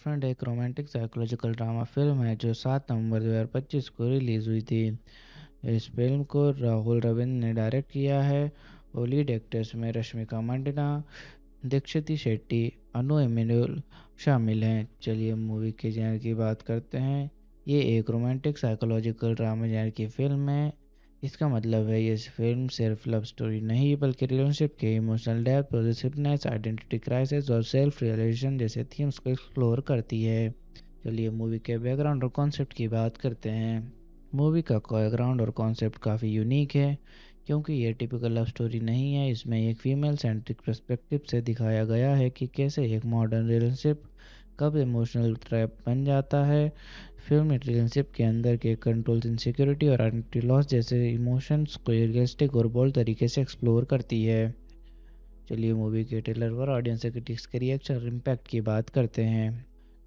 Girlfriend एक romantic psychological drama film है जो 7 नवंबर 2025 को रिलीज़ हुई थी। इस फिल्म को राहुल रविंद्र ने डायरेक्ट किया है और लीड एक्टर्स में रश्मिका मंदाना, दीक्षित शेट्टी, अनु एमिनुल शामिल हैं। चलिए मूवी के जेनर की बात करते हैं। ये एक रोमांटिक साइकोलॉजिकल ड्रामा जेनर की फिल्म है। इसका मतलब है ये फिल्म सिर्फ लव स्टोरी नहीं बल्कि रिलेशनशिप के emotional depth, positiveness, identity crisis और सेल्फ रियलाइजेशन जैसे थीम्स को एक्सप्लोर करती है। चलिए मूवी के बैकग्राउंड और कॉन्सेप्ट की बात करते हैं। मूवी का बैकग्राउंड और कॉन्सेप्ट काफ़ी यूनिक है क्योंकि ये टिपिकल लव स्टोरी नहीं है। इसमें एक फीमेल सेंट्रिक पर्सपेक्टिव से दिखाया गया है कि कैसे एक मॉडर्न रिलेशनशिप कब इमोशनल ट्रैप बन जाता है। फिल्म रिलेशनशिप के अंदर के कंट्रोल, इनसिक्योरिटी और आइडेंटिटी लॉस जैसे इमोशंस को रियलिस्टिक और बोल्ड तरीके से एक्सप्लोर करती है। चलिए मूवी के ट्रेलर पर ऑडियंस क्रिटिक्स के रिएक्शन और इम्पैक्ट की बात करते हैं।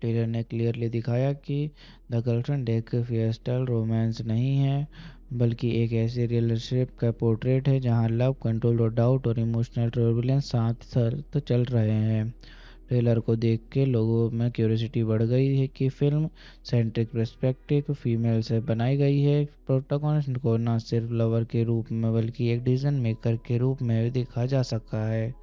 ट्रेलर ने क्लियरली दिखाया कि द गर्लफ्रेंड एक फियस्टल रोमांस नहीं है बल्कि एक ऐसी रिलेशनशिप का पोर्ट्रेट है जहां लव, कंट्रोल और डाउट और इमोशनल टर्बुलेंस साथ साथ चल रहे हैं। ट्रेलर को देख के लोगों में क्यूरियोसिटी बढ़ गई है कि फिल्म सेंट्रिक पर्सपेक्टिव फीमेल से बनाई गई है। प्रोटोगोनिस्ट को न सिर्फ लवर के रूप में बल्कि एक डिसीजन मेकर के रूप में देखा जा सकता है।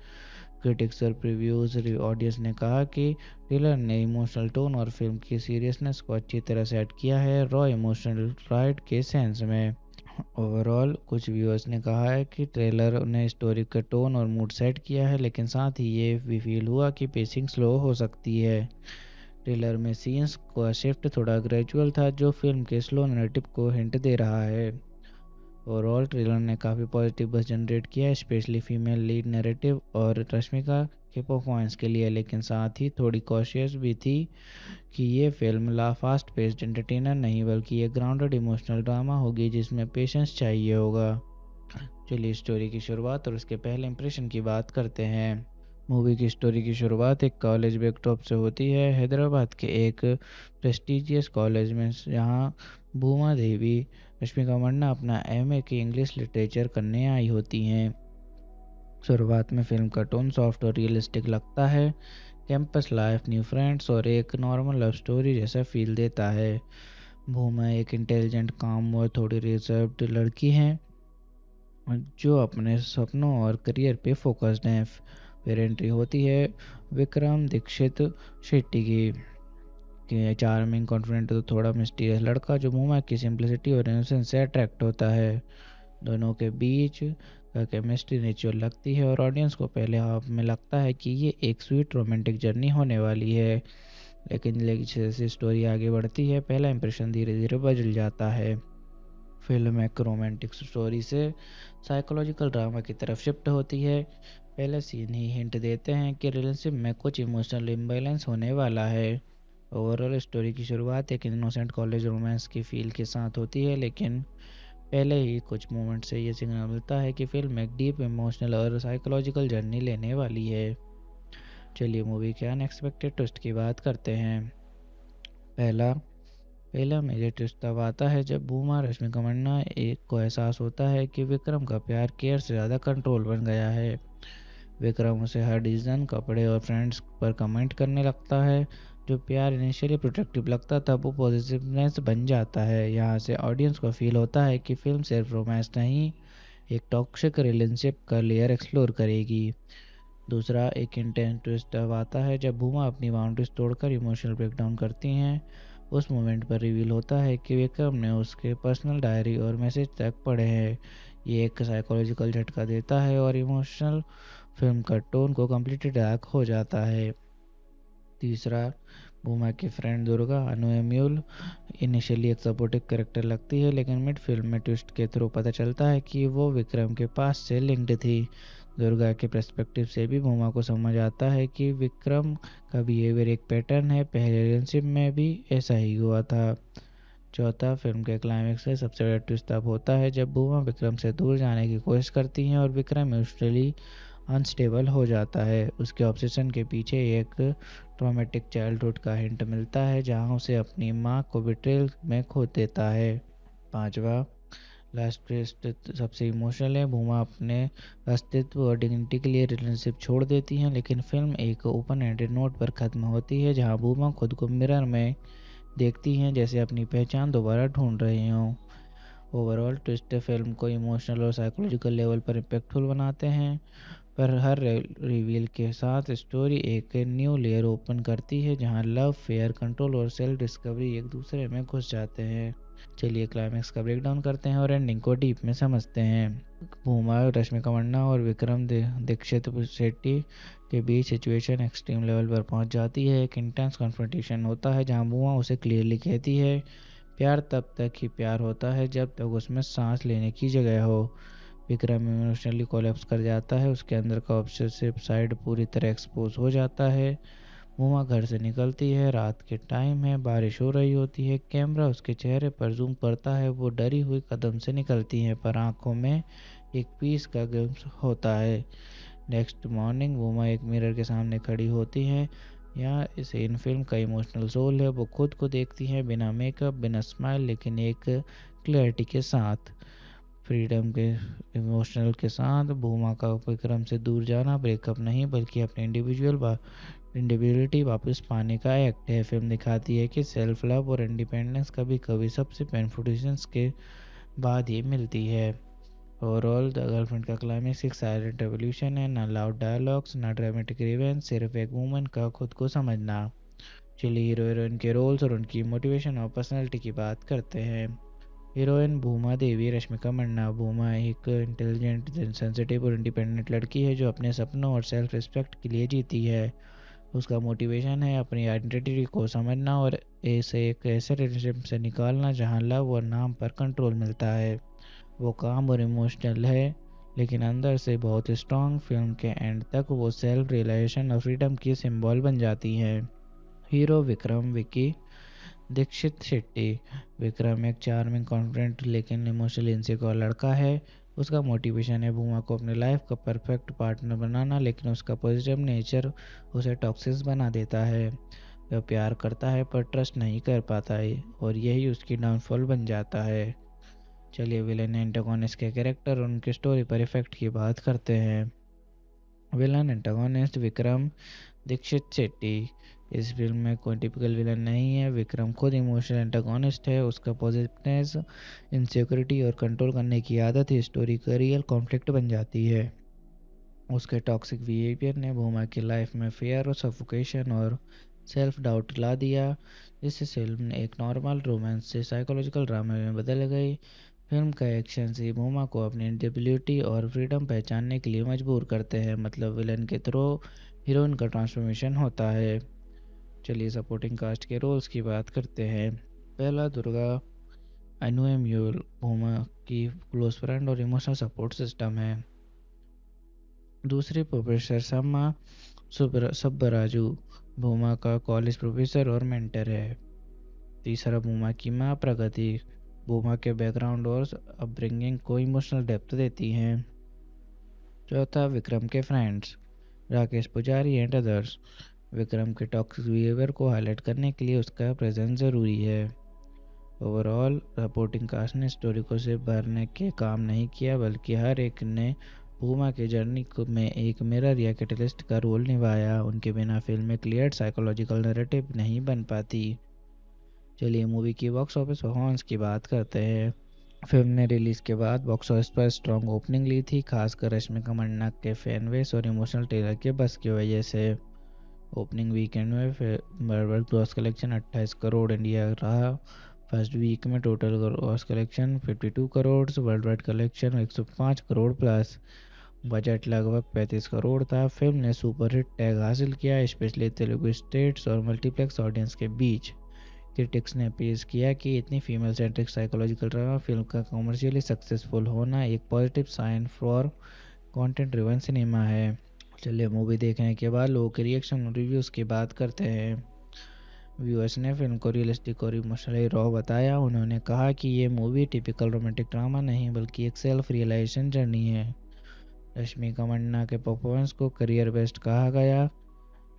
क्रिटिक्स और प्रीव्यूज ऑडियंस ने कहा कि ट्रेलर ने इमोशनल टोन और फिल्म की सीरियसनेस को अच्छी तरह सेट किया है, रॉ इमोशनल राइड के सेंस में। ओवरऑल कुछ व्यूअर्स ने कहा है कि ट्रेलर ने स्टोरी का टोन और मूड सेट किया है, लेकिन साथ ही ये भी फील हुआ कि पेसिंग स्लो हो सकती है। ट्रेलर में सीन्स का शिफ्ट थोड़ा ग्रेजुअल था जो फिल्म के स्लो नैरेटिव को हिंट दे रहा है। ओवरऑल ट्रेलर ने काफ़ी पॉजिटिव बज़ जनरेट किया है, स्पेशली फीमेल लीड नैरेटिव और रश्मिका के परफॉर्मेंस के लिए, लेकिन साथ ही थोड़ी कॉशियस भी थी कि ये फिल्म फास्ट पेस्ड एंटरटेनर नहीं बल्कि एक ग्राउंडेड इमोशनल ड्रामा होगी जिसमें पेशेंस चाहिए होगा। चलिए स्टोरी की शुरुआत और उसके पहले इंप्रेशन की बात करते हैं। मूवी की स्टोरी की शुरुआत एक कॉलेज बैकड्रॉप से होती है, हैदराबाद के एक प्रेस्टिजियस कॉलेज में, जहां भूमा देवी रश्मिका मंदाना अपना एमए की इंग्लिश लिटरेचर करने आई होती हैं। शुरुआत में फिल्म का टोन सॉफ्ट और रियलिस्टिक लगता है। कैंपस लाइफ, न्यू फ्रेंड्स और एक नॉर्मल लव स्टोरी जैसा फील देता है। भूमा एक इंटेलिजेंट, काम और थोड़ी रिजर्व्ड लड़की है जो अपने सपनों और करियर पे फोकस्ड हैं। फिर एंट्री होती है विक्रम दीक्षित शेट्टी की कि चार्मिंग, कॉन्फिडेंट तो थोड़ा मिस्टीरियस लड़का जो भूमा की सिंप्लिसिटी और इनोसेंस से अट्रैक्ट होता है। दोनों के बीच का केमिस्ट्री नेचुरल लगती है और ऑडियंस को पहले हाफ में लगता है कि ये एक स्वीट रोमांटिक जर्नी होने वाली है, लेकिन जैसे स्टोरी आगे बढ़ती है पहला इंप्रेशन धीरे धीरे बदल जाता है। फिल्म एक रोमांटिक स्टोरी से साइकोलॉजिकल ड्रामा की तरफ शिफ्ट होती है। पहले सीन ही हिंट देते हैं कि रिलेशनशिप में कुछ इमोशनल इम्बैलेंस होने वाला है। ओवरऑल स्टोरी की शुरुआत एक इनोसेंट कॉलेज रोमांस की फील के साथ होती है, लेकिन पहले ही कुछ मोमेंट से ये सिग्नल मिलता है कि फिल्म एक डीप इमोशनल और साइकोलॉजिकल जर्नी लेने वाली है। चलिए मूवी के अनएक्सपेक्टेड ट्विस्ट की बात करते हैं। पहला पहला मेजर ट्विस्ट तब आता है जब भूमा रश्मिका मंदाना एक को एहसास होता है कि विक्रम का प्यार केयर से ज़्यादा कंट्रोल बन गया है। विक्रम उसे हर डिसीजन, कपड़े और फ्रेंड्स पर कमेंट करने लगता है। जो प्यार इनिशियली प्रोटेक्टिव लगता था वो पॉजिटिवनेस बन जाता है। यहाँ से ऑडियंस को फील होता है कि फिल्म सिर्फ रोमांस नहीं, एक टॉक्सिक रिलेशनशिप का लेयर एक्सप्लोर करेगी। दूसरा एक इंटेंस ट्विस्ट तब आता है जब भूमा अपनी बाउंड्रीज तोड़कर इमोशनल ब्रेकडाउन करती हैं। उस मोमेंट पर रिवील होता है कि विक्रम ने उसके पर्सनल डायरी और मैसेज तक पढ़े हैं। ये एक साइकोलॉजिकल झटका देता है और इमोशनल फिल्म का टोन को कम्प्लीटली डार्क हो जाता है। तीसरा, भूमा की फ्रेंड दुर्गा अनुएम्यूल इनिशियली एक सपोर्टिव कैरेक्टर लगती है, लेकिन मिड फिल्म में ट्विस्ट के थ्रू पता चलता है कि वो विक्रम के पास से लिंक्ड थी। दुर्गा के पर्सपेक्टिव से भी भूमा को समझ आता है कि विक्रम का बिहेवियर एक पैटर्न है, पहले रिलेशनशिप में भी ऐसा ही हुआ था। चौथा, फिल्म के क्लाइमेक्स से सबसे बड़ा ट्विस्ट तब होता है जब भूमा विक्रम से दूर जाने की कोशिश करती हैं और विक्रम इमोशनली अनस्टेबल हो जाता है। उसके ऑब्सेशन के पीछे एक ट्रॉमेटिक चाइल्डहुड का हिंट मिलता है जहां उसे अपनी मां को बिट्रेल में खो देता है। पांचवा, लास्ट ट्विस्ट सबसे इमोशनल है। भूमा अपने अस्तित्व और डिग्निटी के लिए रिलेशनशिप छोड़ देती हैं, लेकिन फिल्म एक ओपन एंडेड नोट पर ख़त्म होती है जहां भूमा खुद को मिरर में देखती हैं जैसे अपनी पहचान दोबारा ढूंढ रही हों। ओवरऑल ट्विस्ट फिल्म को इमोशनल और साइकोलॉजिकल लेवल पर इम्पैक्टफुल बनाते हैं, पर हर रिवील के साथ स्टोरी एक न्यू लेयर ओपन करती है जहां लव, फेयर, कंट्रोल और सेल्फ डिस्कवरी एक दूसरे में घुस जाते हैं। चलिए क्लाइमैक्स का ब्रेकडाउन करते हैं और एंडिंग को डीप में समझते हैं। भूमा, रश्मिका मंडना और विक्रम दीक्षित शेट्टी के बीच सिचुएशन एक्सट्रीम लेवल पर पहुंच जाती है। एक इंटेंस कन्फ्रंटेशन होता है जहां भूमा उसे क्लियरली कहती है प्यार तब तक ही प्यार होता है जब तक उसमें सांस लेने की जगह हो। विक्रम इमोशनली कोलैप्स कर जाता है, उसके अंदर का ऑब्सेसिव साइड पूरी तरह एक्सपोज हो जाता है। हुमा घर से निकलती है, रात के टाइम है, बारिश हो रही होती है, कैमरा उसके चेहरे पर जूम करता है, वो डरी हुई कदम से निकलती है पर आंखों में एक पीस का ग्लिम्स होता है। नेक्स्ट मॉर्निंग वुमा एक मिरर के सामने खड़ी होती है। यहाँ इस इन फिल्म का इमोशनल सोल है, वो खुद को देखती है बिना मेकअप, बिना स्माइल, लेकिन एक क्लैरिटी के साथ, फ्रीडम के इमोशनल के साथ। भूमा का विक्रम से दूर जाना ब्रेकअप नहीं बल्कि अपने इंडिविजुअलिटी वापस पाने का एक्ट है। फिल्म दिखाती है कि सेल्फ लव और इंडिपेंडेंस कभी कभी सबसे पेनफुल डिसीजंस के बाद ही मिलती है। ओवरऑल द गर्लफ्रेंड का क्लाइमेक्स एक साइलेंट रेवोल्यूशन है, ना लाउड डायलॉग्स, ना ड्रामेटिक रिवेंज, सिर्फ एक वूमन का खुद को समझना। चलिए हीरो हीरोइन के रोल्स और उनकी मोटिवेशन और पर्सनैलिटी की बात करते हैं। हीरोइन भूमा देवी रश्मिका मंडना। भूमा एक इंटेलिजेंट, सेंसिटिव और इंडिपेंडेंट लड़की है जो अपने सपनों और सेल्फ रिस्पेक्ट के लिए जीती है। उसका मोटिवेशन है अपनी आइडेंटिटी को समझना और ऐसे एक ऐसे रिलेशनशिप से निकालना जहां लव और नाम पर कंट्रोल मिलता है। वो काम और इमोशनल है लेकिन अंदर से बहुत स्ट्रॉन्ग। फिल्म के एंड तक वो सेल्फ रियलाइजेशन और फ्रीडम की सिंबल बन जाती है। हीरो विक्रम विकी दीक्षित शेट्टी। विक्रम एक चार्मिंग, कॉन्फिडेंट लेकिन इमोशनली इनसिक्योर लड़का है। उसका मोटिवेशन है भूमा को अपने लाइफ का परफेक्ट पार्टनर बनाना, लेकिन उसका पॉजिटिव नेचर उसे टॉक्सिक बना देता है। वह प्यार करता है पर ट्रस्ट नहीं कर पाता है और यही उसकी डाउनफॉल बन जाता है। चलिए विलेन एंटागोनिस्ट के कैरेक्टर और उनकी स्टोरी पर इफेक्ट की बात करते हैं। Villain antagonist Vikram Dikshit Shetty. इस फिल्म में कोई टिपिकल विलन नहीं है। विक्रम खुद इमोशनल एंटागोनिस्ट है। उसका पॉजिटिवनेस, इनसिक्योरिटी और कंट्रोल करने की आदत ही स्टोरी का रियल कॉन्फ्लिक्ट बन जाती है। उसके टॉक्सिक बिहेवियर ने भूमा की लाइफ में फियर और सफोकेशन और सेल्फ डाउट ला दिया, जिससे फिल्म एक नॉर्मल रोमांस से साइकोलॉजिकल ड्रामा में बदल गई। फिल्म का एक्शन से भूमा को अपनी इंडिविजुअलिटी और फ्रीडम पहचानने के लिए मजबूर करते हैं, मतलब विलन के थ्रू हीरोइन का ट्रांसफॉर्मेशन होता है। चलिए सपोर्टिंग कास्ट के रोल्स की बात करते हैं। पहला दुर्गा अनुएम्यूल भूमा की क्लोज फ्रेंड और इमोशनल सपोर्ट सिस्टम है। दूसरी प्रोफेसर सम्मा सुब्बराजू भूमा का कॉलेज प्रोफेसर और मेंटर है। तीसरा भूमा की माँ प्रगति भूमा के बैकग्राउंड और अपब्रिंगिंग को इमोशनल डेप्थ देती हैं। चौथा विक्रम के फ्रेंड्स राकेश पुजारी एंड अदर्स। विक्रम के टॉक्सिक बिहेवियर को हाईलाइट करने के लिए उसका प्रेजेंस ज़रूरी है। ओवरऑल सपोर्टिंग कास्ट ने स्टोरी को सिर्फ भरने के काम नहीं किया, बल्कि हर एक ने भूमा की जर्नी में एक मिरर या कैटलिस्ट का रोल निभाया। उनके बिना फिल्म में क्लियर साइकोलॉजिकल नैरेटिव नहीं बन पाती। चलिए मूवी की बॉक्स ऑफिस परफॉर्मेंस की बात करते हैं। फिल्म ने रिलीज़ के बाद बॉक्स ऑफिस पर स्ट्रॉन्ग ओपनिंग ली थी, खासकर रश्मिका मंडना के फैन बेस और इमोशनल ट्रेलर के बस की वजह से। ओपनिंग वीकेंड में world gross collection 28 crore India रहा। फर्स्ट वीक में total gross collection 52 crore, world wide collection 105 crore plus. Budget लगभग 35 करोड़ था। फिल्म ने सुपरहिट टैग हासिल किया, स्पेशली तेलुगु स्टेट्स और मल्टीप्लेक्स ऑडियंस के बीच। क्रिटिक्स ने पेश किया कि इतनी female centric psychological drama film का कमर्शियली सक्सेसफुल होना एक positive sign for content driven cinema है। चलिए मूवी देखने के बाद लोगों के रिएक्शन और रिव्यूज़ की बात करते हैं। व्यूअर्स ने फिल्म को रियलिस्टिक और इमोशनली रॉ बताया। उन्होंने कहा कि ये मूवी टिपिकल रोमांटिक ड्रामा नहीं बल्कि एक सेल्फ रियलाइजेशन जर्नी है। रश्मिका मंडना के परफॉर्मेंस को करियर बेस्ट कहा गया।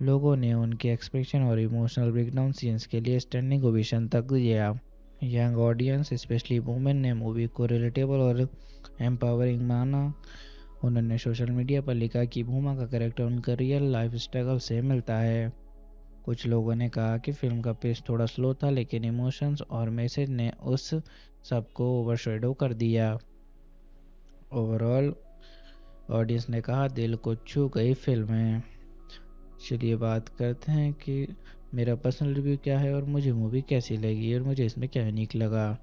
लोगों ने उनके एक्सप्रेशन और इमोशनल ब्रेकडाउन सीन्स के लिए स्टैंडिंग ओवेशन तक दिया। यंग ऑडियंस स्पेशली वुमेन ने मूवी को रिलेटेबल और एम्पावरिंग माना। उन्होंने सोशल मीडिया पर लिखा कि भूमा का कैरेक्टर उनका रियल लाइफ स्ट्रगल से मिलता है। कुछ लोगों ने कहा कि फिल्म का पेस थोड़ा स्लो था, लेकिन इमोशंस और मैसेज ने उस सब को ओवरशैडो कर दिया। ओवरऑल ऑडियंस ने कहा दिल को छू गई फिल्म है। चलिए बात करते हैं कि मेरा पर्सनल रिव्यू क्या है और मुझे मूवी कैसी लगी और मुझे इसमें क्या यूनिक लगा।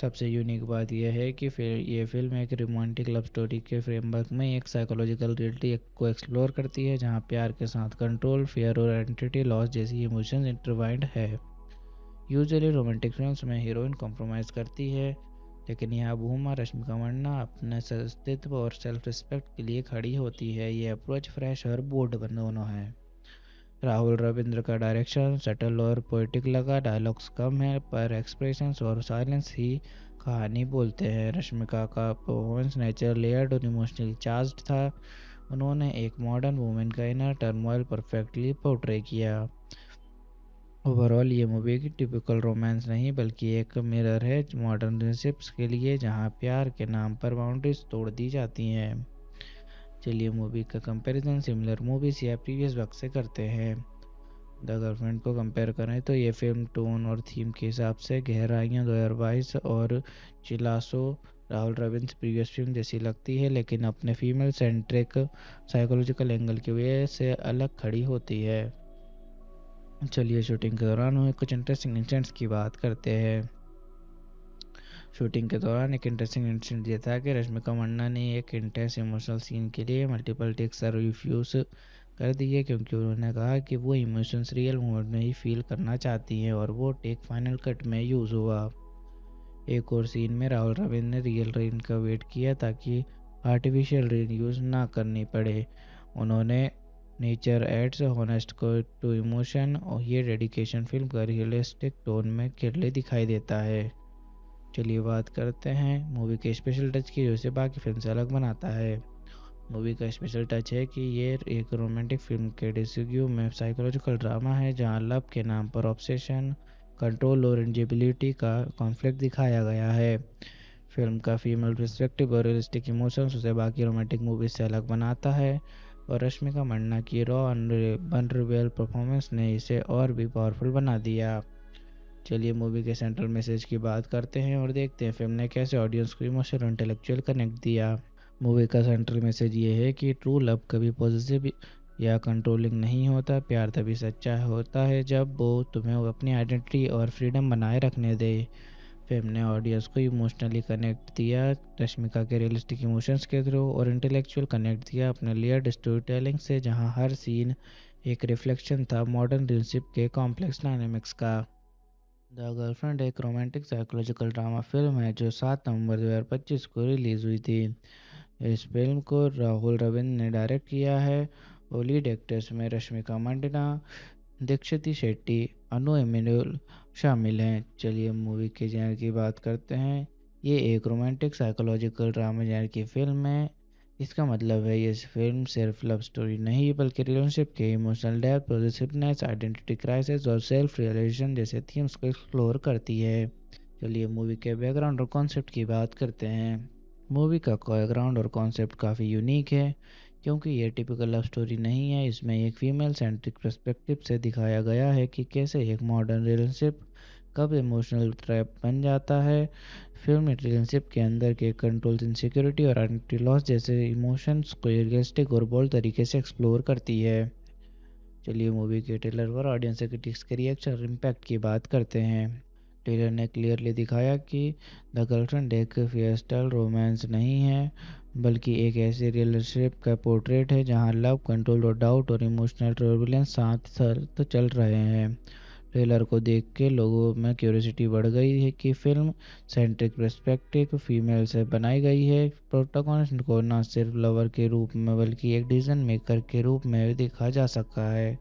सबसे यूनिक बात यह है कि फिर ये फिल्म एक रोमांटिक लव स्टोरी के फ्रेमवर्क में एक साइकोलॉजिकल रियलिटी को एक्सप्लोर करती है, जहां प्यार के साथ कंट्रोल, फियर और आइडेंटिटी लॉस जैसी इमोशंस इंटरवाइंड है। यूजुअली रोमांटिक फिल्म्स में हीरोइन कॉम्प्रोमाइज़ करती है, लेकिन यहाँ भूमा रश्मिका मंदाना अपने अस्तित्व और सेल्फ रिस्पेक्ट के लिए खड़ी होती है। ये अप्रोच फ्रेश और बोल्ड दोनों है। राहुल रविंद्र का डायरेक्शन सटल और पोएटिक लगा। डायलॉग्स कम है पर एक्सप्रेशंस और साइलेंस ही कहानी बोलते हैं। रश्मिका का परफॉर्मेंस नेचर लेयर्ड और इमोशनली चार्ज्ड था। उन्होंने एक मॉडर्न वुमेन का इनर टर्मोइल परफेक्टली पोर्ट्रे किया। ओवरऑल ये मूवी की टिपिकल रोमांस नहीं बल्कि एक मिरर है मॉडर्न रिलेशनशिप्स के लिए, जहां प्यार के नाम पर बाउंड्रीज तोड़ दी जाती हैं। चलिए मूवी का कंपैरिजन सिमिलर मूवीज या प्रीवियस वर्क से करते हैं। द गर्लफ्रेंड को कंपेयर करें तो ये फिल्म टोन और थीम के हिसाब से गहराइयाँ 2022 और चिलासो राहुल रविंद्र प्रीवियस फिल्म जैसी लगती है, लेकिन अपने फीमेल सेंट्रिक साइकोलॉजिकल एंगल की वजह से अलग खड़ी होती है। चलिए शूटिंग के दौरान हुए कुछ इंटरेस्टिंग इंसिडेंट्स की बात करते हैं। शूटिंग के दौरान एक इंटरेस्टिंग इंसिडेंट ये था कि रश्मिका मंदाना ने एक इंटेंस इमोशनल सीन के लिए मल्टीपल टेक्स रिफ्यूज कर दिए, क्योंकि उन्होंने कहा कि वो इमोशंस रियल मोमेंट में ही फील करना चाहती हैं और वो टेक फाइनल कट में यूज़ हुआ। एक और सीन में राहुल रविंद्र ने रियल रेन का वेट किया ताकि आर्टिफिशियल रेन यूज़ ना करनी पड़े। उन्होंने नेचर एड्स हॉनेस्ट को टू इमोशन और ये डेडिकेशन फिल्म का रियलिस्टिक टोन में क्लियरली दिखाई देता है। चलिए बात करते हैं मूवी के स्पेशल टच की, जो इसे बाकी फिल्म से अलग बनाता है। मूवी का स्पेशल टच है कि ये एक रोमांटिक फिल्म के डिस्यू में साइकोलॉजिकल ड्रामा है, जहां लव के नाम पर ऑब्सेशन, कंट्रोल और इंजिबिलिटी का कॉन्फ्लिक्ट दिखाया गया है। फिल्म का फीमेल पर्सपेक्टिव और रियलिस्टिक इमोशंस उसे बाकी रोमांटिक मूवीज से अलग बनाता है, और रश्मिका मंदाना की रॉ वल्नरेबल परफॉर्मेंस ने इसे और भी पावरफुल बना दिया। चलिए मूवी के सेंट्रल मैसेज की बात करते हैं और देखते हैं फिल्म ने कैसे ऑडियंस को इमोशनल और इंटेलेक्चुअल कनेक्ट दिया। मूवी का सेंट्रल मैसेज ये है कि ट्रू लव कभी पॉजिटिव या कंट्रोलिंग नहीं होता। प्यार तभी सच्चा होता है जब वो तुम्हें अपनी आइडेंटिटी और फ्रीडम बनाए रखने दे। फिल्म ने ऑडियंस को इमोशनली कनेक्ट दिया रश्मिका के रियलिस्टिक इमोशंस के थ्रू, और इंटेलेक्चुअल कनेक्ट दिया अपने लेयर्ड स्टोरी टेलिंग से, जहाँ हर सीन एक रिफ्लेक्शन था मॉडर्न रिलेशनशिप के कॉम्प्लेक्स डायनेमिक्स का। द गर्लफ्रेंड एक रोमांटिक साइकोलॉजिकल ड्रामा फिल्म है जो 7 नवंबर 2025 को रिलीज़ हुई थी। इस फिल्म को राहुल रविंद्र ने डायरेक्ट किया है और लीड एक्टर्स में रश्मिका मंदाना, दीक्षित शेट्टी, अनु एमिनुल शामिल हैं। चलिए मूवी के जेनर की बात करते हैं। ये एक रोमांटिक साइकोलॉजिकल ड्रामा जेनर की फिल्म है। इसका मतलब है ये फिल्म सिर्फ लव स्टोरी नहीं बल्कि रिलेशनशिप के emotional depth, positiveness, identity crisis और सेल्फ रियलाइजेशन जैसे थीम्स को एक्सप्लोर करती है। चलिए मूवी के बैकग्राउंड और कॉन्सेप्ट की बात करते हैं। मूवी का बैकग्राउंड और कॉन्सेप्ट काफ़ी यूनिक है, क्योंकि ये टिपिकल लव स्टोरी नहीं है। इसमें एक फीमेल सेंट्रिक पर्सपेक्टिव से दिखाया गया है कि कैसे एक मॉडर्न रिलेशनशिप कब इमोशनल ट्रैप बन जाता है। फिल्म रिलेशनशिप के अंदर के कंट्रोल, इनसिक्योरिटी और आइडेंटिटी लॉस जैसे इमोशंस को रियलिस्टिक और बोल्ड तरीके से एक्सप्लोर करती है। चलिए मूवी के ट्रेलर पर ऑडियंस क्रिटिक्स के रिएक्शन और इम्पैक्ट की बात करते हैं। ट्रेलर ने क्लियरली दिखाया कि द गर्लफ्रेंड एक फियस्टल रोमांस नहीं है, बल्कि एक ऐसी रिलेशनशिप का पोर्ट्रेट है जहां लव, कंट्रोल और डाउट और इमोशनल टर्बुलेंस साथ साथ चल रहे हैं। ट्रेलर को देख के लोगों में क्यूरियोसिटी बढ़ गई है कि फिल्म सेंट्रिक पर्सपेक्टिव फीमेल से बनाई गई है। प्रोटोगोनिस्ट को न सिर्फ लवर के रूप में बल्कि एक डिसीजन मेकर के रूप में देखा जा सकता है।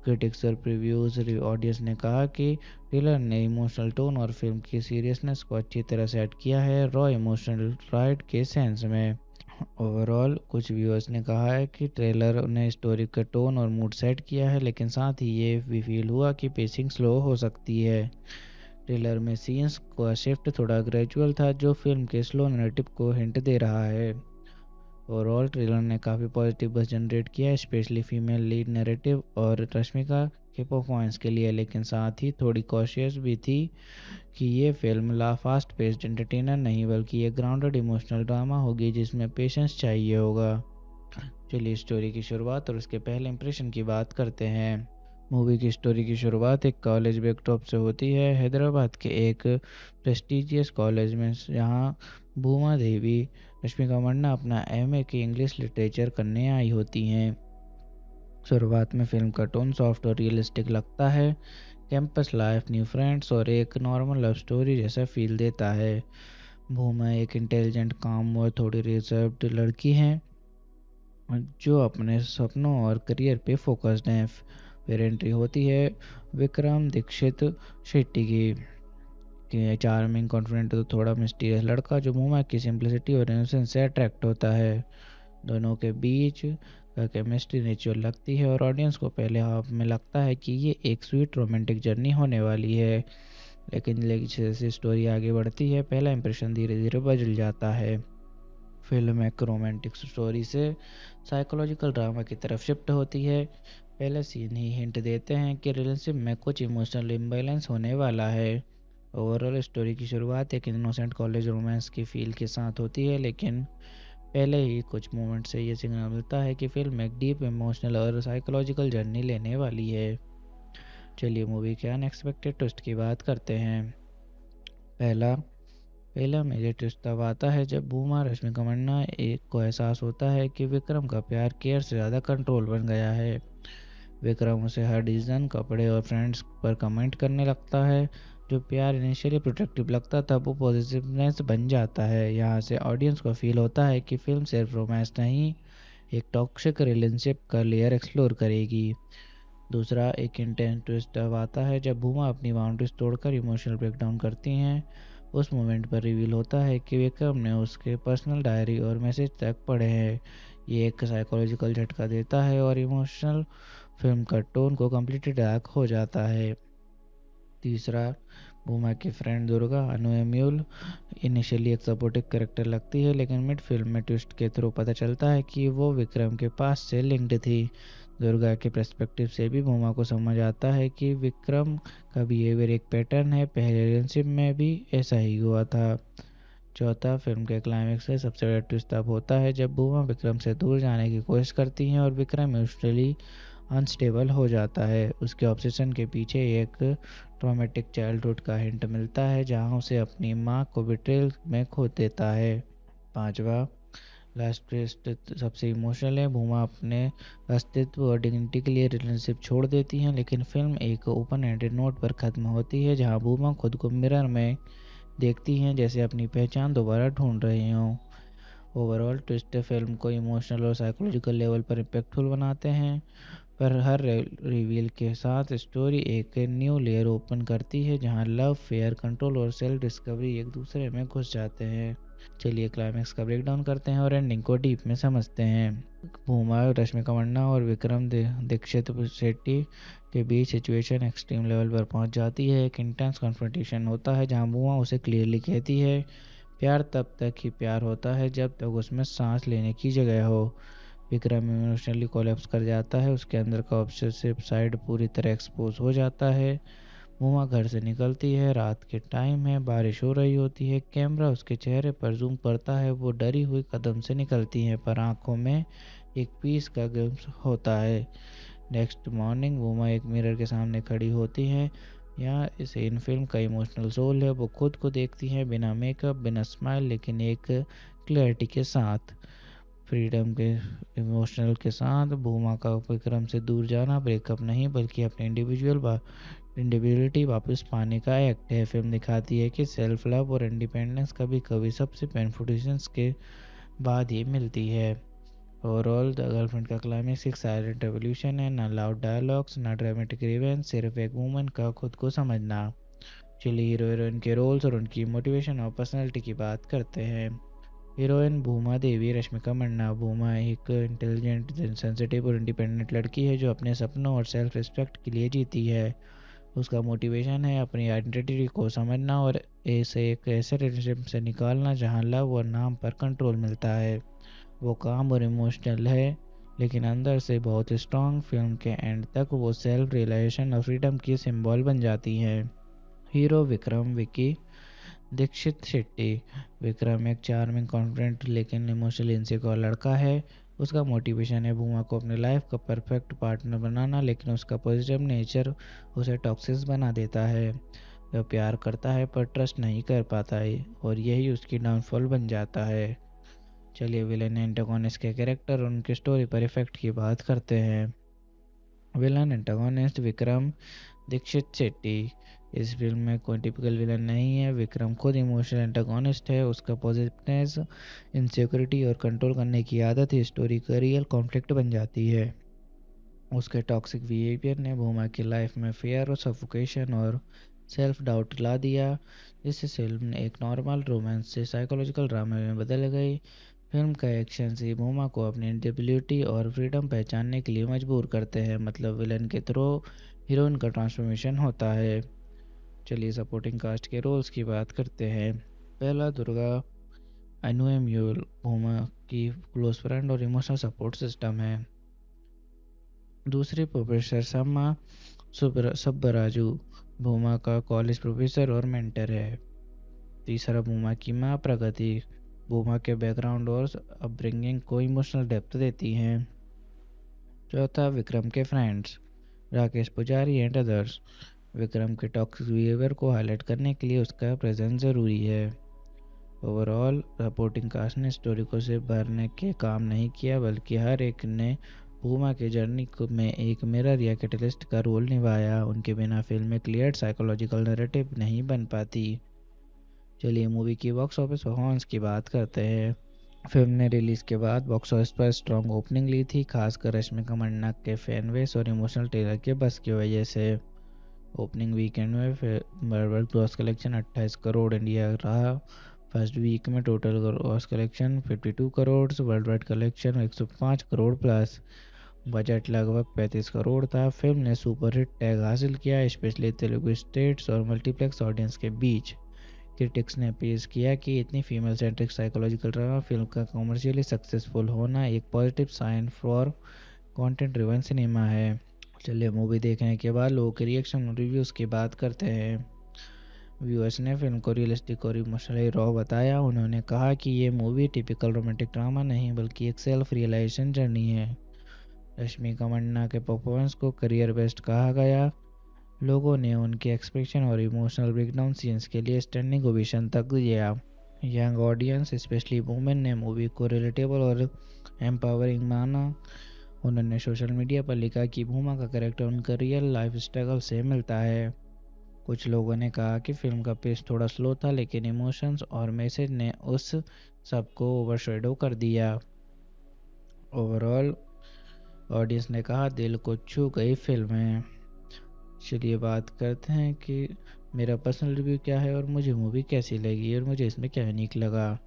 क्रिटिक्स और प्रीव्यूज ऑडियंस ने कहा कि ट्रेलर ने इमोशनल टोन और फिल्म की सीरियसनेस को अच्छी तरह सेट किया है, रॉ इमोशनल राइड के सेंस में। ओवरऑल कुछ व्यूअर्स ने कहा है कि ट्रेलर ने स्टोरी का टोन और मूड सेट किया है, लेकिन साथ ही ये भी फील हुआ कि पेसिंग स्लो हो सकती है। ट्रेलर में सीन्स का शिफ्ट थोड़ा ग्रेजुअल था, जो फिल्म के स्लो नैरेटिव को हिंट दे रहा है। ओवरऑल ट्रेलर ने काफ़ी पॉजिटिव बज़ जनरेट किया, स्पेशली फीमेल लीड नैरेटिव और रश्मिका के परफॉर्मेंस के लिए, लेकिन साथ ही थोड़ी कॉशियस भी थी कि ये फिल्म फास्ट पेस्ड एंटरटेनर नहीं बल्कि एक ग्राउंडेड इमोशनल ड्रामा होगी जिसमें पेशेंस चाहिए होगा। चलिए स्टोरी की शुरुआत और उसके पहले इंप्रेशन की बात करते हैं। मूवी की स्टोरी की शुरुआत एक कॉलेज बैकड्रॉप से होती है, हैदराबाद के एक प्रेस्टिजियस कॉलेज में, जहां भूमा देवी रश्मिका मंडना अपना एमए की इंग्लिश लिटरेचर करने आई होती हैं। शुरुआत में फिल्म का टोन सॉफ्ट और रियलिस्टिक लगता है, कैंपस लाइफ, न्यू फ्रेंड्स और एक नॉर्मल लव स्टोरी जैसा फील देता है। भूमा एक इंटेलिजेंट, काम और थोड़ी रिजर्व्ड लड़की है जो अपने सपनों और करियर पे फोकस्ड हैं। फिर एंट्री होती है विक्रम दीक्षित शेट्टी की चार्मिंग, कॉन्फिडेंट तो थोड़ा मिस्टीरियस लड़का जो भूमा की सिंप्लिसिटी और इनोसेंस से अट्रैक्ट होता है। दोनों के बीच का केमिस्ट्री नेचुरल लगती है और ऑडियंस को पहले हाफ में लगता है कि ये एक स्वीट रोमांटिक जर्नी होने वाली है, लेकिन जैसे स्टोरी आगे बढ़ती है पहला इंप्रेशन धीरे धीरे बदल जाता है। फिल्म एक रोमांटिक स्टोरी से साइकोलॉजिकल ड्रामा की तरफ शिफ्ट होती है। पहले सीन ही हिंट देते हैं कि रिलेशनशिप में कुछ इमोशनल इम्बैलेंस होने वाला है। ओवरऑल स्टोरी की शुरुआत एक इनोसेंट कॉलेज रोमांस की फील के साथ होती है, लेकिन पहले ही कुछ मोमेंट से ये सिग्नल मिलता है कि फिल्म एक डीप इमोशनल और साइकोलॉजिकल जर्नी लेने वाली है। चलिए मूवी के अनएक्सपेक्टेड ट्विस्ट की बात करते हैं। पहला मेजर ट्विस्ट तब आता है जब भूमा रश्मिका मंडना एक को एहसास होता है कि विक्रम का प्यार केयर से ज़्यादा कंट्रोल बन गया है। विक्रम उसे हर डिसीजन, कपड़े और फ्रेंड्स पर कमेंट करने लगता है। जो प्यार इनिशियली प्रोटेक्टिव लगता था वो पॉजिटिवनेस बन जाता है। यहाँ से ऑडियंस को फील होता है कि फिल्म सिर्फ रोमांस नहीं, एक टॉक्सिक रिलेशनशिप का लेयर एक्सप्लोर करेगी। दूसरा एक इंटेंस ट्विस्ट अब आता है जब भूमा अपनी बाउंड्रीज तोड़कर इमोशनल ब्रेकडाउन करती हैं। उस मोमेंट पर रिवील होता है कि विक्रम ने उसके पर्सनल डायरी और मैसेज तक पढ़े हैं। ये एक साइकोलॉजिकल झटका देता है और इमोशनल फिल्म का टोन को कम्प्लीटली डार्क हो जाता है। तीसरा, भूमा की फ्रेंड दुर्गा अनुएम्यूल इनिशियली एक सपोर्टिव कैरेक्टर लगती है, लेकिन मिड फिल्म में ट्विस्ट के थ्रू पता चलता है कि वो विक्रम के पास से लिंक्ड थी। दुर्गा के पर्सपेक्टिव से भी भूमा को समझ आता है कि विक्रम का बिहेवियर एक पैटर्न है, पहले रिलेशनशिप में भी ऐसा ही हुआ था। चौथा, फिल्म के क्लाइमेक्स से सबसे बड़ा ट्विस्ट तब होता है जब भूमा विक्रम से दूर जाने की कोशिश करती हैं और विक्रम इमोशनली अनस्टेबल हो जाता है। उसके ऑब्सेशन के पीछे एक ट्रॉमेटिक चाइल्डहुड का हिंट मिलता है जहां उसे अपनी मां को बिट्रेल में खो देता है। पांचवा, लास्ट ट्विस्ट सबसे इमोशनल है। भूमा अपने अस्तित्व और डिग्निटी के लिए रिलेशनशिप छोड़ देती हैं, लेकिन फिल्म एक ओपन एंडेड नोट पर ख़त्म होती है जहां भूमा खुद को मिरर में देखती हैं जैसे अपनी पहचान दोबारा ढूंढ रही हों। ओवरऑल ट्विस्ट फिल्म को इमोशनल और साइकोलॉजिकल लेवल पर इम्पैक्टफुल बनाते हैं, पर हर रिवील के साथ स्टोरी एक न्यू लेयर ओपन करती है जहां लव, फेयर, कंट्रोल और सेल्फ डिस्कवरी एक दूसरे में घुस जाते हैं। चलिए क्लाइमेक्स का ब्रेकडाउन करते हैं और एंडिंग को डीप में समझते हैं। भूमा, रश्मिका मंडना और विक्रम दीक्षित शेट्टी के बीच सिचुएशन एक्सट्रीम लेवल पर पहुंच जाती है। एक इंटेंस कन्फ्रंटेशन होता है जहां भूमा उसे क्लियरली कहती है प्यार तब तक ही प्यार होता है जब तक उसमें सांस लेने की जगह हो। विक्रम इमोशनली कोलैप्स कर जाता है, उसके अंदर का ऑब्सेसिव साइड पूरी तरह एक्सपोज हो जाता है। भूमा घर से निकलती है, रात के टाइम है, बारिश हो रही होती है, कैमरा उसके चेहरे पर जूम करता है, वो डरी हुई कदम से निकलती है पर आंखों में एक पीस का ग्लिम्स होता है। नेक्स्ट मॉर्निंग भूमा एक मिरर के सामने खड़ी होती है। यहाँ इस इन फिल्म का इमोशनल सोल है, वो खुद को देखती है बिना मेकअप, बिना स्माइल, लेकिन एक क्लैरिटी के साथ, फ्रीडम के इमोशनल के साथ। भूमा का विक्रम से दूर जाना ब्रेकअप नहीं बल्कि अपने इंडिविजुअलिटी वापस पाने का एक्ट है। फिल्म दिखाती है कि सेल्फ लव और इंडिपेंडेंस कभी कभी सबसे पेनफुल डिसीजंस के बाद ही मिलती है। ओवरऑल द गर्लफ्रेंड का क्लाइमेक्स एक साइलेंट रेवोल्यूशन है, ना लाउड डायलॉग्स, ना ड्रामेटिक रिवेंज, सिर्फ एक वुमन का खुद को समझना। चलिए हीरो हीरोइन के रोल्स और उनकी मोटिवेशन और पर्सनैलिटी की बात करते हैं। हीरोइन भूमा देवी रश्मिका मंडना। भूमा एक इंटेलिजेंट, सेंसिटिव और इंडिपेंडेंट लड़की है जो अपने सपनों और सेल्फ रिस्पेक्ट के लिए जीती है। उसका मोटिवेशन है अपनी आइडेंटिटी को समझना और ऐसे एक ऐसे रिलेशनशिप से निकालना जहां लव और नाम पर कंट्रोल मिलता है। वो काम और इमोशनल है लेकिन अंदर से बहुत स्ट्रांग। फिल्म के एंड तक वो सेल्फ रियलाइजेशन और फ्रीडम की सिंबल बन जाती है। हीरो विक्रम विकी दीक्षित शेट्टी। विक्रम एक चार्मिंग कॉन्फिडेंट लेकिन इमोशनली इनसिक्योर लड़का है। उसका मोटिवेशन है भूमा को अपने लाइफ का परफेक्ट पार्टनर बनाना, लेकिन उसका पॉजिटिव नेचर उसे टॉक्सिक बना देता है। वह प्यार करता है पर ट्रस्ट नहीं कर पाता है और यही उसकी डाउनफॉल बन जाता है। चलिए विलन एंटागोनिस्ट के कैरेक्टर और उनकी स्टोरी पर इफेक्ट की बात करते हैं। Villain antagonist Vikram Dikshit Shetty. इस फिल्म में कोई टिपिकल विलन नहीं है। विक्रम खुद इमोशनल एंटागोनिस्ट है। उसका पॉजिटिवनेस, इनसिक्योरिटी और कंट्रोल करने की आदत ही स्टोरी का रियल कॉन्फ्लिक्ट बन जाती है। उसके टॉक्सिक बिहेवियर ने भूमा की लाइफ में फेयर और सफोकेशन और सेल्फ डाउट ला दिया, जिससे फिल्म एक नॉर्मल रोमांस से साइकोलॉजिकल ड्रामा में बदल गई। फिल्म का एक्शन से भूमा को अपनी इंडिविजुअलिटी और फ्रीडम पहचानने के लिए मजबूर करते हैं, मतलब विलन के थ्रू हीरोइन का ट्रांसफॉर्मेशन होता है। चलिए सपोर्टिंग कास्ट के रोल्स की बात करते हैं। पहला दुर्गा अनुएम्यूल भूमा की क्लोज फ्रेंड और इमोशनल सपोर्ट सिस्टम है। दूसरी प्रोफेसर सम्मा सुब्बराजू भूमा का कॉलेज प्रोफेसर और मेंटर है। तीसरा भूमा की माँ प्रगति भूमा के बैकग्राउंड और अपब्रिंगिंग को इमोशनल डेप्थ देती हैं। चौथा विक्रम के फ्रेंड्स राकेश पुजारी एंड अदर्स। विक्रम के टॉक्सिक बिहेवियर को हाईलाइट करने के लिए उसका प्रेजेंस ज़रूरी है। ओवरऑल सपोर्टिंग कास्ट ने स्टोरी को सिर्फ भरने के काम नहीं किया, बल्कि हर एक ने भूमा के जर्नी में एक मिरर या कैटलिस्ट का रोल निभाया। उनके बिना फिल्म में क्लियर साइकोलॉजिकल नैरेटिव नहीं बन पाती। चलिए मूवी की बॉक्स ऑफिस परफॉर्मेंस की बात करते हैं। फिल्म ने रिलीज के बाद बॉक्स ऑफिस पर स्ट्रॉन्ग ओपनिंग ली थी, खासकर रश्मिका मंदाना के फैन बेस और इमोशनल ट्रेलर के बस की वजह से। ओपनिंग वीकेंड में world gross collection 28 crore India रहा। फर्स्ट वीक में total gross collection 52 crore, world wide collection 105 crore plus. Budget लगभग 35 करोड़ था। फिल्म ने सुपरहिट टैग हासिल किया, स्पेशली तेलुगु स्टेट्स और मल्टीप्लेक्स ऑडियंस के बीच। क्रिटिक्स ने पेश किया कि इतनी female centric psychological drama film का कमर्शियली सक्सेसफुल होना एक positive sign for content driven cinema है। चलिए मूवी देखने के बाद लोगों के रिएक्शन और रिव्यूज़ की बात करते हैं। व्यूअर्स ने फिल्म को रियलिस्टिक और इमोशनली रॉ बताया। उन्होंने कहा कि ये मूवी टिपिकल रोमांटिक ड्रामा नहीं बल्कि एक सेल्फ रियलाइजेशन जर्नी है। रश्मिका मंदाना के परफॉर्मेंस को करियर बेस्ट कहा गया। लोगों ने उनके एक्सप्रेशन और इमोशनल ब्रेकडाउन सीन्स के लिए स्टैंडिंग ओवेशन तक दिया। यंग ऑडियंस स्पेशली वुमेन ने मूवी को रिलेटेबल और एम्पावरिंग माना। उन्होंने सोशल मीडिया पर लिखा कि भूमा का कैरेक्टर उनका रियल लाइफ स्ट्रगल से मिलता है। कुछ लोगों ने कहा कि फिल्म का पेस थोड़ा स्लो था, लेकिन इमोशंस और मैसेज ने उस सबको ओवरशैडो कर दिया। ओवरऑल ऑडियंस ने कहा दिल को छू गई फिल्म है। चलिए बात करते हैं कि मेरा पर्सनल रिव्यू क्या है और मुझे मूवी कैसी लगी और मुझे इसमें क्या यूनिक लगा।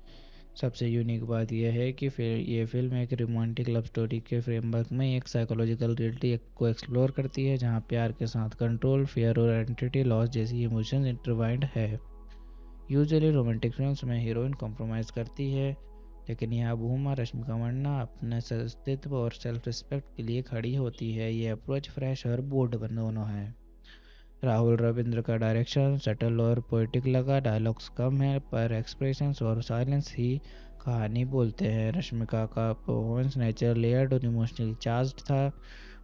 सबसे यूनिक बात यह है कि फिर ये फिल्म एक रोमांटिक लव स्टोरी के फ्रेमवर्क में एक साइकोलॉजिकल रियलिटी को एक्सप्लोर करती है, जहां प्यार के साथ कंट्रोल, फियर और आइडेंटिटी लॉस जैसी इमोशंस इंटरवाइंड है। यूजुअली रोमांटिक फिल्म्स में हीरोइन कॉम्प्रोमाइज़ करती है, लेकिन यहाँ भूमा रश्मिका मंदाना अपने अस्तित्व और सेल्फ रिस्पेक्ट के लिए खड़ी होती है। ये अप्रोच फ्रेश और बोल्ड दोनों है। राहुल रविंद्र का डायरेक्शन सटल और पोएटिक लगा। डायलॉग्स कम है पर एक्सप्रेशंस और साइलेंस ही कहानी बोलते हैं। रश्मिका का परफॉर्मेंस नेचुरल, लेयर्ड और इमोशनली चार्ज्ड था।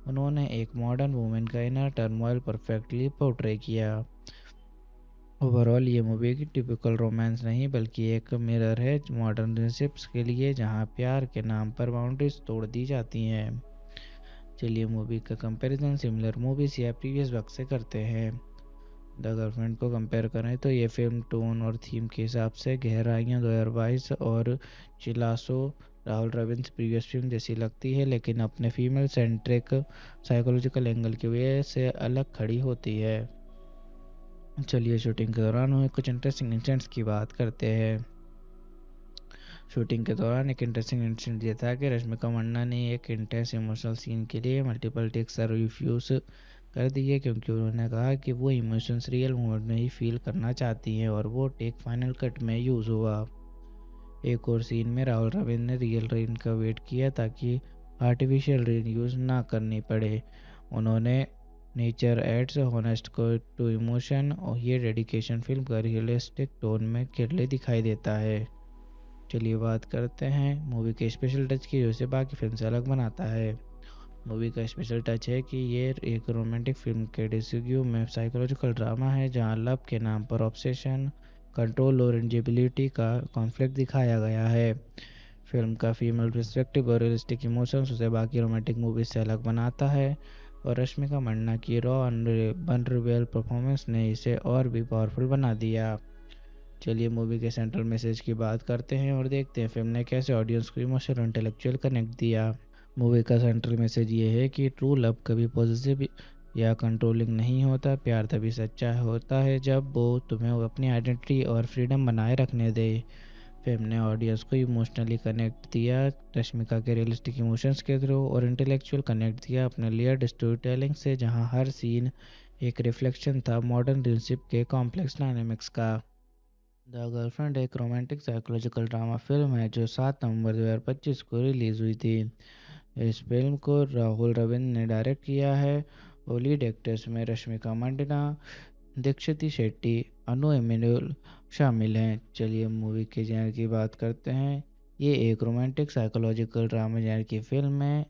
उन्होंने एक मॉडर्न वुमेन का इनर टर्मोइल परफेक्टली पोर्ट्रे किया। ओवरऑल ये मूवी की टिपिकल रोमांस नहीं बल्कि एक मिरर है मॉडर्न रिलेशनशिप्स के लिए, जहां प्यार के नाम पर बाउंड्रीज तोड़ दी जाती हैं। चलिए मूवी का कंपैरिजन सिमिलर मूवीज या प्रीवियस वर्क से करते हैं। द गर्लफ्रेंड को कंपेयर करें तो ये फिल्म टोन और थीम के हिसाब से गहराइयाँ 2022 और चिलासो राहुल रविंद्र प्रीवियस फिल्म जैसी लगती है, लेकिन अपने फीमेल सेंट्रिक साइकोलॉजिकल एंगल की वजह से अलग खड़ी होती है। चलिए शूटिंग के दौरान हुए कुछ इंटरेस्टिंग इंसिडेंट्स की बात करते हैं। शूटिंग के दौरान एक इंटरेस्टिंग इंसिडेंट ये था कि रश्मिका मंदाना ने एक इंटेंस इमोशनल सीन के लिए मल्टीपल टेक्स रिफ्यूज कर दी है, क्योंकि उन्होंने कहा कि वो इमोशंस रियल मोमेंट में ही फील करना चाहती हैं और वो टेक फाइनल कट में यूज़ हुआ। एक और सीन में राहुल रविंद्र ने रियल रेन का वेट किया ताकि आर्टिफिशियल रेन यूज़ ना करनी पड़े। उन्होंने नेचर एड्स हॉनेस्ट को टू इमोशन और ये डेडिकेशन फिल्म का रियलिस्टिक टोन में क्लियरली दिखाई देता है। चलिए बात करते हैं मूवी के स्पेशल टच की, जो इसे बाकी फिल्म से अलग बनाता है। मूवी का स्पेशल टच है कि ये एक रोमांटिक फिल्म के डिस्यू में साइकोलॉजिकल ड्रामा है, जहां लव के नाम पर ऑब्सेशन, कंट्रोल और इंजेबिलिटी का कॉन्फ्लिक्ट दिखाया गया है। फिल्म का फीमेल पर्सपेक्टिव और रियलिस्टिक इमोशंस उसे बाकी रोमांटिक मूवीज से अलग बनाता है, और रश्मिका मंदाना की रॉ वनरेबल परफॉर्मेंस ने इसे और भी पावरफुल बना दिया। चलिए मूवी के सेंट्रल मैसेज की बात करते हैं और देखते हैं फिल्म ने कैसे ऑडियंस को इमोशनल और इंटेलेक्चुअल कनेक्ट दिया। मूवी का सेंट्रल मैसेज ये है कि ट्रू लव कभी पॉजिटिव या कंट्रोलिंग नहीं होता। प्यार तभी सच्चा होता है जब वो तुम्हें अपनी आइडेंटिटी और फ्रीडम बनाए रखने दे। फिल्म ने ऑडियंस को इमोशनली कनेक्ट दिया रश्मिका के रियलिस्टिक इमोशंस के थ्रू, और इंटेलेक्चुअल कनेक्ट दिया अपने लेयर्ड स्टोरी टेलिंग से, जहाँ हर सीन एक रिफ्लेक्शन था मॉडर्न रिलेशनशिप के कॉम्प्लेक्स डायनेमिक्स का। द गर्लफ्रेंड एक रोमांटिक साइकोलॉजिकल ड्रामा फिल्म है जो 7 नवंबर 2025 को रिलीज़ हुई थी। इस फिल्म को राहुल रविंद्र ने डायरेक्ट किया है और लीड एक्टर्स में रश्मिका मंदाना, दीक्षित शेट्टी, अनु एमिनुल शामिल हैं। चलिए मूवी के जेनर की बात करते हैं। ये एक रोमांटिक साइकोलॉजिकल ड्रामा जेनर की फिल्म है।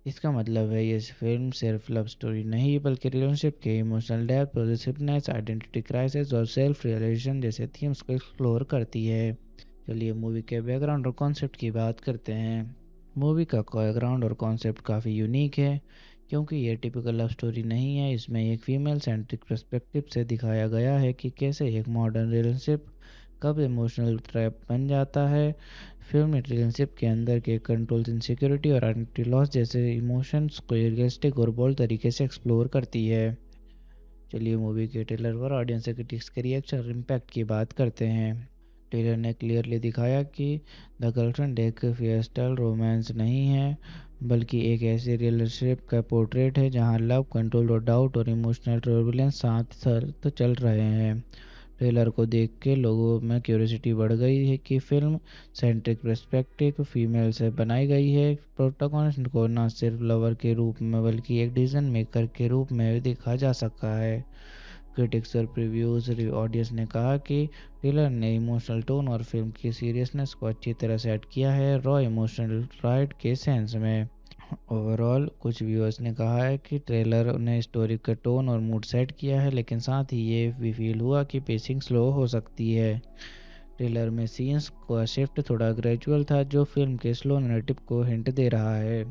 इसका मतलब है ये फिल्म सिर्फ लव स्टोरी नहीं बल्कि रिलेशनशिप के emotional depth, positiveness, identity crisis और सेल्फ रियलाइजेशन जैसे थीम्स को एक्सप्लोर करती है। चलिए मूवी के बैकग्राउंड और कॉन्सेप्ट की बात करते हैं। मूवी का बैकग्राउंड और कॉन्सेप्ट काफ़ी यूनिक है, क्योंकि ये टिपिकल लव स्टोरी नहीं है। इसमें एक फीमेल सेंट्रिक पर्सपेक्टिव से दिखाया गया है कि कैसे एक मॉडर्न रिलेशनशिप कब इमोशनल ट्रैप बन जाता है। फिल्म रिलेशनशिप के अंदर के कंट्रोल, इनसिक्योरिटी और आइडेंटिटी लॉस जैसे इमोशंस को रियलिस्टिक और बोल्ड तरीके से एक्सप्लोर करती है। चलिए मूवी के ट्रेलर पर ऑडियंस से क्रिटिक्स के रिएक्शन और इम्पैक्ट की बात करते हैं। ट्रेलर ने क्लियरली दिखाया कि द गर्लफ्रेंड एक फियस्टल रोमांस नहीं है, बल्कि एक ऐसी रिलेशनशिप का पोर्ट्रेट है जहां लव, कंट्रोल और डाउट और इमोशनल टर्बुलेंस साथ साथ चल रहे हैं। ट्रेलर को देख के लोगों में क्यूरियोसिटी बढ़ गई है कि फिल्म सेंट्रिक पर्सपेक्टिव फीमेल से बनाई गई है। प्रोटोगोनिस्ट को न सिर्फ लवर के रूप में बल्कि एक डिसीजन मेकर के रूप में भी देखा जा सकता है। क्रिटिक्स और प्रीव्यूज ऑडियंस ने कहा कि ट्रेलर ने इमोशनल टोन और फिल्म की सीरियसनेस को अच्छी तरह सेट किया है, रॉ इमोशनल राइड के सेंस में। ओवरऑल कुछ व्यूअर्स ने कहा है कि ट्रेलर ने स्टोरी का टोन और मूड सेट किया है, लेकिन साथ ही ये भी फील हुआ कि पेसिंग स्लो हो सकती है। ट्रेलर में सीन्स का शिफ्ट थोड़ा ग्रेजुअल था, जो फिल्म के स्लो नैरेटिव को हिंट दे रहा है।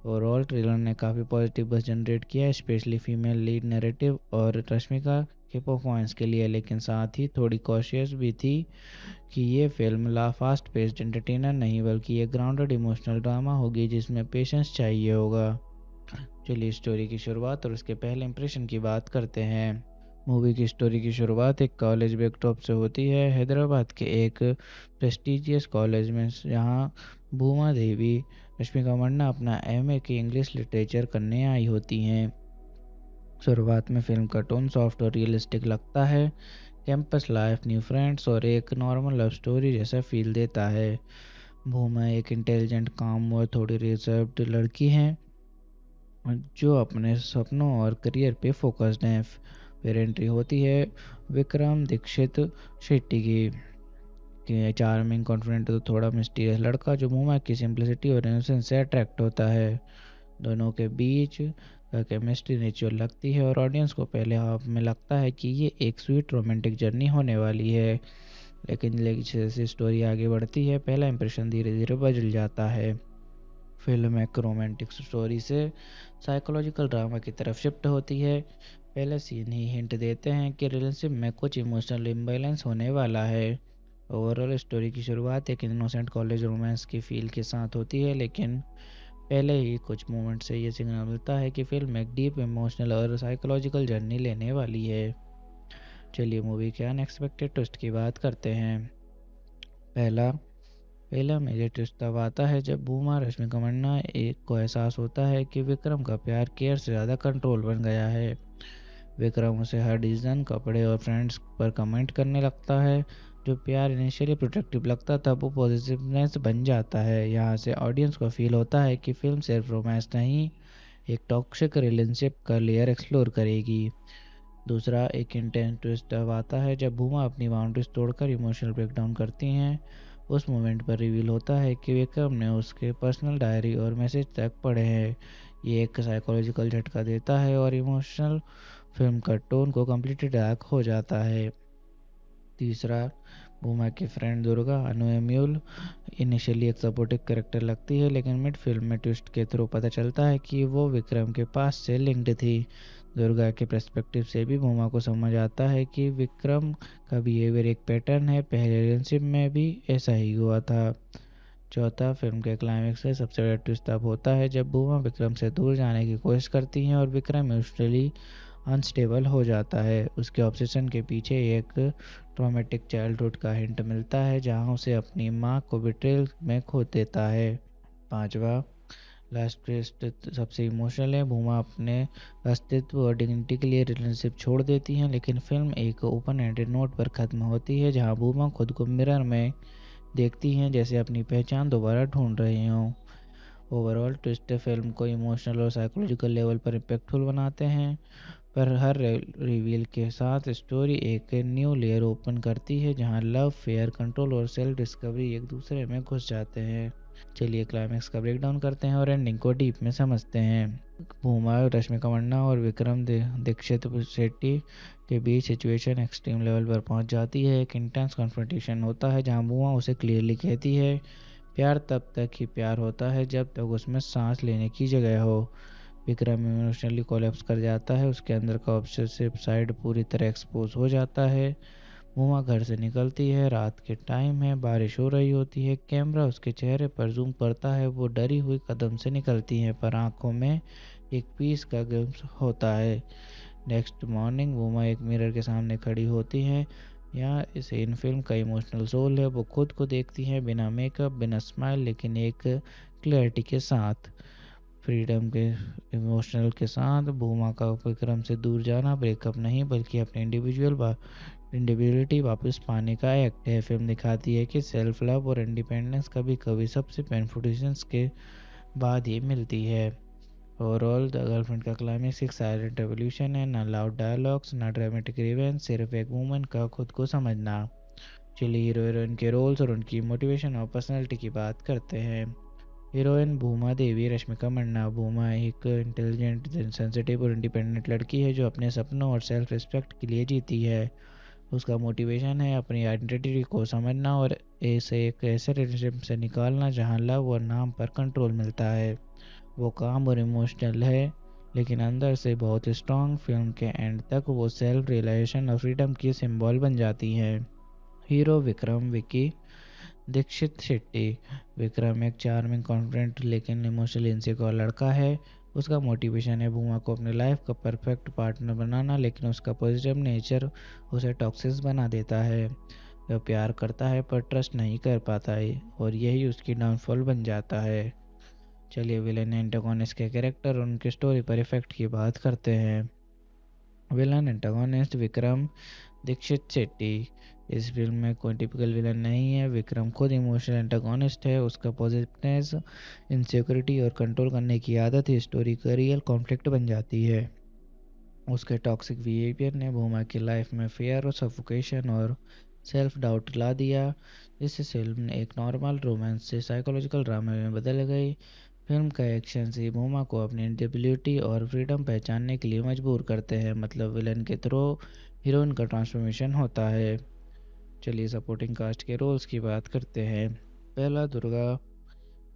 ओवरऑल ट्रेलर ने काफ़ी पॉजिटिव बज़ जनरेट किया, स्पेशली फीमेल लीड नैरेटिव और रश्मिका के परफॉर्मेंस के लिए, लेकिन साथ ही थोड़ी कॉशियस भी थी कि ये फिल्म फास्ट पेस्ड एंटरटेनर नहीं बल्कि एक ग्राउंडेड इमोशनल ड्रामा होगी जिसमें पेशेंस चाहिए होगा। चलिए स्टोरी की शुरुआत और उसके पहले इंप्रेशन की बात करते हैं। मूवी की स्टोरी की शुरुआत एक कॉलेज बैकड्रॉप से होती है, हैदराबाद के एक प्रेस्टिजियस कॉलेज में, जहां भूमा देवी रश्मिका मंदाना अपना एमए की इंग्लिश लिटरेचर करने आई होती हैं। शुरुआत में फिल्म का टोन सॉफ्ट और रियलिस्टिक लगता है। कैंपस लाइफ, न्यू फ्रेंड्स और एक नॉर्मल लव स्टोरी जैसा फील देता है। भूमा एक इंटेलिजेंट, काम और थोड़ी रिजर्व्ड लड़की है जो अपने सपनों और करियर पे फोकस्ड हैं। फिर एंट्री होती है विक्रम दीक्षित शेट्टी की, चार्मिंग, कॉन्फिडेंट तो थोड़ा मिस्टीरियस लड़का जो भूमा की सिंप्लिसिटी और इनोसेंस से अट्रैक्ट होता है। दोनों के बीच का केमिस्ट्री नेचुरल लगती है और ऑडियंस को पहले हाफ में लगता है कि ये एक स्वीट रोमांटिक जर्नी होने वाली है, लेकिन जैसे स्टोरी आगे बढ़ती है पहला इंप्रेशन धीरे धीरे बदल जाता है। फिल्म एक रोमांटिक स्टोरी से साइकोलॉजिकल ड्रामा की तरफ शिफ्ट होती है। पहले सीन ही हिंट देते हैं कि रिलेशनशिप में कुछ इमोशनल इम्बैलेंस होने वाला है। ओवरऑल स्टोरी की शुरुआत एक इनोसेंट कॉलेज रोमांस की फील के साथ होती है, लेकिन पहले ही कुछ मोमेंट से ये सिग्नल मिलता है कि फिल्म एक डीप इमोशनल और साइकोलॉजिकल जर्नी लेने वाली है। चलिए मूवी के अनएक्सपेक्टेड ट्विस्ट की बात करते हैं। पहला पहला मेजर ट्विस्ट तब आता है जब भूमा रश्मिका मंदाना एक को एहसास होता है कि विक्रम का प्यार केयर से ज़्यादा कंट्रोल बन गया है। विक्रम उसे हर डिसीजन, कपड़े और फ्रेंड्स पर कमेंट करने लगता है। जो प्यार इनिशियली प्रोटेक्टिव लगता था वो पॉजिटिवनेस बन जाता है। यहाँ से ऑडियंस को फील होता है कि फिल्म सिर्फ रोमांस नहीं, एक टॉक्सिक रिलेशनशिप का लेयर एक्सप्लोर करेगी। दूसरा एक इंटेंस ट्विस्ट अब आता है जब भूमा अपनी बाउंड्रीज तोड़कर इमोशनल ब्रेकडाउन करती हैं। उस मोमेंट पर रिवील होता है कि विक्रम ने उसके पर्सनल डायरी और मैसेज तक पढ़े हैं। ये एक साइकोलॉजिकल झटका देता है और इमोशनल फिल्म का टोन को कम्प्लीटली डार्क हो जाता है। तीसरा, भूमा की फ्रेंड दुर्गा अनुएम्यूल इनिशियली एक सपोर्टिव कैरेक्टर लगती है, लेकिन मिड फिल्म में ट्विस्ट के थ्रू पता चलता है कि वो विक्रम के पास से लिंक्ड थी। दुर्गा के पर्सपेक्टिव से भी भूमा को समझ आता है कि विक्रम का बिहेवियर एक पैटर्न है, पहले रिलेशनशिप में भी ऐसा ही हुआ था। चौथा, फिल्म के क्लाइमेक्स से सबसे बड़ा ट्विस्ट तब होता है जब भूमा विक्रम से दूर जाने की कोशिश करती हैं और विक्रम इमोशनली अनस्टेबल हो जाता है। उसके ऑब्सेशन के पीछे एक ट्रॉमेटिक चाइल्डहुड का हिंट मिलता है जहां उसे अपनी मां को बिट्रेल में खो देता है। पांचवा, लास्ट ट्विस्ट सबसे इमोशनल है। भूमा अपने अस्तित्व और डिग्निटी के लिए रिलेशनशिप छोड़ देती हैं, लेकिन फिल्म एक ओपन एंडेड नोट पर ख़त्म होती है जहां भूमा खुद को मिरर में देखती हैं जैसे अपनी पहचान दोबारा ढूंढ रही हों। ओवरऑल ट्विस्ट फिल्म को इमोशनल और साइकोलॉजिकल लेवल पर इम्पैक्टफुल बनाते हैं, पर हर रिवील के साथ स्टोरी एक न्यू लेयर ओपन करती है जहां लव, फेयर, कंट्रोल और सेल्फ डिस्कवरी एक दूसरे में घुस जाते हैं। चलिए क्लाइमैक्स का ब्रेकडाउन करते हैं और एंडिंग को डीप में समझते हैं। भूमा रश्मिका मंदाना और विक्रम दीक्षित शेट्टी के बीच सिचुएशन एक्सट्रीम लेवल पर पहुंच जाती है। एक इंटेंस कन्फ्रंटेशन होता है जहां भूमा उसे क्लियरली कहती है प्यार तब तक ही प्यार होता है जब तक उसमें सांस लेने की जगह हो। विक्रम इमोशनली कोलैप्स कर जाता है, उसके अंदर का ऑब्सेसिव साइड पूरी तरह एक्सपोज हो जाता है। मुमा घर से निकलती है, रात के टाइम है, बारिश हो रही होती है, कैमरा उसके चेहरे पर जूम करता है, वो डरी हुई कदम से निकलती है पर आंखों में एक पीस का ग्लिम्स होता है। नेक्स्ट मॉर्निंग मुमा एक मिरर के सामने खड़ी होती है। यहाँ इस इन फिल्म का इमोशनल सोल है, वो खुद को देखती है बिना मेकअप, बिना स्माइल, लेकिन एक क्लैरिटी के साथ, फ्रीडम के इमोशनल के साथ। भूमा का विक्रम से दूर जाना ब्रेकअप नहीं बल्कि अपने इंडिविजुअलिटी वापस पाने का एक्ट है। फिल्म दिखाती है कि सेल्फ लव और इंडिपेंडेंस कभी कभी सबसे पेनफुल डिसीजंस के बाद ही मिलती है। ओवरऑल द गर्लफ्रेंड का क्लाइमेक्स एक साइलेंट रेवोल्यूशन है, ना लाउड डायलॉग्स, ना ड्रामेटिक रिवेंज, सिर्फ एक वुमन का खुद को समझना। चलिए हीरो हीरोइन के रोल्स और उनकी मोटिवेशन और पर्सनैलिटी की बात करते हैं। हीरोइन भूमा देवी रश्मिका मंदाना। भूमा एक इंटेलिजेंट, सेंसिटिव और इंडिपेंडेंट लड़की है जो अपने सपनों और सेल्फ रिस्पेक्ट के लिए जीती है। उसका मोटिवेशन है अपनी आइडेंटिटी को समझना और ऐसे एक ऐसे रिलेशनशिप से निकालना जहां लव और नाम पर कंट्रोल मिलता है। वो काम और इमोशनल है लेकिन अंदर से बहुत स्ट्रॉन्ग। फिल्म के एंड तक वो सेल्फ रियलाइजेशन और फ्रीडम की सिंबल बन जाती है। हीरो विक्रम विकी दीक्षित शेट्टी। विक्रम एक चार्मिंग, कॉन्फिडेंट लेकिन इमोशनली इनसिक्योर लड़का है। उसका मोटिवेशन है भूमा को अपने लाइफ का परफेक्ट पार्टनर बनाना, लेकिन उसका पॉजिटिव नेचर उसे टॉक्सिक बना देता है। वह प्यार करता है पर ट्रस्ट नहीं कर पाता है और यही उसकी डाउनफॉल बन जाता है। चलिए विलन एंटागोनिस्ट के कैरेक्टर और उनके स्टोरी पर इफेक्ट की बात करते हैं। Villain antagonist Vikram Dikshit Shetty. इस फिल्म में कोई टिपिकल विलन नहीं है। विक्रम खुद इमोशनल एंटागोनिस्ट है। उसका पॉजिटिवनेस, इनसिक्योरिटी और कंट्रोल करने की आदत ही स्टोरी का रियल कॉन्फ्लिक्ट बन जाती है। उसके टॉक्सिक बिहेवियर ने भूमा की लाइफ में फेयर और सफोकेशन और सेल्फ डाउट ला दिया, जिससे फिल्म एक नॉर्मल रोमांस से साइकोलॉजिकल ड्रामा में बदल गई। फिल्म का एक्शन से भूमा को अपनी इंडिविजुअलिटी और फ्रीडम पहचानने के लिए मजबूर करते हैं, मतलब विलन के थ्रू हीरोइन का ट्रांसफॉर्मेशन होता है। चलिए सपोर्टिंग कास्ट के रोल्स की बात करते हैं। पहला, दुर्गा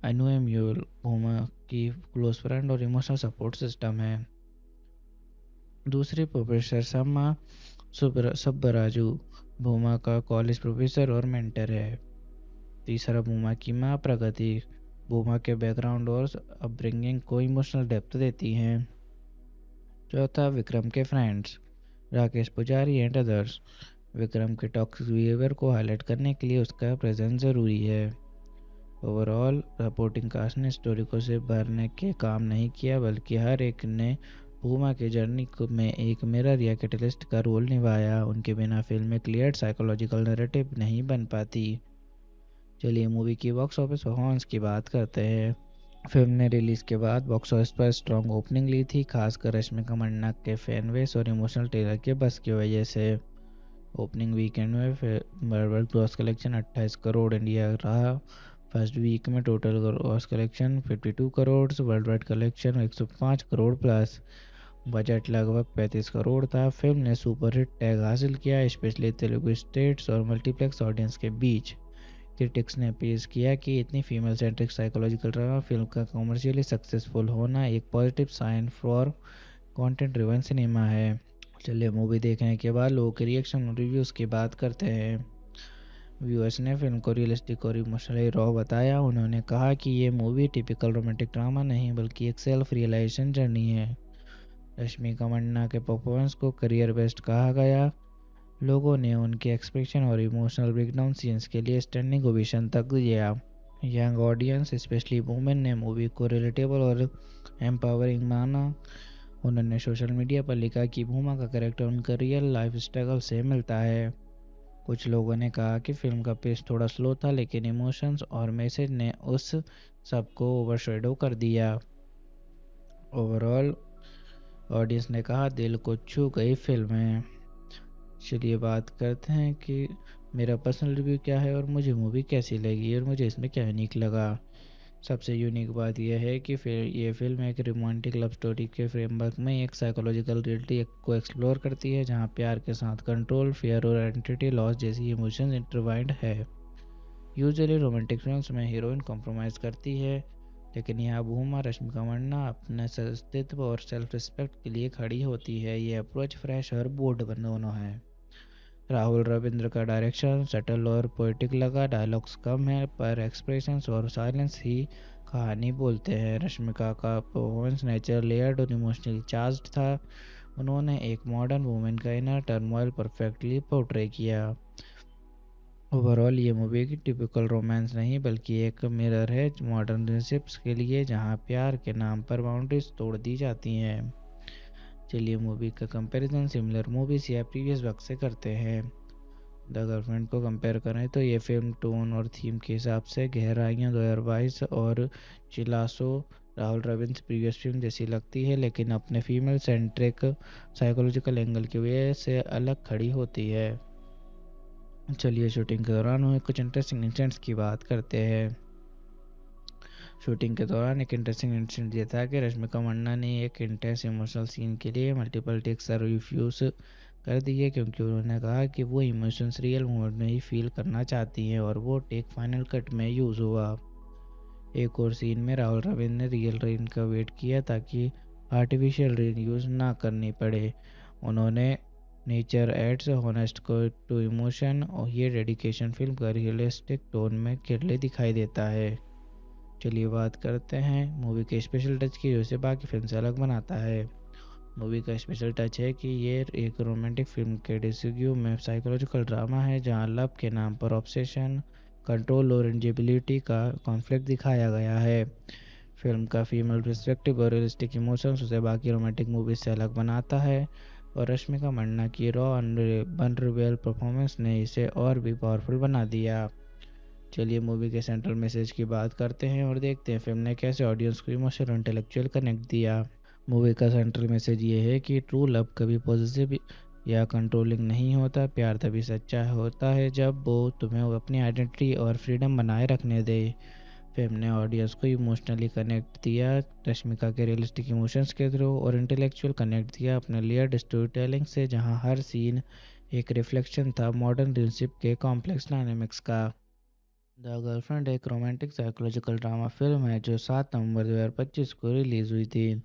अनुएम्यूल भूमा की क्लोज फ्रेंड और इमोशनल सपोर्ट सिस्टम है। दूसरी, प्रोफेसर सम्मा सुब्बराजू भूमा का कॉलेज प्रोफेसर और मेंटर है। तीसरा, भूमा की माँ प्रगति भूमा के बैकग्राउंड और अपब्रिंगिंग को इमोशनल डेप्थ देती हैं। चौथा, विक्रम के फ्रेंड्स राकेश पुजारी एंड अदर्स। विक्रम के टॉक्सिक बिहेवियर को हाईलाइट करने के लिए उसका प्रेजेंस ज़रूरी है। ओवरऑल सपोर्टिंग कास्ट ने स्टोरी को सिर्फ भरने के काम नहीं किया, बल्कि हर एक ने भूमा की जर्नी में एक मिरर या कैटलिस्ट का रोल निभाया। उनके बिना फिल्म में क्लियर साइकोलॉजिकल नैरेटिव नहीं बन पाती। चलिए मूवी की बॉक्स ऑफिस परफॉर्मेंस की बात करते हैं। फिल्म ने रिलीज़ के बाद बॉक्स ऑफिस पर स्ट्रॉन्ग ओपनिंग ली थी, खासकर रश्मिका मंदाना के फैन बेस और इमोशनल ट्रेलर के बस की वजह से। ओपनिंग वीकेंड में world gross collection 28 crore India रहा। फर्स्ट वीक में total gross collection 52 crore, world wide collection 105 crore plus. Budget लगभग 35 करोड़ था। फिल्म ने सुपरहिट टैग हासिल किया, स्पेशली तेलुगु स्टेट्स और मल्टीप्लेक्स ऑडियंस के बीच। क्रिटिक्स ने पेश किया कि इतनी female centric psychological drama film का कमर्शियली सक्सेसफुल होना एक positive sign for content driven cinema है। चलिए मूवी देखने के बाद लोगों के रिएक्शन और रिव्यूज़ की बात करते हैं। व्यूअर्स ने फिल्म को रियलिस्टिक और इमोशनली रॉ बताया। उन्होंने कहा कि ये मूवी टिपिकल रोमांटिक ड्रामा नहीं, बल्कि एक सेल्फ रियलाइजेशन जर्नी है। रश्मिका मंदाना के परफॉर्मेंस को करियर बेस्ट कहा गया। लोगों ने उनके एक्सप्रेशन और इमोशनल ब्रेकडाउन सीन्स के लिए स्टैंडिंग ओवेशन तक दिया। यंग ऑडियंस, स्पेशली वुमेन, ने मूवी को रिलेटेबल और एम्पावरिंग माना। उन्होंने सोशल मीडिया पर लिखा कि भूमा का कैरेक्टर उनका रियल लाइफ स्ट्रगल से मिलता है। कुछ लोगों ने कहा कि फिल्म का पेस थोड़ा स्लो था, लेकिन इमोशंस और मैसेज ने उस सब को ओवरशैडो कर दिया। ओवरऑल ऑडियंस ने कहा दिल को छू गई फिल्म है। चलिए बात करते हैं कि मेरा पर्सनल रिव्यू क्या है और मुझे मूवी कैसी लगी और मुझे इसमें क्या यूनिक लगा। सबसे यूनिक बात यह है कि फिर ये फिल्म एक रोमांटिक लव स्टोरी के फ्रेमवर्क में एक साइकोलॉजिकल रियलिटी को एक्सप्लोर करती है, जहां प्यार के साथ कंट्रोल, फियर और आइडेंटिटी लॉस जैसी इमोशंस इंटरवाइंड है। यूजुअली रोमांटिक फिल्म्स में हीरोइन कॉम्प्रोमाइज़ करती है, लेकिन यहाँ भूमा रश्मिका मंदाना अपने अस्तित्व और सेल्फ रिस्पेक्ट के लिए खड़ी होती है। ये अप्रोच फ्रेश और बोल्ड दोनों है। राहुल रविंद्र का डायरेक्शन सटल और पोएटिक लगा। डायलॉग्स कम है, पर एक्सप्रेशंस और साइलेंस ही कहानी बोलते हैं। रश्मिका का परफॉर्मेंस नेचर लेयर्ड और इमोशनली चार्ज्ड था। उन्होंने एक मॉडर्न वुमेन का इनर टर्मोइल परफेक्टली पोर्ट्रे किया। ओवरऑल ये मूवी की टिपिकल रोमांस नहीं, बल्कि एक मिरर है मॉडर्न रिलेशनशिप्स के लिए, जहां प्यार के नाम पर बाउंड्रीज तोड़ दी जाती हैं। चलिए मूवी का कंपैरिजन सिमिलर मूवीज या प्रीवियस वर्क से करते हैं। द गर्लफ्रेंड को कंपेयर करें तो ये फिल्म टोन और थीम के हिसाब से गहराइयाँ 2022 और चिलासो राहुल रविंद्र प्रीवियस फिल्म जैसी लगती है, लेकिन अपने फीमेल सेंट्रिक साइकोलॉजिकल एंगल की वजह से अलग खड़ी होती है। चलिए शूटिंग के दौरान हुए कुछ इंटरेस्टिंग इंसिडेंट्स की बात करते हैं। शूटिंग के दौरान एक इंटरेस्टिंग इंसिडेंट ये था कि रश्मिका मंदाना ने एक इंटेंस इमोशनल सीन के लिए मल्टीपल टेक्स रिफ्यूज़ कर दिए, क्योंकि उन्होंने कहा कि वो इमोशंस रियल मोमेंट में ही फील करना चाहती हैं, और वो टेक फाइनल कट में यूज़ हुआ। एक और सीन में राहुल रविंद्र ने रियल रेन का वेट किया ताकि आर्टिफिशियल रेन यूज़ ना करनी पड़े। उन्होंने नेचर एड्स हॉनेस्ट को टू इमोशन और ये डेडिकेशन फिल्म का रियलिस्टिक टोन में क्लियरली दिखाई देता है। चलिए बात करते हैं मूवी के स्पेशल टच की, जो इसे बाकी फिल्म से अलग बनाता है। मूवी का स्पेशल टच है कि ये एक रोमांटिक फिल्म के डिस्क्यू में साइकोलॉजिकल ड्रामा है, जहां लव के नाम पर ऑब्सेशन, कंट्रोल और इंजेबिलिटी का कॉन्फ्लिक्ट दिखाया गया है। फिल्म का फीमेल पर्सपेक्टिव और रियलिस्टिक इमोशंस उसे बाकी रोमांटिक मूवीज से अलग बनाता है, और रश्मिका मंदाना की रॉ वनरेबल परफॉर्मेंस ने इसे और भी पावरफुल बना दिया। चलिए मूवी के सेंट्रल मैसेज की बात करते हैं और देखते हैं फिल्म ने कैसे ऑडियंस को इमोशनल और इंटेलेक्चुअल कनेक्ट दिया। मूवी का सेंट्रल मैसेज ये है कि ट्रू लव कभी पॉजिटिव या कंट्रोलिंग नहीं होता। प्यार तभी सच्चा होता है जब वो तुम्हें अपनी आइडेंटिटी और फ्रीडम बनाए रखने दे। फिल्म ने ऑडियंस को इमोशनली कनेक्ट दिया रश्मिका के रियलिस्टिक इमोशंस के थ्रू, और इंटेलेक्चुअल कनेक्ट दिया अपने लेयर्ड स्टोरी टेलिंग से, जहाँ हर सीन एक रिफ्लेक्शन था मॉडर्न रिलेशनशिप के कॉम्प्लेक्स डायनेमिक्स का। द गर्लफ्रेंड एक रोमांटिक साइकोलॉजिकल ड्रामा फिल्म है जो 7 नवंबर 2025 को रिलीज़ हुई थी।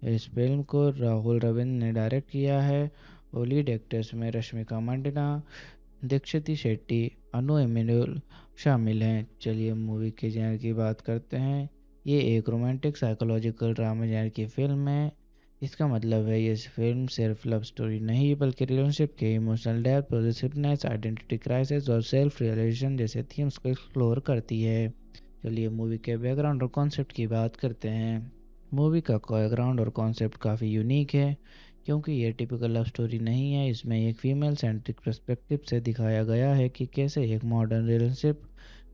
इस फिल्म को राहुल रविंद्र ने डायरेक्ट किया है और लीड एक्टर्स में रश्मिका मंदाना, दीक्षित शेट्टी, अनु एमिनुअल शामिल हैं। चलिए मूवी के जेनर की बात करते हैं। ये एक रोमांटिक साइकोलॉजिकल ड्रामा जेनर की फिल्म है। इसका मतलब है ये फिल्म सिर्फ लव स्टोरी नहीं, बल्कि रिलेशनशिप के emotional depth, positiveness, identity crisis और सेल्फ रियलाइजेशन जैसे थीम्स को एक्सप्लोर करती है। चलिए मूवी के बैकग्राउंड और कॉन्सेप्ट की बात करते हैं। मूवी का बैकग्राउंड और कॉन्सेप्ट काफ़ी यूनिक है क्योंकि ये टिपिकल लव स्टोरी नहीं है। इसमें एक फीमेल सेंट्रिक पर्सपेक्टिव से दिखाया गया है कि कैसे एक मॉडर्न रिलेशनशिप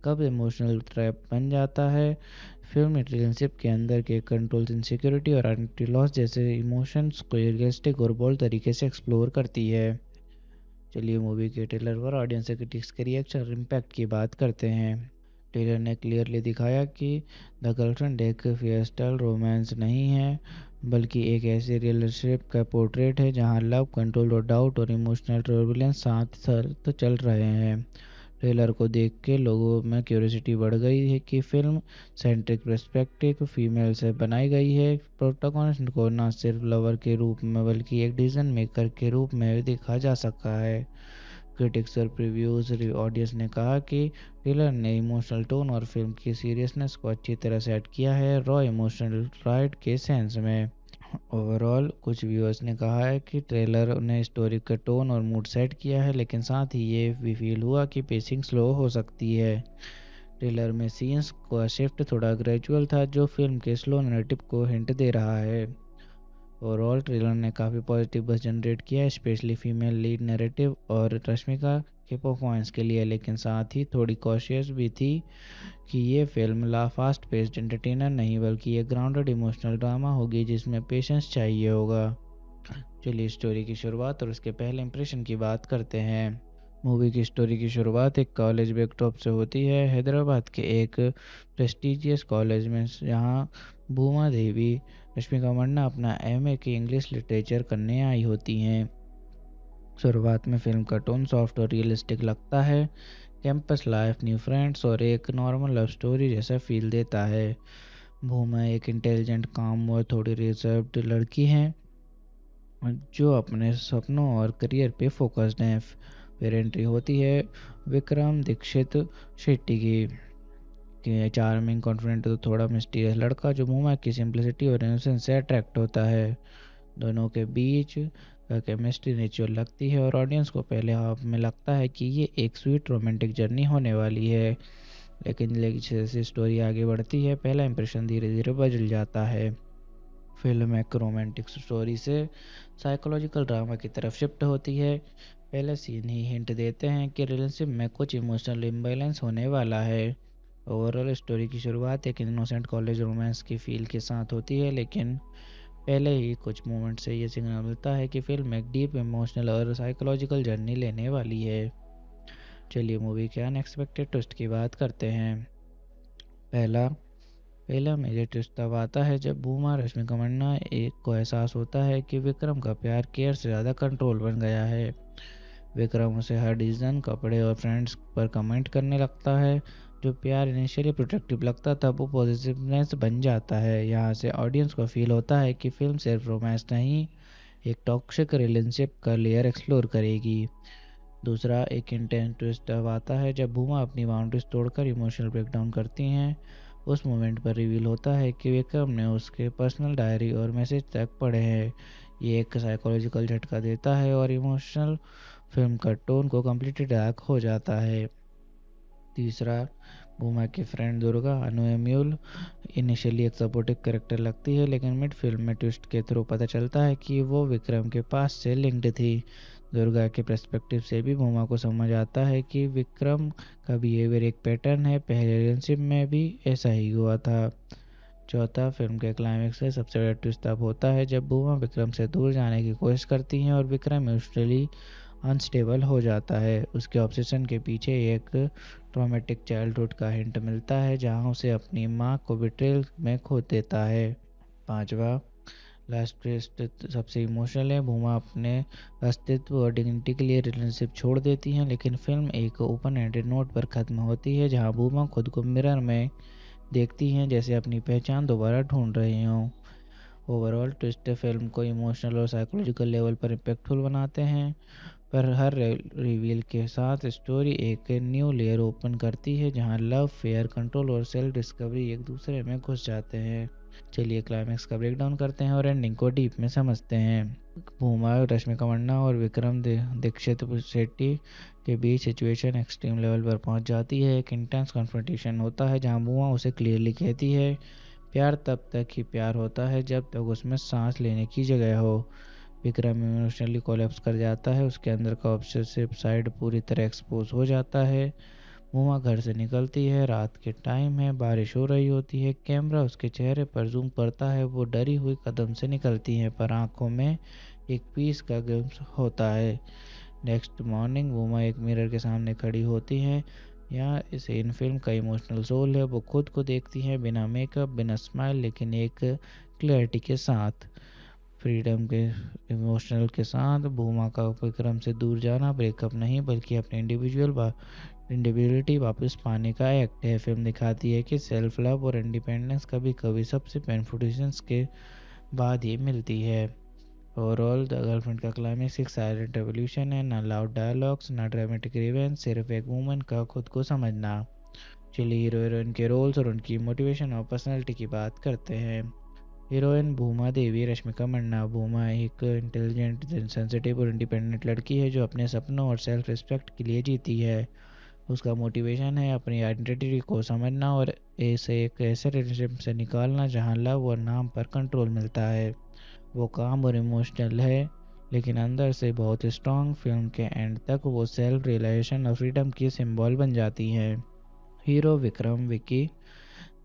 कब इमोशनल ट्रैप बन जाता है। फिल्म रिलेशनशिप के अंदर के कंट्रोल, इनसिक्योरिटी और आइडेंटिटी लॉस जैसे इमोशंस को रियलिस्टिक और बोल्ड तरीके से एक्सप्लोर करती है। चलिए मूवी के ट्रेलर पर ऑडियंस से क्रिटिक्स के रिएक्शन और इम्पैक्ट की बात करते हैं। ट्रेलर ने क्लियरली दिखाया कि द गर्लफ्रेंड एक फियस्टल रोमांस नहीं है, बल्कि एक ऐसी रिलेशनशिप का पोर्ट्रेट है जहां लव, कंट्रोल और डाउट और इमोशनल टर्बुलेंस साथ साथ चल रहे हैं। ट्रेलर को देख के लोगों में क्यूरियोसिटी बढ़ गई है कि फिल्म सेंट्रिक पर्सपेक्टिव फीमेल से बनाई गई है। प्रोटोगोनिस्ट को न सिर्फ लवर के रूप में बल्कि एक डिसीजन मेकर के रूप में देखा जा सकता है। क्रिटिक्स और प्रीव्यूज ऑडियंस ने कहा कि ट्रेलर ने इमोशनल टोन और फिल्म की सीरियसनेस को अच्छी तरह सेट किया है, रॉ इमोशनल राइड के सेंस में। ओवरऑल कुछ व्यूअर्स ने कहा है कि ट्रेलर ने स्टोरी का टोन और मूड सेट किया है, लेकिन साथ ही ये भी फील हुआ कि पेसिंग स्लो हो सकती है। ट्रेलर में सीन्स का शिफ्ट थोड़ा ग्रेजुअल था, जो फिल्म के स्लो नैरेटिव को हिंट दे रहा है। ओवरऑल ट्रेलर ने काफ़ी पॉजिटिव बज़ जनरेट किया, स्पेशली फीमेल लीड नैरेटिव और रश्मिका के परफॉर्मेंस के लिए, लेकिन साथ ही थोड़ी कॉशियस भी थी कि ये फिल्म फास्ट पेस्ड एंटरटेनर नहीं बल्कि एक ग्राउंडेड इमोशनल ड्रामा होगी जिसमें पेशेंस चाहिए होगा। चलिए स्टोरी की शुरुआत और उसके पहले इंप्रेशन की बात करते हैं। मूवी की स्टोरी की शुरुआत एक कॉलेज बैकड्रॉप से होती है, हैदराबाद के एक प्रेस्टिजियस कॉलेज में, जहां भूमा देवी रश्मिका मंडना अपना एमए की इंग्लिश लिटरेचर करने आई होती हैं। शुरुआत में फिल्म का टोन सॉफ्ट और रियलिस्टिक लगता है, कैंपस लाइफ, न्यू फ्रेंड्स और एक नॉर्मल लव स्टोरी जैसा फील देता है। भूमा एक इंटेलिजेंट, काम और थोड़ी रिजर्व्ड लड़की है जो अपने सपनों और करियर पे फोकस्ड हैं। फिर एंट्री होती है विक्रम दीक्षित शेट्टी की, चार्मिंग, कॉन्फिडेंट तो थोड़ा मिस्टीरियस लड़का जो भूमा की सिंप्लिसिटी और इनोसेंस से अट्रैक्ट होता है। दोनों के बीच का केमिस्ट्री नेचुरल लगती है और ऑडियंस को पहले हाफ में लगता है कि ये एक स्वीट रोमांटिक जर्नी होने वाली है, लेकिन जैसे स्टोरी आगे बढ़ती है पहला इंप्रेशन धीरे धीरे बदल जाता है। फिल्म एक रोमांटिक स्टोरी से साइकोलॉजिकल ड्रामा की तरफ शिफ्ट होती है। पहले सीन ही हिंट देते हैं कि रिलेशनशिप में कुछ इमोशनल इम्बैलेंस होने वाला है। ओवरऑल स्टोरी की शुरुआत एक इनोसेंट कॉलेज रोमांस की फील के साथ होती है, लेकिन पहले ही कुछ मोमेंट से ये सिग्नल मिलता है कि फिल्म एक डीप इमोशनल और साइकोलॉजिकल जर्नी लेने वाली है। चलिए मूवी के अनएक्सपेक्टेड ट्विस्ट की बात करते हैं। पहला मेजर ट्विस्ट तब आता है जब भूमा रश्मिका मंडना एक को एहसास होता है कि विक्रम का प्यार केयर से ज़्यादा कंट्रोल बन गया है। विक्रम उसे हर डिसीजन, कपड़े और फ्रेंड्स पर कमेंट करने लगता है। जो प्यार इनिशियली प्रोटेक्टिव लगता था वो पॉजिटिवनेस बन जाता है। यहाँ से ऑडियंस को फील होता है कि फिल्म सिर्फ रोमांस नहीं, एक टॉक्सिक रिलेशनशिप का लेयर एक्सप्लोर करेगी। दूसरा एक इंटेंस ट्विस्ट अब आता है जब भूमा अपनी बाउंड्रीज तोड़कर इमोशनल ब्रेकडाउन करती हैं। उस मोमेंट पर रिवील होता है कि विक्रम ने उसके पर्सनल डायरी और मैसेज तक पढ़े हैं। ये एक साइकोलॉजिकल झटका देता है और इमोशनल फिल्म का टोन को कम्प्लीटली डार्क हो जाता है। तीसरा, भूमा की फ्रेंड दुर्गा अनुएम्यूल इनिशियली एक सपोर्टिव कैरेक्टर लगती है, लेकिन मिड फिल्म में ट्विस्ट के थ्रू पता चलता है कि वो विक्रम के पास से लिंक्ड थी। दुर्गा के पर्सपेक्टिव से भी भूमा को समझ आता है कि विक्रम का बिहेवियर एक पैटर्न है, पहले रिलेशनशिप में भी ऐसा ही हुआ था। चौथा, फिल्म के क्लाइमेक्स से सबसे बड़ा ट्विस्ट तब होता है जब भूमा विक्रम से दूर जाने की कोशिश करती हैं और विक्रम इमोशनली अनस्टेबल हो जाता है। उसके ऑब्सेशन के पीछे एक ट्रॉमेटिक चाइल्डहुड का हिंट मिलता है जहां उसे अपनी मां को बिट्रेल में खो देता है। पांचवा, लास्ट ट्विस्ट सबसे इमोशनल है। भूमा अपने अस्तित्व और डिग्निटी के लिए रिलेशनशिप छोड़ देती हैं, लेकिन फिल्म एक ओपन एंडेड नोट पर ख़त्म होती है जहां भूमा खुद को मिरर में देखती हैं जैसे अपनी पहचान दोबारा ढूंढ रही हों। ओवरऑल ट्विस्ट फिल्म को इमोशनल और साइकोलॉजिकल लेवल पर इम्पैक्टफुल बनाते हैं, पर हर रिवील के साथ स्टोरी एक न्यू लेयर ओपन करती है जहां लव, फेयर, कंट्रोल और सेल्फ डिस्कवरी एक दूसरे में घुस जाते हैं। चलिए क्लाइमैक्स का ब्रेकडाउन करते हैं और एंडिंग को डीप में समझते हैं। भूमा, रश्मिका मंडना और विक्रम दीक्षित शेट्टी के बीच सिचुएशन एक्सट्रीम लेवल पर पहुंच जाती है। एक इंटेंस कन्फ्रंटेशन होता है जहां भूमा उसे क्लियरली कहती है प्यार तब तक ही प्यार होता है जब तक उसमें सांस लेने की जगह हो। विक्रम इमोशनली कोलैप्स कर जाता है, उसके अंदर का ऑब्सेसिव साइड पूरी तरह एक्सपोज हो जाता है। भूमा घर से निकलती है, रात के टाइम है, बारिश हो रही होती है, कैमरा उसके चेहरे पर जूम करता है, वो डरी हुई कदम से निकलती है पर आंखों में एक पीस का ग्लिम्स होता है। नेक्स्ट मॉर्निंग भूमा एक मिरर के सामने खड़ी होती है। यहाँ इस इन फिल्म का इमोशनल सोल है, वो खुद को देखती है बिना मेकअप, बिना स्माइल, लेकिन एक क्लैरिटी के साथ, फ्रीडम के इमोशनल के साथ। भूमा का विक्रम से दूर जाना ब्रेकअप नहीं बल्कि अपने इंडिविजुअलिटी वापस पाने का एक्ट है। फिल्म दिखाती है कि सेल्फ लव और इंडिपेंडेंस कभी कभी सबसे पेनफुल डिसीजंस के बाद ही मिलती है। ओवरऑल द गर्लफ्रेंड का क्लाइमेक्स एक साइलेंट रेवोल्यूशन है, ना लाउड डायलॉग्स, ना ड्रामेटिक रिवेंज, सिर्फ एक वुमन का खुद को समझना। चलिए हीरो हीरोइन के रोल्स और उनकी मोटिवेशन और पर्सनैलिटी की बात करते हैं। हीरोइन भूमा देवी रश्मिका मंडना। भूमा एक इंटेलिजेंट, सेंसिटिव और इंडिपेंडेंट लड़की है जो अपने सपनों और सेल्फ रिस्पेक्ट के लिए जीती है। उसका मोटिवेशन है अपनी आइडेंटिटी को समझना और इसे एक ऐसे रिलेशनशिप से निकालना जहां लव और नाम पर कंट्रोल मिलता है। वो काम और इमोशनल है लेकिन अंदर से बहुत स्ट्रॉन्ग। फिल्म के एंड तक वो सेल्फ रियलाइजेशन और फ्रीडम की सिंबल बन जाती है। हीरो विक्रम विकी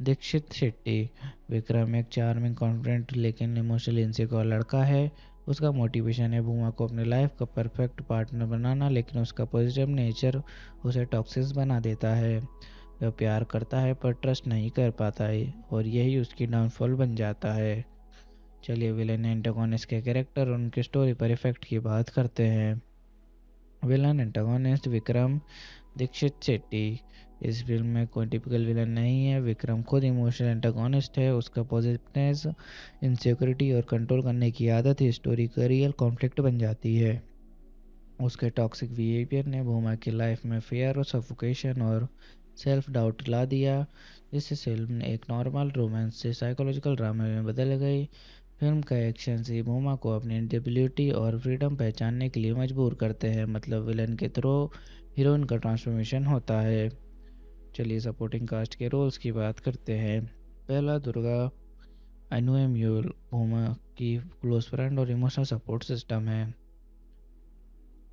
दीक्षित शेट्टी। विक्रम एक चार्मिंग, कॉन्फिडेंट लेकिन इमोशनली इनसिक्योर लड़का है। उसका मोटिवेशन है भूमा को अपने लाइफ का परफेक्ट पार्टनर बनाना, लेकिन उसका पॉजिटिव नेचर उसे टॉक्सिक बना देता है। वह प्यार करता है पर ट्रस्ट नहीं कर पाता है और यही उसकी डाउनफॉल बन जाता है। चलिए विलन एंटागोनिस्ट के कैरेक्टर और उनके स्टोरी पर इफेक्ट की बात करते हैं। Villain antagonist Vikram Dikshit Shetty. इस फिल्म में कोई टिपिकल विलन नहीं है। विक्रम खुद इमोशनल एंटागोनिस्ट है। उसका पॉजिटिवनेस, इनसिक्योरिटी और कंट्रोल करने की आदत ही स्टोरी का रियल कॉन्फ्लिक्ट बन जाती है। उसके टॉक्सिक बिहेवियर ने भूमा की लाइफ में फियर और सफोकेशन और सेल्फ डाउट ला दिया, जिससे फिल्म एक नॉर्मल रोमांस से साइकोलॉजिकल ड्रामा में बदल गई। फिल्म का एक्शन से भूमा को अपनी इंडिविजुअलिटी और फ्रीडम पहचानने के लिए मजबूर करते हैं, मतलब विलन के थ्रू हीरोइन का ट्रांसफॉर्मेशन होता है। चलिए सपोर्टिंग कास्ट के रोल्स की बात करते हैं। पहला दुर्गा अनुएम्यूल भूमा की क्लोज फ्रेंड और इमोशनल सपोर्ट सिस्टम है।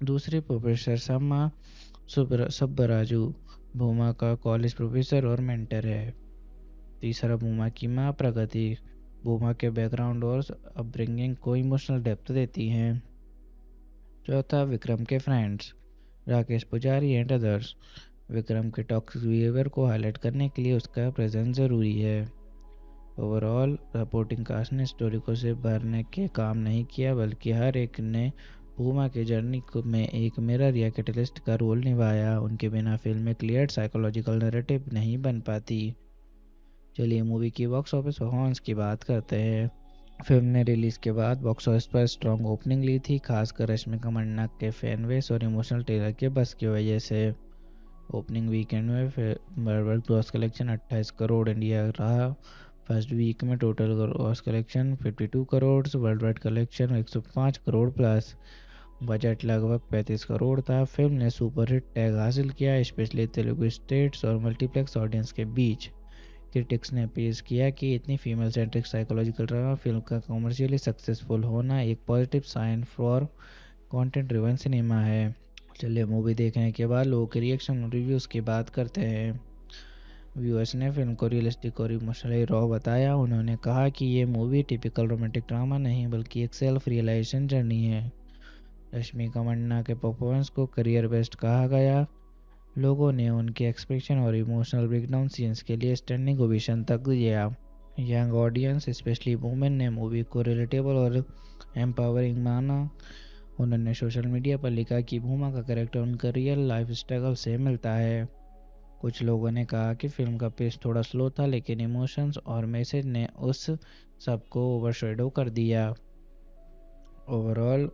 दूसरी प्रोफेसर सम्मा सुब्बराजू भूमा का कॉलेज प्रोफेसर और मेंटर है। तीसरा भूमा की माँ प्रगति भूमा के बैकग्राउंड और अपब्रिंगिंग को इमोशनल डेप्थ देती हैं। चौथा विक्रम के फ्रेंड्स राकेश पुजारी एंड अदर्स। विक्रम के टॉक्सिक बिहेवियर को हाईलाइट करने के लिए उसका प्रेजेंस ज़रूरी है। ओवरऑल सपोर्टिंग कास्ट ने स्टोरी को सिर्फ भरने के काम नहीं किया बल्कि हर एक ने भूमा के जर्नी में एक मिरर या कैटलिस्ट का रोल निभाया। उनके बिना फिल्म में क्लियर साइकोलॉजिकल नैरेटिव नहीं बन पाती। चलिए मूवी की बॉक्स ऑफिस परफॉर्मेंस की बात करते हैं। फिल्म ने रिलीज के बाद बॉक्स ऑफिस पर स्ट्रॉन्ग ओपनिंग ली थी, खासकर रश्मिका मंडना के फैन बेस और इमोशनल ट्रेलर के बस की वजह से। ओपनिंग वीकेंड में world gross collection 28 crore India रहा। फर्स्ट वीक में total gross collection 52 crore, world wide collection 105 crore plus. Budget लगभग 35 करोड़ था। फिल्म ने सुपरहिट टैग हासिल किया, स्पेशली तेलुगु स्टेट्स और मल्टीप्लेक्स ऑडियंस के बीच। क्रिटिक्स ने पेश किया कि इतनी female centric psychological drama film का कमर्शियली सक्सेसफुल होना एक positive sign for content driven cinema है। चलिए मूवी देखने के बाद लोगों के रिएक्शन और रिव्यूज़ की बात करते हैं। व्यूअर्स ने फिल्म को रियलिस्टिक और इमोशनली रॉ बताया। उन्होंने कहा कि ये मूवी टिपिकल रोमांटिक ड्रामा नहीं बल्कि एक सेल्फ रियलाइजेशन जर्नी है। रश्मिका मंडना के परफॉर्मेंस को करियर बेस्ट कहा गया। लोगों ने उनके एक्सप्रेशन और इमोशनल ब्रेकडाउन सीन्स के लिए स्टैंडिंग ओवेशन तक दिया। यंग ऑडियंस स्पेशली वुमेन ने मूवी को रिलेटेबल और एम्पावरिंग माना। उन्होंने सोशल मीडिया पर लिखा कि भूमा का कैरेक्टर उनका रियल लाइफ स्ट्रगल से मिलता है। कुछ लोगों ने कहा कि फिल्म का पेस थोड़ा स्लो था लेकिन इमोशंस और मैसेज ने उस सबको ओवरशैडो कर दिया। ओवरऑल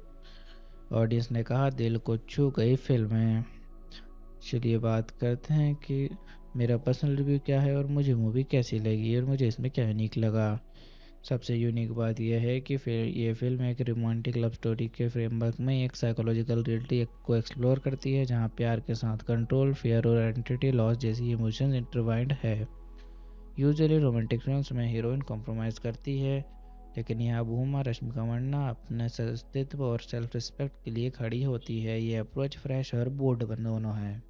ऑडियंस ने कहा दिल को छू गई फिल्म है। चलिए बात करते हैं कि मेरा पर्सनल रिव्यू क्या है और मुझे मूवी कैसी लगी और मुझे इसमें क्या यूनिक लगा। सबसे यूनिक बात यह है कि ये फिल्म एक रोमांटिक लव स्टोरी के फ्रेमवर्क में एक साइकोलॉजिकल रियलिटी को एक्सप्लोर करती है, जहां प्यार के साथ कंट्रोल, फियर और आइडेंटिटी लॉस जैसी इमोशंस इंटरवाइंड है। यूजुअली रोमांटिक फिल्म्स में हीरोइन कॉम्प्रोमाइज़ करती है, लेकिन यहाँ भूमा रश्मिका मंदाना अपने अस्तित्व और सेल्फ रिस्पेक्ट के लिए खड़ी होती है। ये अप्रोच फ्रेश और बोल्ड दोनों है।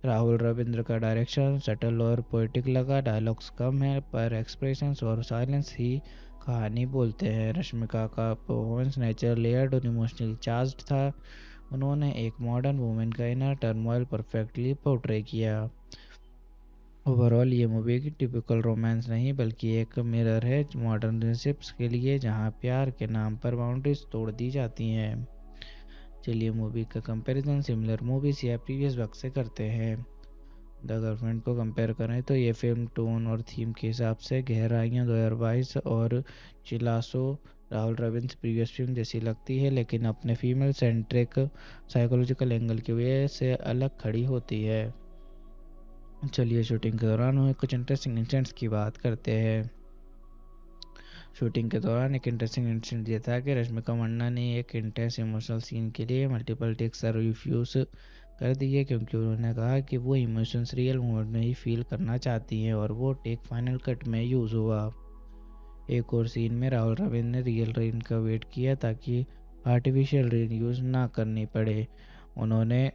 राहुल रविंद्र का डायरेक्शन सटल और पोएटिक लगा। डायलॉग्स कम है, पर एक्सप्रेशंस और साइलेंस ही कहानी बोलते हैं। रश्मिका का परफॉर्मेंस नेचर लेयर्ड और इमोशनली चार्ज्ड था। उन्होंने एक मॉडर्न वुमेन का इनर टर्मोइल परफेक्टली पोर्ट्रे किया। ओवरऑल ये मूवी की टिपिकल रोमांस नहीं, बल्कि एक मिरर है मॉडर्न रिलेशनशिप्स के लिए, जहाँ प्यार के नाम पर बाउंड्रीज तोड़ दी जाती हैं। चलिए मूवी का कंपैरिजन सिमिलर मूवीज या प्रीवियस वर्क से करते हैं। द गर्लफ्रेंड को कंपेयर करें तो ये फिल्म टोन और थीम के हिसाब से गहराइयाँ 2022 और चिलासो राहुल रविंद्र प्रीवियस फिल्म जैसी लगती है, लेकिन अपने फीमेल सेंट्रिक साइकोलॉजिकल एंगल की वजह से अलग खड़ी होती है। चलिए शूटिंग के दौरान हुए कुछ इंटरेस्टिंग इंसिडेंट्स की बात करते हैं। शूटिंग के दौरान एक इंटरेस्टिंग इंसिडेंट ये था कि रश्मिका मंदाना ने एक इंटेंस इमोशनल सीन के लिए मल्टीपल टेक्स रिफ्यूज़ कर दिए, क्योंकि उन्होंने कहा कि वो इमोशंस रियल मोमेंट में ही फील करना चाहती हैं, और वो टेक फाइनल कट में यूज़ हुआ। एक और सीन में राहुल रविंद्र ने रियल रेन का वेट किया ताकि आर्टिफिशियल रेन यूज़ ना करनी पड़े। उन्होंने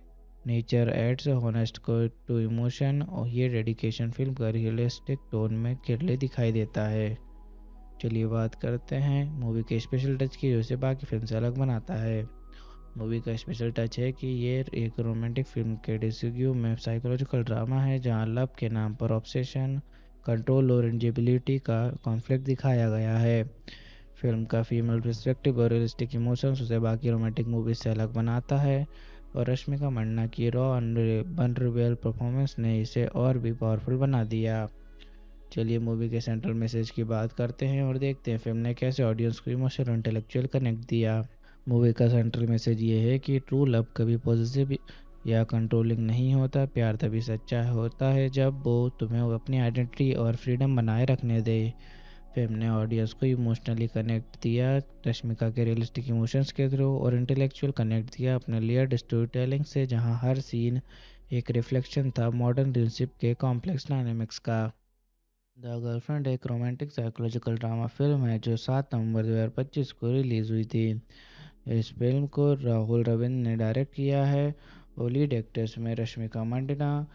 नेचर एड्स हॉनेस्ट को टू इमोशन, और ये डेडिकेशन फिल्म का रियलिस्टिक टोन में क्लियरली दिखाई देता है। चलिए बात करते हैं मूवी के स्पेशल टच की, जो इसे बाकी फिल्म से अलग बनाता है। मूवी का स्पेशल टच है कि ये एक रोमांटिक फिल्म के डिस्क्यू में साइकोलॉजिकल ड्रामा है, जहां लव के नाम पर ऑब्सेशन, कंट्रोल और इंजिबिलिटी का कॉन्फ्लिक्ट दिखाया गया है। फिल्म का फीमेल पर्सपेक्टिव और रियलिस्टिक इमोशंस उसे बाकी रोमांटिक मूवीज से अलग बनाता है, और रश्मिका मंदाना की रॉ वल्नरेबल परफॉर्मेंस ने इसे और भी पावरफुल बना दिया। चलिए मूवी के सेंट्रल मैसेज की बात करते हैं और देखते हैं फिल्म ने कैसे ऑडियंस को इमोशनल और इंटेलेक्चुअल कनेक्ट दिया। मूवी का सेंट्रल मैसेज ये है कि ट्रू लव कभी पॉजिटिव या कंट्रोलिंग नहीं होता। प्यार तभी सच्चा होता है जब वो तुम्हें अपनी आइडेंटिटी और फ्रीडम बनाए रखने दे। फिल्म ने ऑडियंस को इमोशनली कनेक्ट दिया रश्मिका के रियलिस्टिक इमोशंस के थ्रू, और इंटेलेक्चुअल कनेक्ट दिया अपने लेयर्ड स्टोरी टेलिंग से, जहाँ हर सीन एक रिफ्लेक्शन था मॉडर्न रिलेशनशिप के कॉम्प्लेक्स डायनेमिक्स का। द गर्लफ्रेंड एक रोमांटिक साइकोलॉजिकल ड्रामा फिल्म है जो 7 नवंबर 2025 को रिलीज़ हुई थी। इस फिल्म को राहुल रविंद्र ने डायरेक्ट किया है, और लीड एक्टर्स में रश्मिका मंदाना,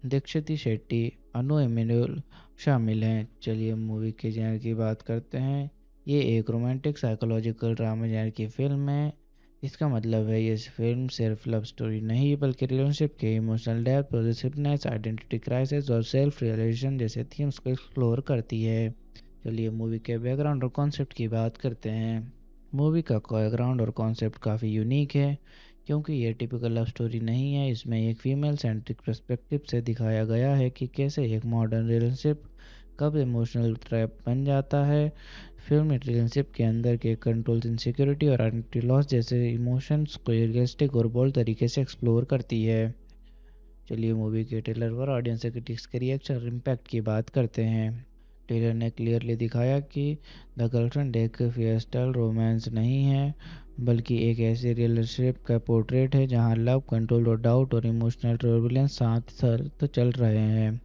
दीक्षित शेट्टी, अनु एमिनुल शामिल हैं। चलिए मूवी के जेनर की बात करते हैं। ये एक रोमांटिक साइकोलॉजिकल ड्रामा जेनर की फिल्म है। इसका मतलब है ये फिल्म सिर्फ लव स्टोरी नहीं, बल्कि रिलेशनशिप के emotional depth, positiveness, identity crisis और सेल्फ रियलाइजेशन जैसे थीम्स को एक्सप्लोर करती है। चलिए मूवी के बैकग्राउंड और कॉन्सेप्ट की बात करते हैं। मूवी का बैकग्राउंड और कॉन्सेप्ट काफ़ी यूनिक है, क्योंकि ये टिपिकल लव स्टोरी नहीं है। इसमें एक फीमेल सेंट्रिक पर्सपेक्टिव से दिखाया गया है कि कैसे एक मॉडर्न रिलेशनशिप कब इमोशनल ट्रैप बन जाता है। फिल्म रिलेशनशिप के अंदर के कंट्रोल, इनसिक्योरिटी और आइडेंटिटी लॉस जैसे इमोशंस को रियलिस्टिक और बोल्ड तरीके से एक्सप्लोर करती है। चलिए मूवी के ट्रेलर पर ऑडियंस क्रिटिक्स के रिएक्शन और इम्पैक्ट की बात करते हैं। ट्रेलर ने क्लियरली दिखाया कि द गर्लफ्रेंड एक फियस्टल रोमांस नहीं है, बल्कि एक ऐसी रिलेशनशिप का पोर्ट्रेट है जहां लव, कंट्रोल और डाउट और इमोशनल टर्बुलेंस साथ साथ चल रहे हैं।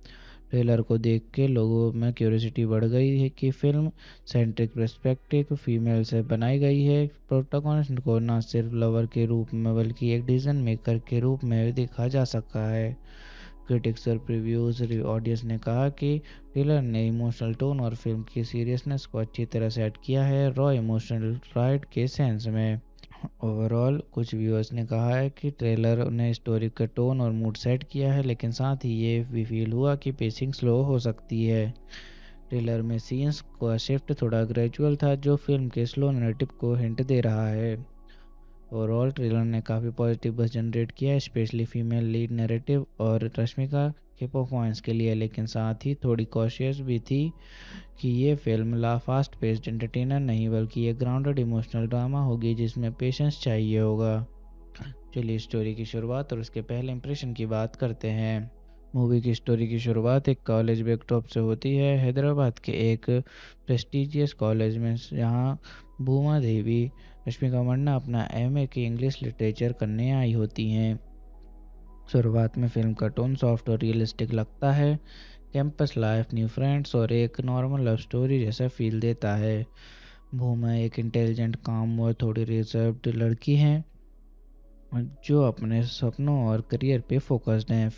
ट्रेलर को देख के लोगों में क्यूरियोसिटी बढ़ गई है कि फिल्म सेंट्रिक पर्सपेक्टिव फीमेल से बनाई गई है। प्रोटोगोनिस्ट को न सिर्फ लवर के रूप में, बल्कि एक डिसीजन मेकर के रूप में देखा जा सकता है। क्रिटिक्स और प्रीव्यूज ऑडियंस ने कहा कि ट्रेलर ने इमोशनल टोन और फिल्म की सीरियसनेस को अच्छी तरह सेट किया है, रॉ इमोशनल राइड के सेंस में। ओवरऑल कुछ व्यूअर्स ने कहा है कि ट्रेलर ने स्टोरी का टोन और मूड सेट किया है, लेकिन साथ ही ये भी फील हुआ कि पेसिंग स्लो हो सकती है। ट्रेलर में सीन्स का शिफ्ट थोड़ा ग्रेजुअल था, जो फिल्म के स्लो नैरेटिव को हिंट दे रहा है। ओवरऑल ट्रेलर ने काफ़ी पॉजिटिव बज़ जनरेट किया है, स्पेशली फीमेल लीड नैरेटिव और रश्मिका के परफॉर्मेंस के लिए, लेकिन साथ ही थोड़ी कॉशियस भी थी कि ये फिल्म फास्ट पेस्ड एंटरटेनर नहीं, बल्कि एक ग्राउंडेड इमोशनल ड्रामा होगी जिसमें पेशेंस चाहिए होगा। चलिए स्टोरी की शुरुआत और उसके पहले इंप्रेशन की बात करते हैं। मूवी की स्टोरी की शुरुआत एक कॉलेज बैकड्रॉप से होती है, हैदराबाद के एक प्रेस्टिजियस कॉलेज में, जहाँ भूमा देवी रश्मिका मंडना अपना एमए की इंग्लिश लिटरेचर करने आई होती हैं। शुरुआत में फिल्म का टोन सॉफ्ट और रियलिस्टिक लगता है। कैंपस लाइफ, न्यू फ्रेंड्स और एक नॉर्मल लव स्टोरी जैसा फील देता है। भूमा एक इंटेलिजेंट, काम और थोड़ी रिजर्व्ड लड़की है जो अपने सपनों और करियर पे फोकस्ड है।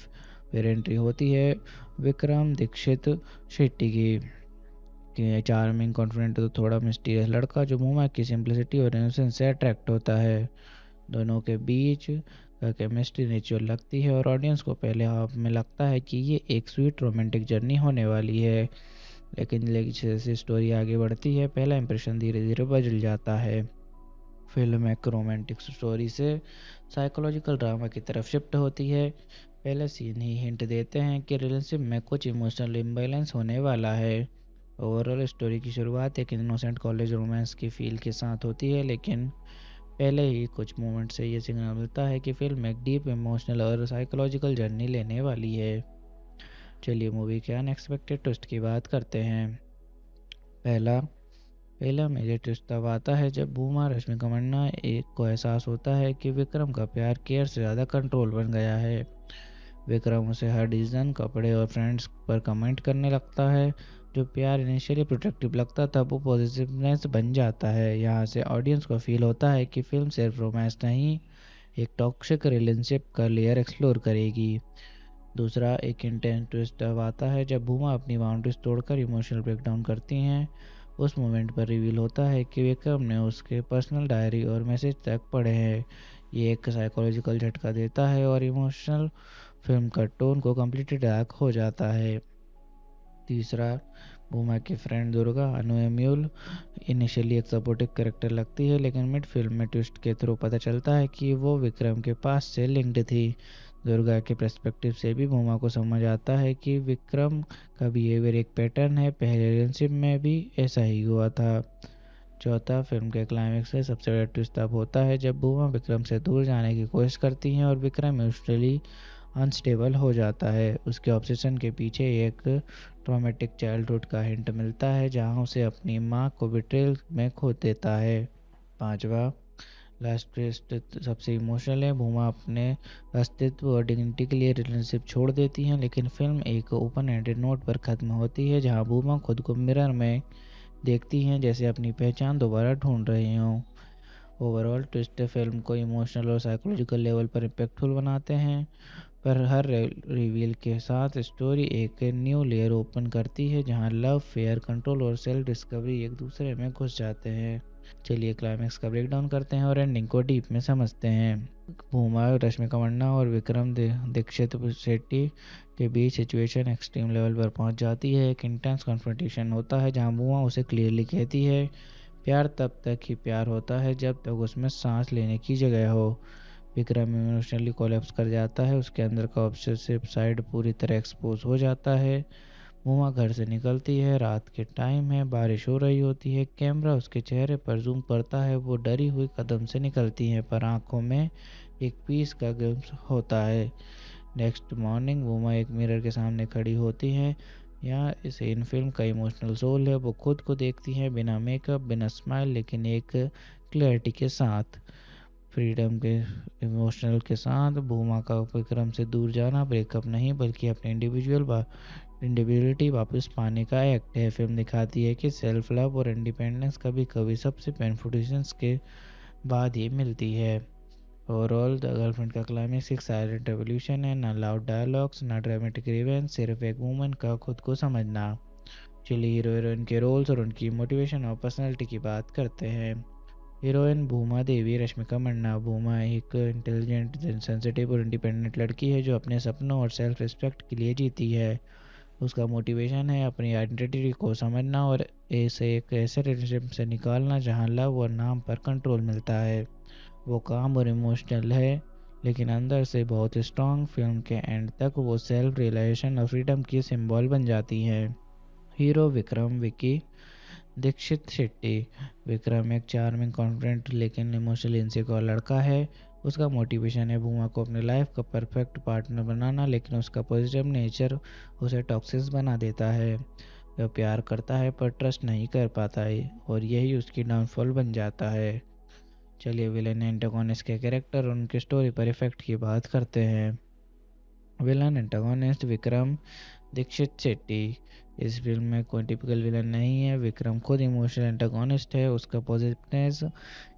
फिर एंट्री होती है विक्रम दीक्षित शेट्टी की, चार्मिंग, कॉन्फिडेंट तो थोड़ा मिस्टीरियस लड़का जो भूमा की सिंप्लिसिटी और इनोसेंस से अट्रैक्ट होता है। दोनों के बीच का केमिस्ट्री नेचुरल लगती है और ऑडियंस को पहले हाफ में लगता है कि ये एक स्वीट रोमांटिक जर्नी होने वाली है, लेकिन जैसे स्टोरी आगे बढ़ती है पहला इंप्रेशन धीरे धीरे बदल जाता है। फिल्म एक रोमांटिक स्टोरी से साइकोलॉजिकल ड्रामा की तरफ शिफ्ट होती है। पहले सीन ही हिंट देते हैं कि रिलेशनशिप में कुछ इमोशनल इम्बैलेंस होने वाला है। ओवरऑल स्टोरी की शुरुआत एक इनोसेंट कॉलेज रोमांस की फील के साथ होती है, लेकिन पहले ही कुछ मोमेंट से ये सिग्नल मिलता है कि फिल्म एक डीप इमोशनल और साइकोलॉजिकल जर्नी लेने वाली है। चलिए मूवी के अनएक्सपेक्टेड ट्विस्ट की बात करते हैं। पहला पहला मेजर ट्विस्ट तब आता है जब भूमा रश्मिका मंडना एक को एहसास होता है कि विक्रम का प्यार केयर से ज़्यादा कंट्रोल बन गया है। विक्रम उसे हर डिसीजन, कपड़े और फ्रेंड्स पर कमेंट करने लगता है। जो प्यार इनिशियली प्रोटेक्टिव लगता था वो पॉजिटिवनेस बन जाता है। यहाँ से ऑडियंस को फील होता है कि फिल्म सिर्फ रोमांस नहीं, एक टॉक्सिक रिलेशनशिप का लेयर एक्सप्लोर करेगी। दूसरा एक इंटेंस ट्विस्ट अब आता है जब भूमा अपनी बाउंड्रीज तोड़कर इमोशनल ब्रेकडाउन करती हैं। उस मोमेंट पर रिवील होता है कि विक्रम ने उसके पर्सनल डायरी और मैसेज तक पढ़े हैं। ये एक साइकोलॉजिकल झटका देता है और इमोशनल फिल्म का टोन को कम्प्लीटली डार्क हो जाता है। तीसरा, भूमा की फ्रेंड दुर्गा अनुएम्यूल इनिशियली एक सपोर्टिव कैरेक्टर लगती है, लेकिन मिड फिल्म में ट्विस्ट के थ्रू पता चलता है कि वो विक्रम के पास से लिंक्ड थी। दुर्गा के पर्सपेक्टिव से भी भूमा को समझ आता है कि विक्रम का बिहेवियर एक पैटर्न है, पहले रिलेशनशिप में भी ऐसा ही हुआ था। चौथा, फिल्म के क्लाइमेक्स से सबसे बड़ा ट्विस्ट तब होता है जब भूमा विक्रम से दूर जाने की कोशिश करती हैं और विक्रम इमोशनली अनस्टेबल हो जाता है। उसके ऑब्सेशन के पीछे एक ट्रॉमेटिक चाइल्डहुड का हिंट मिलता है जहां उसे अपनी मां को बिट्रेल में खो देता है। पांचवा, लास्ट ट्विस्ट सबसे इमोशनल है। भूमा अपने अस्तित्व और डिग्निटी के लिए रिलेशनशिप छोड़ देती हैं, लेकिन फिल्म एक ओपन एंडेड नोट पर ख़त्म होती है जहां भूमा खुद को मिरर में देखती हैं जैसे अपनी पहचान दोबारा ढूंढ रही हों। ओवरऑल ट्विस्ट फिल्म को इमोशनल और साइकोलॉजिकल लेवल पर इम्पैक्टफुल बनाते हैं, पर हर रिवील के साथ स्टोरी एक न्यू लेयर ओपन करती है जहां लव, फेयर, कंट्रोल और सेल्फ डिस्कवरी एक दूसरे में घुस जाते हैं। चलिए क्लाइमेक्स का ब्रेकडाउन करते हैं और एंडिंग को डीप में समझते हैं। भूमा, रश्मिका मंडना और विक्रम दीक्षित शेट्टी के बीच सिचुएशन एक्सट्रीम लेवल पर पहुंच जाती है। एक इंटेंस कन्फ्रंटेशन होता है जहां भूमा उसे क्लियरली कहती है प्यार तब तक ही प्यार होता है जब तक उसमें सांस लेने की जगह हो। विक्रम इमोशनली कोलैप्स कर जाता है, उसके अंदर का ऑब्सेसिव साइड पूरी तरह एक्सपोज हो जाता है। हुमा घर से निकलती है, रात के टाइम है, बारिश हो रही होती है, कैमरा उसके चेहरे पर जूम करता है, वो डरी हुई कदम से निकलती है पर आंखों में एक पीस का ग्लिम्स होता है। नेक्स्ट मॉर्निंग वुमा एक मिरर के सामने खड़ी होती हैं। यहाँ इस इन फिल्म का इमोशनल सोल है, वो खुद को देखती हैं बिना मेकअप, बिना स्माइल, लेकिन एक क्लैरिटी के साथ, फ्रीडम के इमोशनल के साथ। भूमा का विक्रम से दूर जाना ब्रेकअप नहीं बल्कि अपने इंडिविजुअलिटी वापस पाने का एक्ट है। फिल्म दिखाती है कि सेल्फ लव और इंडिपेंडेंस कभी कभी सबसे पेनफुल डिसीजंस के बाद ही मिलती है। ओवरऑल द गर्लफ्रेंड का क्लाइमेक्स एक साइलेंट रेवोल्यूशन है, ना लाउड डायलॉग्स, ना ड्रामेटिक रिवेंज, सिर्फ एक वूमन का खुद को समझना। चलिए हीरो हीरोइन के रोल्स और उनकी मोटिवेशन और पर्सनैलिटी की बात करते हैं। हीरोइन भूमा देवी रश्मिका मंडना। भूमा एक इंटेलिजेंट, सेंसिटिव और इंडिपेंडेंट लड़की है जो अपने सपनों और सेल्फ रिस्पेक्ट के लिए जीती है। उसका मोटिवेशन है अपनी आइडेंटिटी को समझना और एक ऐसे रिलेशनशिप से निकालना जहां लव और नाम पर कंट्रोल मिलता है। वो काम और इमोशनल है लेकिन अंदर से बहुत स्ट्रॉन्ग। फिल्म के एंड तक वो सेल्फ रियलाइजेशन और फ्रीडम की सिंबल बन जाती है। हीरो विक्रम विकी दीक्षित शेट्टी। विक्रम एक चार्मिंग, कॉन्फिडेंट लेकिन इमोशनली इनसिक्योर लड़का है। उसका मोटिवेशन है भूमा को अपने लाइफ का परफेक्ट पार्टनर बनाना, लेकिन उसका पॉजिटिव नेचर उसे टॉक्सिक बना देता है। वह प्यार करता है पर ट्रस्ट नहीं कर पाता है और यही उसकी डाउनफॉल बन जाता है। चलिए विलन एंटागोनिस्ट के कैरेक्टर और उनके स्टोरी पर इफेक्ट की बात करते हैं। Villain antagonist Vikram Dikshit Shetty. इस फिल्म में कोई टिपिकल विलन नहीं है। विक्रम खुद इमोशनल एंटागोनिस्ट है। उसका पॉजिटिवनेस,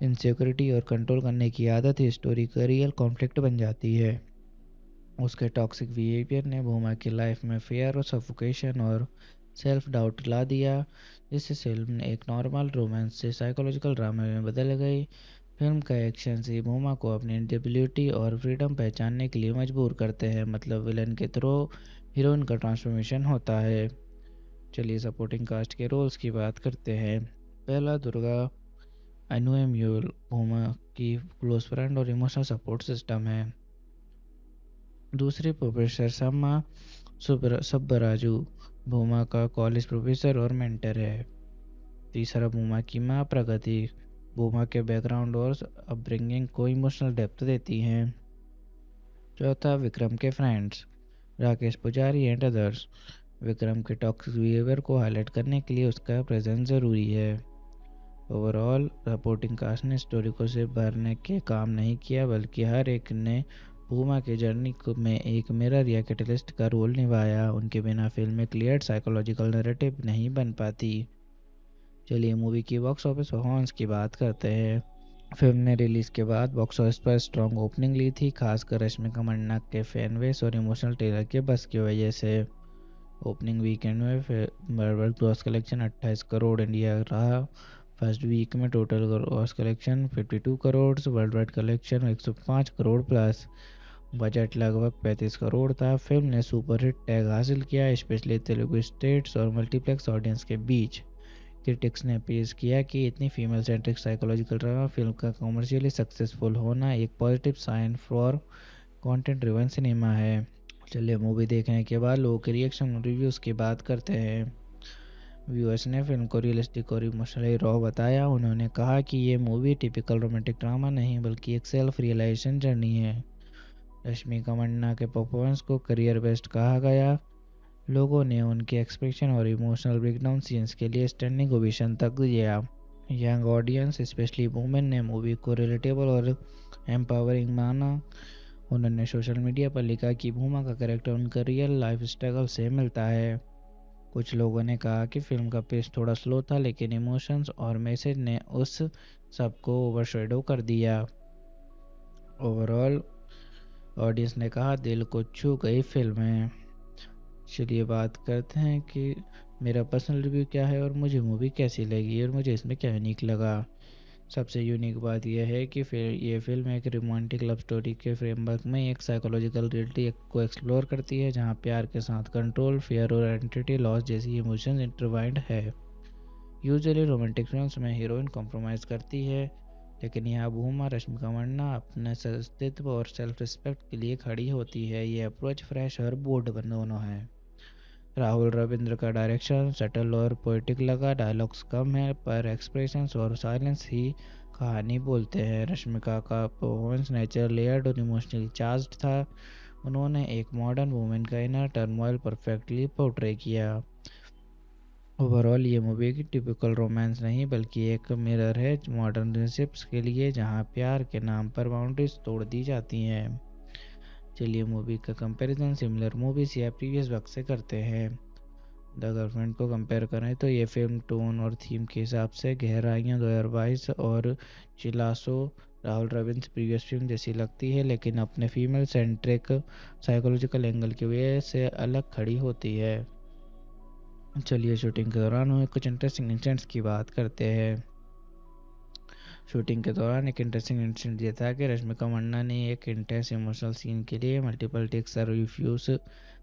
इनसिक्योरिटी और कंट्रोल करने की आदत ही स्टोरी का रियल कॉन्फ्लिक्ट बन जाती है। उसके टॉक्सिक बिहेवियर ने भूमा की लाइफ में फियर और सफोकेशन और सेल्फ डाउट ला दिया, जिससे फिल्म एक नॉर्मल रोमांस से साइकोलॉजिकल ड्रामा में बदल गई। फिल्म का एक्शन से भूमा को अपनी इंडिविजुअलिटी और फ्रीडम पहचानने के लिए मजबूर करते हैं, मतलब विलन के थ्रू हीरोइन का ट्रांसफॉर्मेशन होता है। चलिए सपोर्टिंग कास्ट के रोल्स की बात करते हैं। पहला दुर्गा अनुएम्यूल भूमा की क्लोज फ्रेंड और इमोशनल सपोर्ट सिस्टम है। दूसरी प्रोफेसर सम्मा सुब्बराजू भूमा का कॉलेज प्रोफेसर और मेंटर है। तीसरा भूमा की माँ प्रगति भूमा के बैकग्राउंड और अपब्रिंगिंग को इमोशनल डेप्थ देती हैं। चौथा विक्रम के फ्रेंड्स राकेश पुजारी एंड अदर्स। विक्रम के टॉक्सिक बिहेवियर को हाईलाइट करने के लिए उसका प्रेजेंस ज़रूरी है। ओवरऑल सपोर्टिंग कास्ट ने स्टोरी को सिर्फ भरने के काम नहीं किया, बल्कि हर एक ने भूमा के जर्नी में एक मिरर या कैटलिस्ट का रोल निभाया। उनके बिना फिल्म में क्लियर साइकोलॉजिकल नैरेटिव नहीं बन पाती। चलिए मूवी की बॉक्स ऑफिस परफॉर्मेंस की बात करते हैं। फिल्म ने रिलीज के बाद बॉक्स ऑफिस पर स्ट्रॉन्ग ओपनिंग ली थी, खासकर रश्मिका मंदाना के फैन बेस और इमोशनल ट्रेलर के बस की वजह से। ओपनिंग वीकेंड में world gross collection 28 crore India रहा। फर्स्ट वीक में total gross collection 52 crore, world wide collection 105 crore plus. Budget लगभग 35 करोड़ था। फिल्म ने सुपरहिट टैग हासिल किया, स्पेशली तेलुगु स्टेट्स और मल्टीप्लेक्स ऑडियंस के बीच। क्रिटिक्स ने पेश किया कि इतनी female centric psychological drama film का कमर्शियली सक्सेसफुल होना एक positive sign for content driven cinema है। चलिए मूवी देखने के बाद लोगों के रिएक्शन और रिव्यूज़ की बात करते हैं। व्यूअर्स ने फिल्म को रियलिस्टिक और इमोशनली रॉ बताया। उन्होंने कहा कि ये मूवी टिपिकल रोमांटिक ड्रामा नहीं बल्कि एक सेल्फ रियलाइजेशन जर्नी है। रश्मिका मंदाना के परफॉर्मेंस को करियर बेस्ट कहा गया। लोगों ने उनके एक्सप्रेशन और इमोशनल ब्रेकडाउन सीन्स के लिए स्टैंडिंग ओवेशन तक दिया। यंग ऑडियंस स्पेशली वुमेन ने मूवी को रिलेटेबल और एम्पावरिंग माना। उन्होंने सोशल मीडिया पर लिखा कि भूमा का कैरेक्टर उनका रियल लाइफ स्ट्रगल से मिलता है। कुछ लोगों ने कहा कि फिल्म का पेस थोड़ा स्लो था, लेकिन इमोशंस और मैसेज ने उस सबको ओवरशैडो कर दिया। ओवरऑल ऑडियंस ने कहा दिल को छू गई फिल्म है। चलिए बात करते हैं कि मेरा पर्सनल रिव्यू क्या है और मुझे मूवी कैसी लगी और मुझे इसमें क्या यूनिक लगा। सबसे यूनिक बात यह है कि फिर ये फिल्म एक रोमांटिक लव स्टोरी के फ्रेमवर्क में एक साइकोलॉजिकल रियलिटी को एक्सप्लोर करती है, जहां प्यार के साथ कंट्रोल, फियर और आइडेंटिटी लॉस जैसी इमोशंस इंटरवाइंड है। यूजुअली रोमांटिक फिल्म्स में हीरोइन कॉम्प्रोमाइज़ करती है, लेकिन यहाँ भूमा रश्मिका मंदाना अपने अस्तित्व और सेल्फ रिस्पेक्ट के लिए खड़ी होती है। ये अप्रोच फ्रेश और बोल्ड दोनों है। राहुल रविंद्र का डायरेक्शन सटल और पोएटिक लगा। डायलॉग्स कम है पर एक्सप्रेशंस और साइलेंस ही कहानी बोलते हैं। रश्मिका का परफॉर्मेंस नेचर लेयर्ड और इमोशनली चार्ज्ड था। उन्होंने एक मॉडर्न वुमेन का इनर टर्मोइल परफेक्टली पोर्ट्रे किया। ओवरऑल ये मूवी की टिपिकल रोमांस नहीं बल्कि एक मिरर है मॉडर्न रिलेशनशिप्स के लिए, जहां प्यार के नाम पर बाउंड्रीज तोड़ दी जाती हैं। चलिए मूवी का कंपैरिजन सिमिलर मूवीज या प्रीवियस वर्क से करते हैं। द गर्लफ्रेंड को कंपेयर करें तो ये फिल्म टोन और थीम के हिसाब से गहराइयाँ 2022 और चिलासो राहुल रविंद्र प्रीवियस फिल्म जैसी लगती है, लेकिन अपने फीमेल सेंट्रिक साइकोलॉजिकल एंगल की वजह से अलग खड़ी होती है। चलिए शूटिंग के दौरान हुए कुछ इंटरेस्टिंग इंसिडेंट्स की बात करते हैं। शूटिंग के दौरान एक इंटरेस्टिंग इंसिडेंट ये था कि रश्मिका मंदाना ने एक इंटेंस इमोशनल सीन के लिए मल्टीपल टेक्स रिफ्यूज़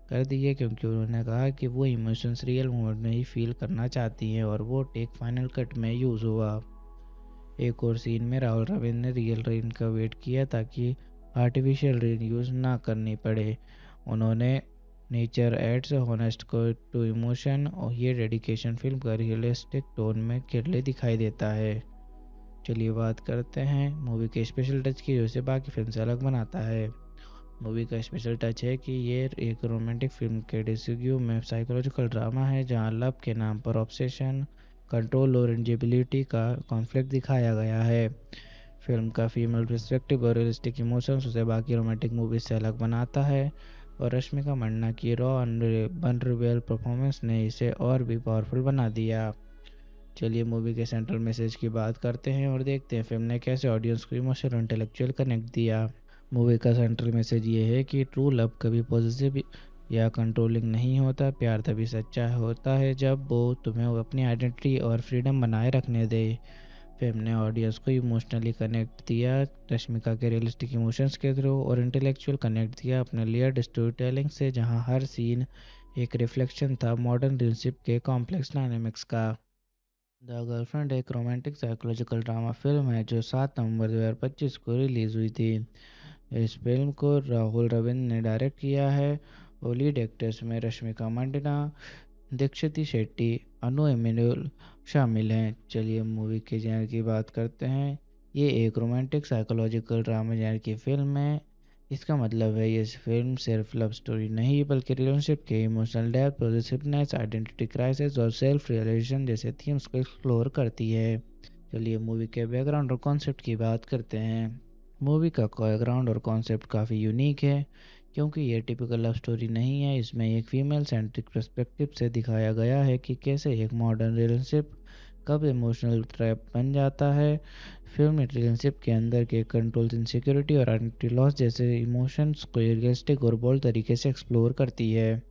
कर दिए, क्योंकि उन्होंने कहा कि वो इमोशंस रियल मोमेंट में ही फील करना चाहती हैं और वो टेक फाइनल कट में यूज़ हुआ। एक और सीन में राहुल रविंद्र ने रियल रेन का वेट किया ताकि आर्टिफिशियल रेन यूज़ ना करनी पड़े। उन्होंने नेचर एड्स हॉनेस्ट को टू इमोशन और ये डेडिकेशन फिल्म का रियलिस्टिक टोन में क्लियरली दिखाई देता है। चलिए बात करते हैं मूवी के स्पेशल टच की, जो इसे बाकी फिल्म से अलग बनाता है। मूवी का स्पेशल टच है कि ये एक रोमांटिक फिल्म के डिस्यू में साइकोलॉजिकल ड्रामा है, जहां लव के नाम पर ऑब्सेशन, कंट्रोल और इंजेबिलिटी का कॉन्फ्लिक्ट दिखाया गया है। फिल्म का फीमेल पर्सपेक्टिव और रियलिस्टिक इमोशंस उसे बाकी रोमांटिक मूवीज से अलग बनाता है, और रश्मिका मंदाना की रॉ वनरेबल परफॉर्मेंस ने इसे और भी पावरफुल बना दिया। चलिए मूवी के सेंट्रल मैसेज की बात करते हैं और देखते हैं फिल्म ने कैसे ऑडियंस को इमोशनल और इंटेलेक्चुअल कनेक्ट दिया। मूवी का सेंट्रल मैसेज ये है कि ट्रू लव कभी पॉजिटिव या कंट्रोलिंग नहीं होता। प्यार तभी सच्चा होता है जब वो तुम्हें अपनी आइडेंटिटी और फ्रीडम बनाए रखने दे। फिल्म ने ऑडियंस को इमोशनली कनेक्ट दिया रश्मिका के रियलिस्टिक इमोशंस के थ्रू, और इंटेलेक्चुअल कनेक्ट दिया अपने लेयर्ड स्टोरी टेलिंग से, जहाँ हर सीन एक रिफ्लेक्शन था मॉडर्न रिलेशनशिप के कॉम्प्लेक्स डायनेमिक्स का। द गर्लफ्रेंड एक रोमांटिक साइकोलॉजिकल ड्रामा फिल्म है जो 7 नवंबर 2025 को रिलीज़ हुई थी। इस फिल्म को राहुल रविंद्र ने डायरेक्ट किया है, और लीड एक्टर्स में रश्मिका मंदाना, दीक्षित शेट्टी, अनु एमिनुल शामिल हैं। चलिए मूवी के जेनर की बात करते हैं। ये एक रोमांटिक साइकोलॉजिकल ड्रामा जेनर की फिल्म है। इसका मतलब है ये फिल्म सिर्फ लव स्टोरी नहीं, बल्कि रिलेशनशिप के emotional depth, positiveness, identity crisis और सेल्फ रियलाइजेशन जैसे थीम्स को एक्सप्लोर करती है। चलिए मूवी के बैकग्राउंड और कॉन्सेप्ट की बात करते हैं। मूवी का बैकग्राउंड और कॉन्सेप्ट काफ़ी यूनिक है, क्योंकि ये टिपिकल लव स्टोरी नहीं है। इसमें एक फीमेल सेंट्रिक पर्सपेक्टिव से दिखाया गया है कि कैसे एक मॉडर्न रिलेशनशिप कब इमोशनल ट्रैप बन जाता है। फिल्म रिलेशनशिप के अंदर के कंट्रोल, इनसिक्योरिटी और आइडेंटिटी लॉस जैसे इमोशंस को रियलिस्टिक और बोल्ड तरीके से एक्सप्लोर करती है।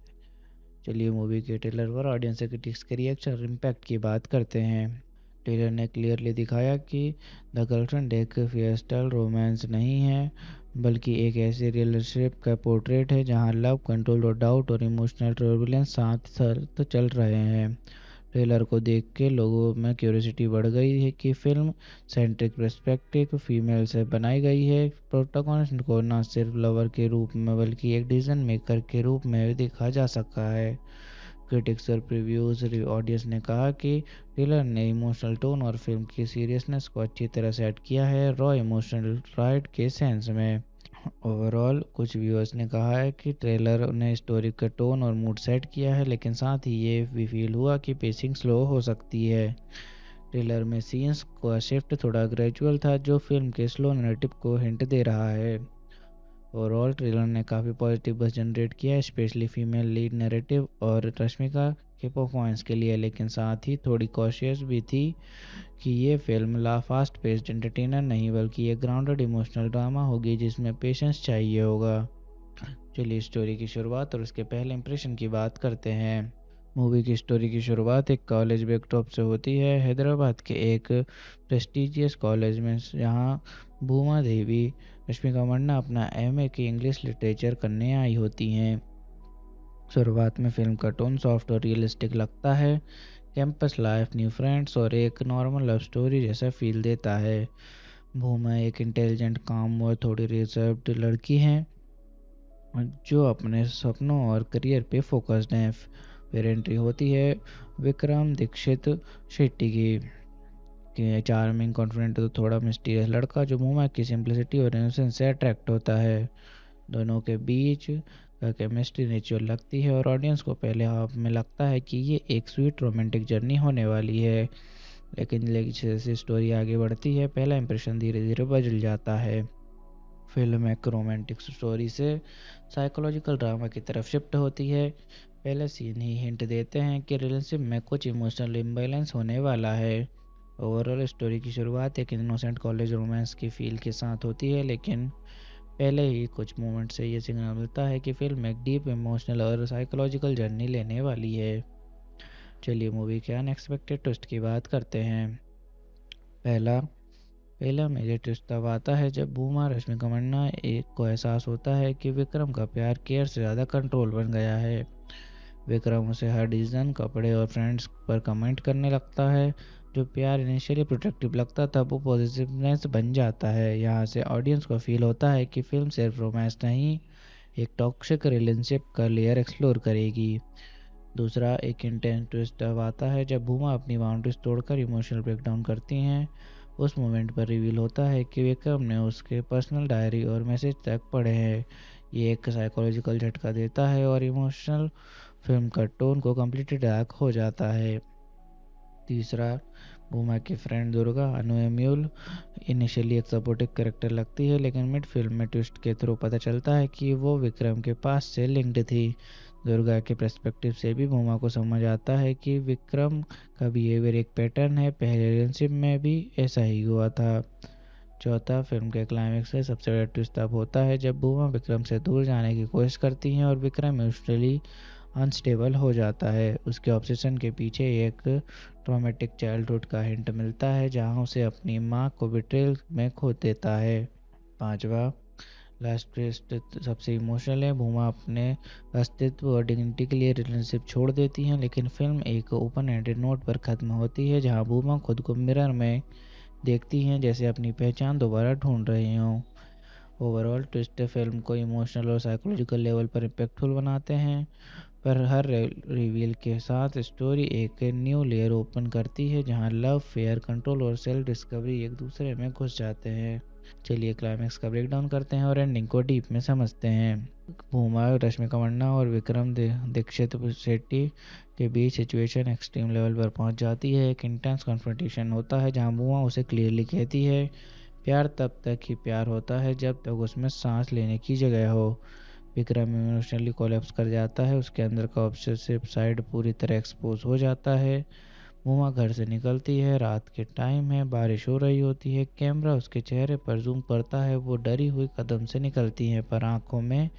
चलिए मूवी के ट्रेलर पर ऑडियंस क्रिटिक्स के रिएक्शन और इम्पैक्ट की बात करते हैं। ट्रेलर ने क्लियरली दिखाया कि द गर्लफ्रेंड एक फियस्टल रोमांस नहीं है, बल्कि एक ऐसी रिलेशनशिप का पोर्ट्रेट है जहां लव, कंट्रोल और डाउट और इमोशनल टर्बुलेंस साथ साथ चल रहे हैं। ट्रेलर को देख के लोगों में क्यूरियोसिटी बढ़ गई है कि फिल्म सेंट्रिक पर्सपेक्टिव फीमेल से बनाई गई है। प्रोटोगोनिस्ट को न सिर्फ लवर के रूप में बल्कि एक डिसीजन मेकर के रूप में भी देखा जा सकता है। क्रिटिक्स और प्रीव्यूज ऑडियंस ने कहा कि ट्रेलर ने इमोशनल टोन और फिल्म की सीरियसनेस को अच्छी तरह सेट किया है, रॉ इमोशनल राइड के सेंस में। ओवरऑल कुछ व्यूअर्स ने कहा है कि ट्रेलर ने स्टोरी का टोन और मूड सेट किया है, लेकिन साथ ही ये भी फील हुआ कि पेसिंग स्लो हो सकती है। ट्रेलर में सीन्स का शिफ्ट थोड़ा ग्रेजुअल था, जो फिल्म के स्लो नैरेटिव को हिंट दे रहा है। ओवरऑल ट्रेलर ने काफ़ी पॉजिटिव बज़ जनरेट किया है, स्पेशली फीमेल लीड नैरेटिव और रश्मिका के परफॉर्मेंस के लिए, लेकिन साथ ही थोड़ी कॉशियस भी थी कि ये फिल्म फास्ट पेस्ड एंटरटेनर नहीं, बल्कि एक ग्राउंडेड इमोशनल ड्रामा होगी जिसमें पेशेंस चाहिए होगा। चलिए स्टोरी की शुरुआत और उसके पहले इंप्रेशन की बात करते हैं। मूवी की स्टोरी की शुरुआत एक कॉलेज बैकड्रॉप से होती है, हैदराबाद के एक प्रेस्टिजियस कॉलेज में, जहाँ भूमा देवी रश्मिका मंदाना अपना एमए की इंग्लिश लिटरेचर करने आई होती हैं। शुरुआत में फिल्म का टोन सॉफ्ट और रियलिस्टिक लगता है। कैंपस लाइफ, न्यू फ्रेंड्स और एक नॉर्मल लव स्टोरी जैसा फील देता है। भूमा एक इंटेलिजेंट, काम और थोड़ी रिजर्व्ड लड़की है जो अपने सपनों और करियर पे फोकस्ड है। फिर एंट्री होती है विक्रम दीक्षित शेट्टी की, चार्मिंग, कॉन्फिडेंट तो थोड़ा मिस्टीरियस लड़का जो भूमा की सिंप्लिसिटी और इनोसेंस से अट्रैक्ट होता है। दोनों के बीच का केमिस्ट्री नेचुरल लगती है, और ऑडियंस को पहले हाफ में लगता है कि ये एक स्वीट रोमांटिक जर्नी होने वाली है। लेकिन जैसे स्टोरी आगे बढ़ती है, पहला इंप्रेशन धीरे धीरे बदल जाता है। फिल्म एक रोमांटिक स्टोरी से साइकोलॉजिकल ड्रामा की तरफ शिफ्ट होती है। पहले सीन ही हिंट देते हैं कि रिलेशनशिप में कुछ इमोशनल इम्बैलेंस होने वाला है। ओवरऑल स्टोरी की शुरुआत एक इनोसेंट कॉलेज रोमांस की फील के साथ होती है, लेकिन पहले ही कुछ मोमेंट से ये सिग्नल मिलता है कि फिल्म एक डीप इमोशनल और साइकोलॉजिकल जर्नी लेने वाली है। चलिए मूवी के अनएक्सपेक्टेड ट्विस्ट की बात करते हैं। पहला मेजर ट्विस्ट तब आता है जब भूमा रश्मिका मंदाना एक को एहसास होता है कि विक्रम का प्यार केयर से ज़्यादा कंट्रोल बन गया है। विक्रम उसे हर डिसीजन, कपड़े और फ्रेंड्स पर कमेंट करने लगता है। जो प्यार इनिशियली प्रोटेक्टिव लगता था वो पॉजिटिवनेस बन जाता है। यहाँ से ऑडियंस को फील होता है कि फिल्म सिर्फ रोमांस नहीं, एक टॉक्सिक रिलेशनशिप का लेयर एक्सप्लोर करेगी। दूसरा एक इंटेंस ट्विस्ट तब आता है जब भूमा अपनी बाउंड्रीज तोड़कर इमोशनल ब्रेकडाउन करती हैं। उस मोमेंट पर रिवील होता है कि विक्रम ने उसके पर्सनल डायरी और मैसेज तक पढ़े हैं। ये एक साइकोलॉजिकल झटका देता है और इमोशनल फिल्म का टोन को कम्प्लीटली डार्क हो जाता है। तीसरा, भूमा की फ्रेंड दुर्गा अनुएम्यूल इनिशियली एक सपोर्टिव कैरेक्टर लगती है, लेकिन मिड फिल्म में ट्विस्ट के थ्रू पता चलता है कि वो विक्रम के पास से लिंक्ड थी। दुर्गा के पर्सपेक्टिव से भी भूमा को समझ आता है कि विक्रम का बिहेवियर एक पैटर्न है, पहले रिलेशनशिप में भी ऐसा ही हुआ था। चौथा, फिल्म के क्लाइमेक्स से सबसे बड़ा ट्विस्ट तब होता है जब भूमा विक्रम से दूर जाने की कोशिश करती हैं और विक्रम इमोशनली अनस्टेबल हो जाता है। उसके ऑब्सेशन के पीछे एक ट्रॉमेटिक चाइल्डहुड का हिंट मिलता है, जहां उसे अपनी मां को बिट्रेल में खो देता है। पांचवा, लास्ट ट्विस्ट सबसे इमोशनल है। भूमा अपने अस्तित्व और डिग्निटी के लिए रिलेशनशिप छोड़ देती हैं, लेकिन फिल्म एक ओपन एंडेड नोट पर ख़त्म होती है, जहां भूमा खुद को मिरर में देखती हैं जैसे अपनी पहचान दोबारा ढूंढ रही हों। ओवरऑल ट्विस्ट फिल्म को इमोशनल और साइकोलॉजिकल लेवल पर इम्पैक्टफुल बनाते हैं, पर हर रिवील के साथ स्टोरी एक न्यू लेयर ओपन करती है, जहां लव, फेयर, कंट्रोल और सेल्फ डिस्कवरी एक दूसरे में घुस जाते हैं। चलिए क्लाइमैक्स का ब्रेकडाउन करते हैं और एंडिंग को डीप में समझते हैं। भूमा, रश्मिका मंडना और विक्रम दीक्षित शेट्टी के बीच सिचुएशन एक्सट्रीम लेवल पर पहुंच जाती है। एक इंटेंस कन्फ्रंटेशन होता है जहां भूमा उसे क्लियरली कहती है, प्यार तब तक ही प्यार होता है जब तक उसमें सांस लेने की जगह हो। विक्रम इमोशनली कोलैप्स कर जाता है, उसके अंदर का ऑब्सेसिव साइड पूरी तरह एक्सपोज हो जाता है। मोमा घर से निकलती है, रात के टाइम है, बारिश हो रही होती है, कैमरा उसके चेहरे पर जूम करता है, वो डरी हुई कदम से निकलती है, पर आंखों में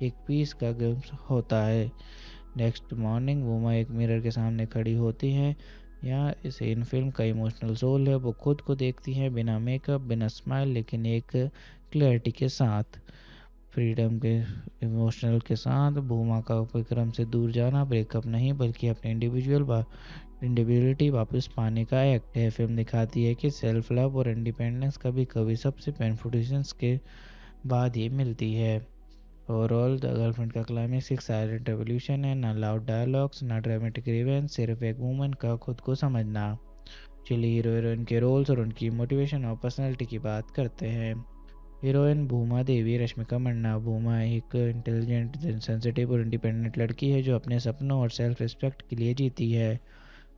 एक पीस का ग्लिम्स होता है। नेक्स्ट मॉर्निंग वोमा एक मिरर के सामने खड़ी होती हैं। यहाँ इस इन फिल्म का इमोशनल सोल है, वो खुद को देखती हैं बिना मेकअप, बिना स्माइल, लेकिन एक क्लैरिटी के साथ, फ्रीडम के इमोशनल के साथ। भूमा का विक्रम से दूर जाना ब्रेकअप नहीं, बल्कि अपने इंडिविजुअलिटी वापस पाने का एक्ट है। फिल्म दिखाती है कि सेल्फ लव और इंडिपेंडेंस कभी कभी सबसे पेनफुल डिसीजंस के बाद ही मिलती है। ओवरऑल द गर्लफ्रेंड का क्लाइमेक्स एक साइलेंट रेवोल्यूशन है, ना लाउड डायलॉग्स, ना ड्रामेटिक रिवेंज, सिर्फ एक वुमन का खुद को समझना। चलिए हीरो हीरोइन के रोल्स और उनकी मोटिवेशन और पर्सनैलिटी की बात करते हैं। हीरोइन भूमा देवी रश्मिका मंडना। भूमा एक इंटेलिजेंट, सेंसिटिव और इंडिपेंडेंट लड़की है जो अपने सपनों और सेल्फ रिस्पेक्ट के लिए जीती है।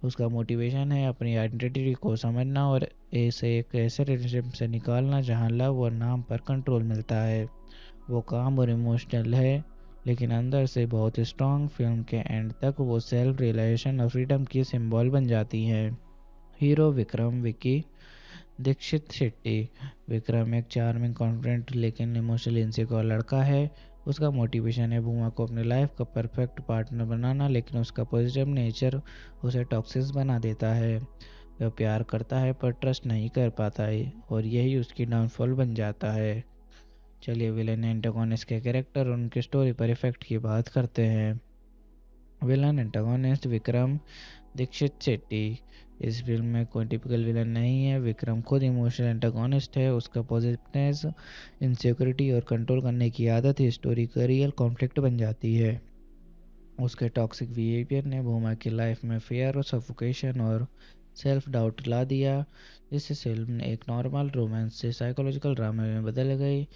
उसका मोटिवेशन है अपनी आइडेंटिटी को समझना और एक ऐसे रिलेशनशिप से निकालना जहां लव और नाम पर कंट्रोल मिलता है। वो काम और इमोशनल है, लेकिन अंदर से बहुत स्ट्रॉन्ग। फिल्म के एंड तक वो सेल्फ रियलाइजेशन और फ्रीडम की सिंबल बन जाती हैं। हीरो विक्रम विकी दीक्षित शेट्टी। विक्रम एक चार्मिंग, कॉन्फिडेंट लेकिन इमोशनली इनसिक्योर लड़का है। उसका मोटिवेशन है भूमा को अपने लाइफ का परफेक्ट पार्टनर बनाना, लेकिन उसका पॉजिटिव नेचर उसे टॉक्सिक बना देता है। वह प्यार करता है पर ट्रस्ट नहीं कर पाता है, और यही उसकी डाउनफॉल बन जाता है। चलिए विलेन एंटागोनिस्ट के कैरेक्टर और उनकी स्टोरी पर इफेक्ट की बात करते हैं। Villain antagonist Vikram Dikshit Shetty. इस फिल्म में कोई टिपिकल विलन नहीं है। विक्रम खुद इमोशनल एंटागोनिस्ट है। उसका पॉजिटिवनेस, इनसिक्योरिटी और कंट्रोल करने की आदत ही स्टोरी का रियल कॉन्फ्लिक्ट बन जाती है। उसके टॉक्सिक बिहेवियर ने भूमा की लाइफ में फियर और सफोकेशन और सेल्फ डाउट ला दिया, जिससे फिल्म एक नॉर्मल रोमांस से साइकोलॉजिकल ड्रामा में बदल गई।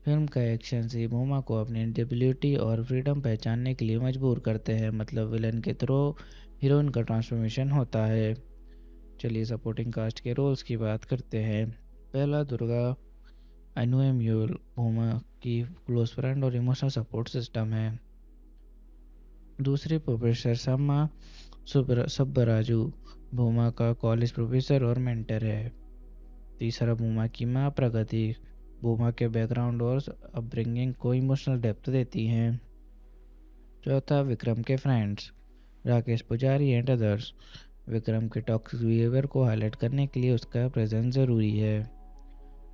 फिल्म का एक्शन से भूमा को अपनी इंडिविजुअलिटी और फ्रीडम पहचानने के लिए मजबूर करते हैं, मतलब विलन के थ्रू हीरोइन का ट्रांसफॉर्मेशन होता है। चलिए सपोर्टिंग कास्ट के रोल्स की बात करते हैं। पहला, दुर्गा अनुएम्यूल भूमा की क्लोज फ्रेंड और इमोशनल सपोर्ट सिस्टम है। दूसरी, प्रोफेसर सम्मा सुब्बराजू भूमा का कॉलेज प्रोफेसर और मेंटर है। तीसरा, भूमा की माँ प्रगति भूमा के बैकग्राउंड और अपब्रिंगिंग को इमोशनल डेप्थ देती हैं। चौथा, विक्रम के फ्रेंड्स राकेश पुजारी एंड अदर्स। विक्रम के टॉक्सिक बिहेवियर को हाईलाइट करने के लिए उसका प्रेजेंस ज़रूरी है।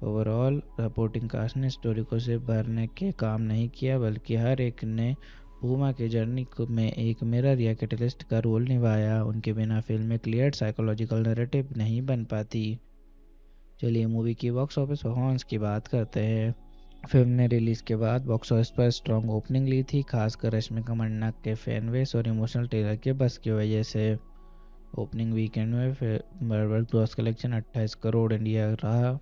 ओवरऑल सपोर्टिंग कास्ट ने स्टोरी को सिर्फ भरने के काम नहीं किया, बल्कि हर एक ने भूमा की जर्नी में एक मिरर या कैटलिस्ट का रोल निभाया। उनके बिना फिल्म में क्लियर साइकोलॉजिकल नैरेटिव नहीं बन पाती। चलिए मूवी की बॉक्स ऑफिस परफॉर्मेंस की बात करते हैं। फिल्म ने रिलीज़ के बाद बॉक्स ऑफिस पर स्ट्रॉन्ग ओपनिंग ली थी, खासकर रश्मिका मंडना के फैन बेस और इमोशनल ट्रेलर के बस की वजह से। ओपनिंग वीकेंड में world gross collection 28 crore India रहा।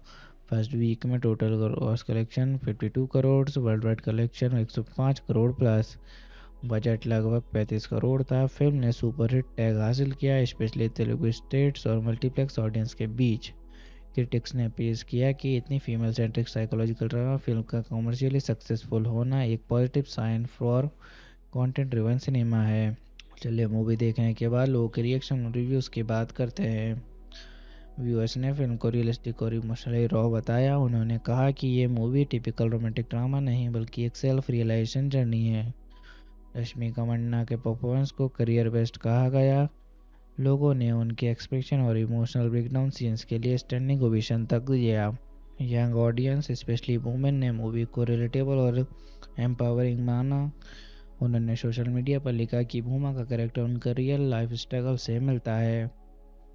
फर्स्ट वीक में total gross collection 52 crore, world wide collection 105 crore plus. Budget लगभग 35 करोड़ था। फिल्म ने सुपरहिट टैग हासिल किया, स्पेशली तेलुगु स्टेट्स और मल्टीप्लेक्स ऑडियंस के बीच। क्रिटिक्स ने पेश किया कि इतनी female centric psychological drama film का कमर्शियली सक्सेसफुल होना एक positive sign for content driven cinema है। चलिए मूवी देखने के बाद लोगों के रिएक्शन और रिव्यूज़ की बात करते हैं। व्यूअर्स ने फिल्म को रियलिस्टिक और इमोशनली रॉ बताया। उन्होंने कहा कि ये मूवी टिपिकल रोमांटिक ड्रामा नहीं बल्कि एक सेल्फ रियलाइजेशन जर्नी है। रश्मिका मंदाना के परफॉर्मेंस को करियर बेस्ट कहा गया। लोगों ने उनके एक्सप्रेशन और इमोशनल ब्रेकडाउन सीन्स के लिए स्टैंडिंग ओवेशन तक दिया। यंग ऑडियंस स्पेशली वुमेन ने मूवी को रिलेटेबल और एम्पावरिंग माना। उन्होंने सोशल मीडिया पर लिखा कि भूमा का कैरेक्टर उनका रियल लाइफ स्ट्रगल से मिलता है।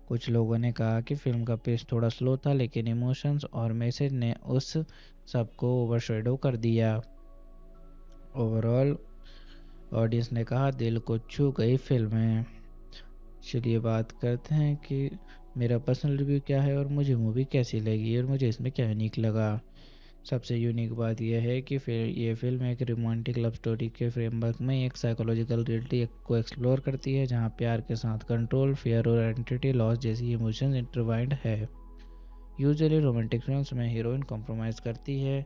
कुछ लोगों ने कहा कि फिल्म का पेस थोड़ा स्लो था, लेकिन इमोशंस और मैसेज ने उस सबको ओवरशैडो कर दिया। ओवरऑल ऑडियंस ने कहा दिल को छू गई फिल्म है। चलिए बात करते हैं कि मेरा पर्सनल रिव्यू क्या है और मुझे मूवी कैसी लगी और मुझे इसमें क्या यूनिक लगा। सबसे यूनिक बात यह है कि फिर ये फिल्म एक रोमांटिक लव स्टोरी के फ्रेमवर्क में एक साइकोलॉजिकल रियलिटी को एक्सप्लोर करती है, जहां प्यार के साथ कंट्रोल, फियर और आइडेंटिटी लॉस जैसी इमोशंस इंटरवाइंड है। यूजुअली रोमांटिक फिल्म्स में हीरोइन कॉम्प्रोमाइज़ करती है,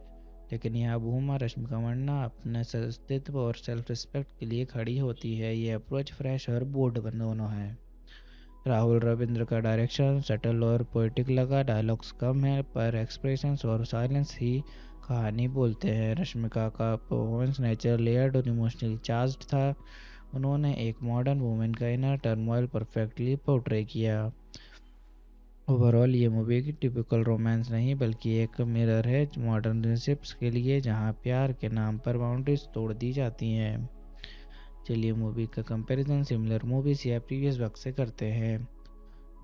लेकिन यहाँ भूमा रश्मिका मंदाना अपने अस्तित्व और सेल्फ रिस्पेक्ट के लिए खड़ी होती है। ये अप्रोच फ्रेश और बोल्ड दोनों है। राहुल रविंद्र का डायरेक्शन सटल और पोएटिक लगा। डायलॉग्स कम है पर एक्सप्रेशंस और साइलेंस ही कहानी बोलते हैं। रश्मिका का परफॉर्मेंस नेचर लेयर्ड और इमोशनली चार्ज्ड था। उन्होंने एक मॉडर्न वुमेन का इनर टर्मोइल परफेक्टली पोर्ट्रे किया। ओवरऑल ये मूवी की टिपिकल रोमांस नहीं बल्कि एक मिरर है मॉडर्न रिलेशनशिप्स के लिए, जहां प्यार के नाम पर बाउंड्रीज तोड़ दी जाती हैं। चलिए मूवी का कंपैरिजन सिमिलर मूवीज या प्रीवियस वर्क से करते हैं।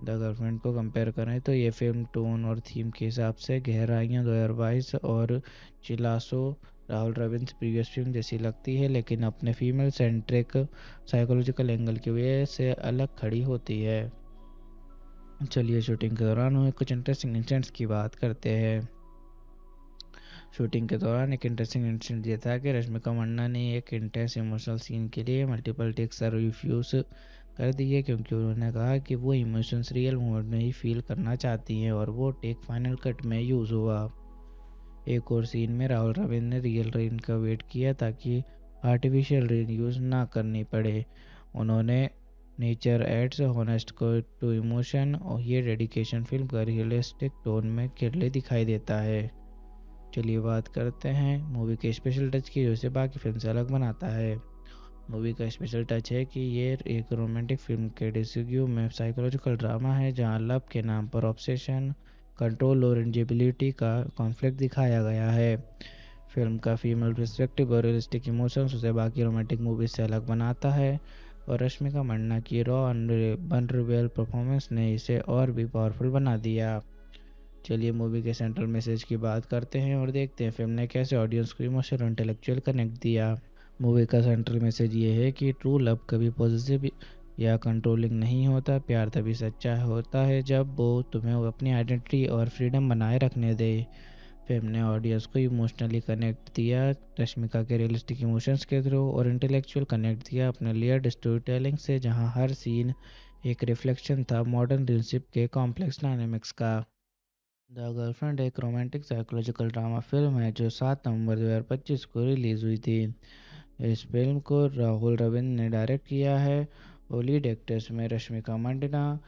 द गर्लफ्रेंड को कंपेयर करें तो ये फिल्म टोन और थीम के हिसाब से गहराइयाँ 2022 और चिलासो राहुल रविंद्र प्रीवियस फिल्म जैसी लगती है, लेकिन अपने फीमेल सेंट्रिक साइकोलॉजिकल एंगल की वजह से अलग खड़ी होती है। चलिए शूटिंग के दौरान हुए कुछ इंटरेस्टिंग इंसिडेंट्स की बात करते हैं। शूटिंग के दौरान एक इंटरेस्टिंग इंसिडेंट ये था कि रश्मिका मंदाना ने एक इंटेंस इमोशनल सीन के लिए मल्टीपल टेक्स रिफ्यूज़ कर दिए, क्योंकि उन्होंने कहा कि वो इमोशंस रियल मोमेंट में ही फील करना चाहती हैं और वो टेक फाइनल कट में यूज़ हुआ। एक और सीन में राहुल रविंद्र ने रियल रेन का वेट किया ताकि आर्टिफिशियल रेन यूज़ ना करनी पड़े। उन्होंने नेचर एड्स हॉनेस्ट को टू इमोशन और ये डेडिकेशन फिल्म का रियलिस्टिक टोन में क्लियरली दिखाई देता है। चलिए बात करते हैं मूवी के स्पेशल टच की, जो इसे बाकी फिल्म से अलग बनाता है। मूवी का स्पेशल टच है कि ये एक रोमांटिक फिल्म के डिस्यू में साइकोलॉजिकल ड्रामा है, जहां लव के नाम पर ऑब्सेशन, कंट्रोल और इंजिबिलिटी का कॉन्फ्लिक्ट दिखाया गया है। फिल्म का फीमेल पर्सपेक्टिव और रियलिस्टिक इमोशंस उसे बाकी रोमांटिक मूवीज से अलग बनाता है, और रश्मिका मंदाना की रॉ वनरेबल परफॉर्मेंस ने इसे और भी पावरफुल बना दिया। चलिए मूवी के सेंट्रल मैसेज की बात करते हैं और देखते हैं फिल्म ने कैसे ऑडियंस को इमोशनल और इंटेलेक्चुअल कनेक्ट दिया। मूवी का सेंट्रल मैसेज ये है कि ट्रू लव कभी पॉजिटिव या कंट्रोलिंग नहीं होता। प्यार तभी सच्चा होता है जब वो तुम्हें अपनी आइडेंटिटी और फ्रीडम बनाए रखने दे। फिल्म ने ऑडियंस को इमोशनली कनेक्ट दिया रश्मिका के रियलिस्टिक इमोशंस के थ्रू, और इंटेलेक्चुअल कनेक्ट दिया अपने लेयर्ड स्टोरी टेलिंग से, जहाँ हर सीन एक रिफ्लेक्शन था मॉडर्न रिलेशनशिप के कॉम्प्लेक्स डायनेमिक्स का। द गर्लफ्रेंड एक रोमांटिक साइकोलॉजिकल ड्रामा फिल्म है जो 7 नवंबर 2025 को रिलीज़ हुई थी। इस फिल्म को राहुल रविंद्र ने डायरेक्ट किया है और लीड एक्टर्स में रश्मिका मंदाना,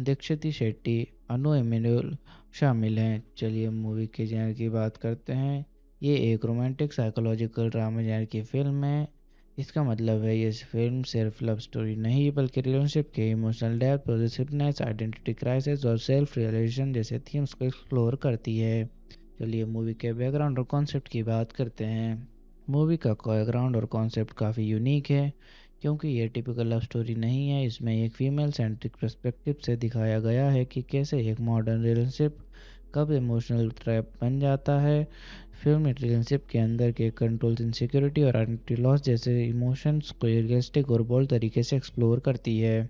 दीक्षित शेट्टी, अनु एमिनुअल शामिल हैं। चलिए मूवी के जॉनर की बात करते हैं। ये एक रोमांटिक साइकोलॉजिकल ड्रामा जॉनर की फिल्म है। इसका मतलब है ये फिल्म सिर्फ लव स्टोरी नहीं बल्कि रिलेशनशिप के emotional depth, positiveness, identity crisis और सेल्फ रियलाइजेशन जैसे थीम्स को एक्सप्लोर करती है। चलिए मूवी के बैकग्राउंड और कॉन्सेप्ट की बात करते हैं। मूवी का बैकग्राउंड और कॉन्सेप्ट काफ़ी यूनिक है, क्योंकि ये टिपिकल लव स्टोरी नहीं है। इसमें एक फीमेल सेंट्रिक पर्सपेक्टिव से दिखाया गया है कि कैसे एक मॉडर्न रिलेशनशिप कब इमोशनल ट्रैप बन जाता है। फिल्म रिलेशनशिप के अंदर के कंट्रोल, इनसिक्योरिटी और आइडेंटिटी लॉस जैसे इमोशंस को रियलिस्टिक और बोल्ड तरीके से एक्सप्लोर करती है।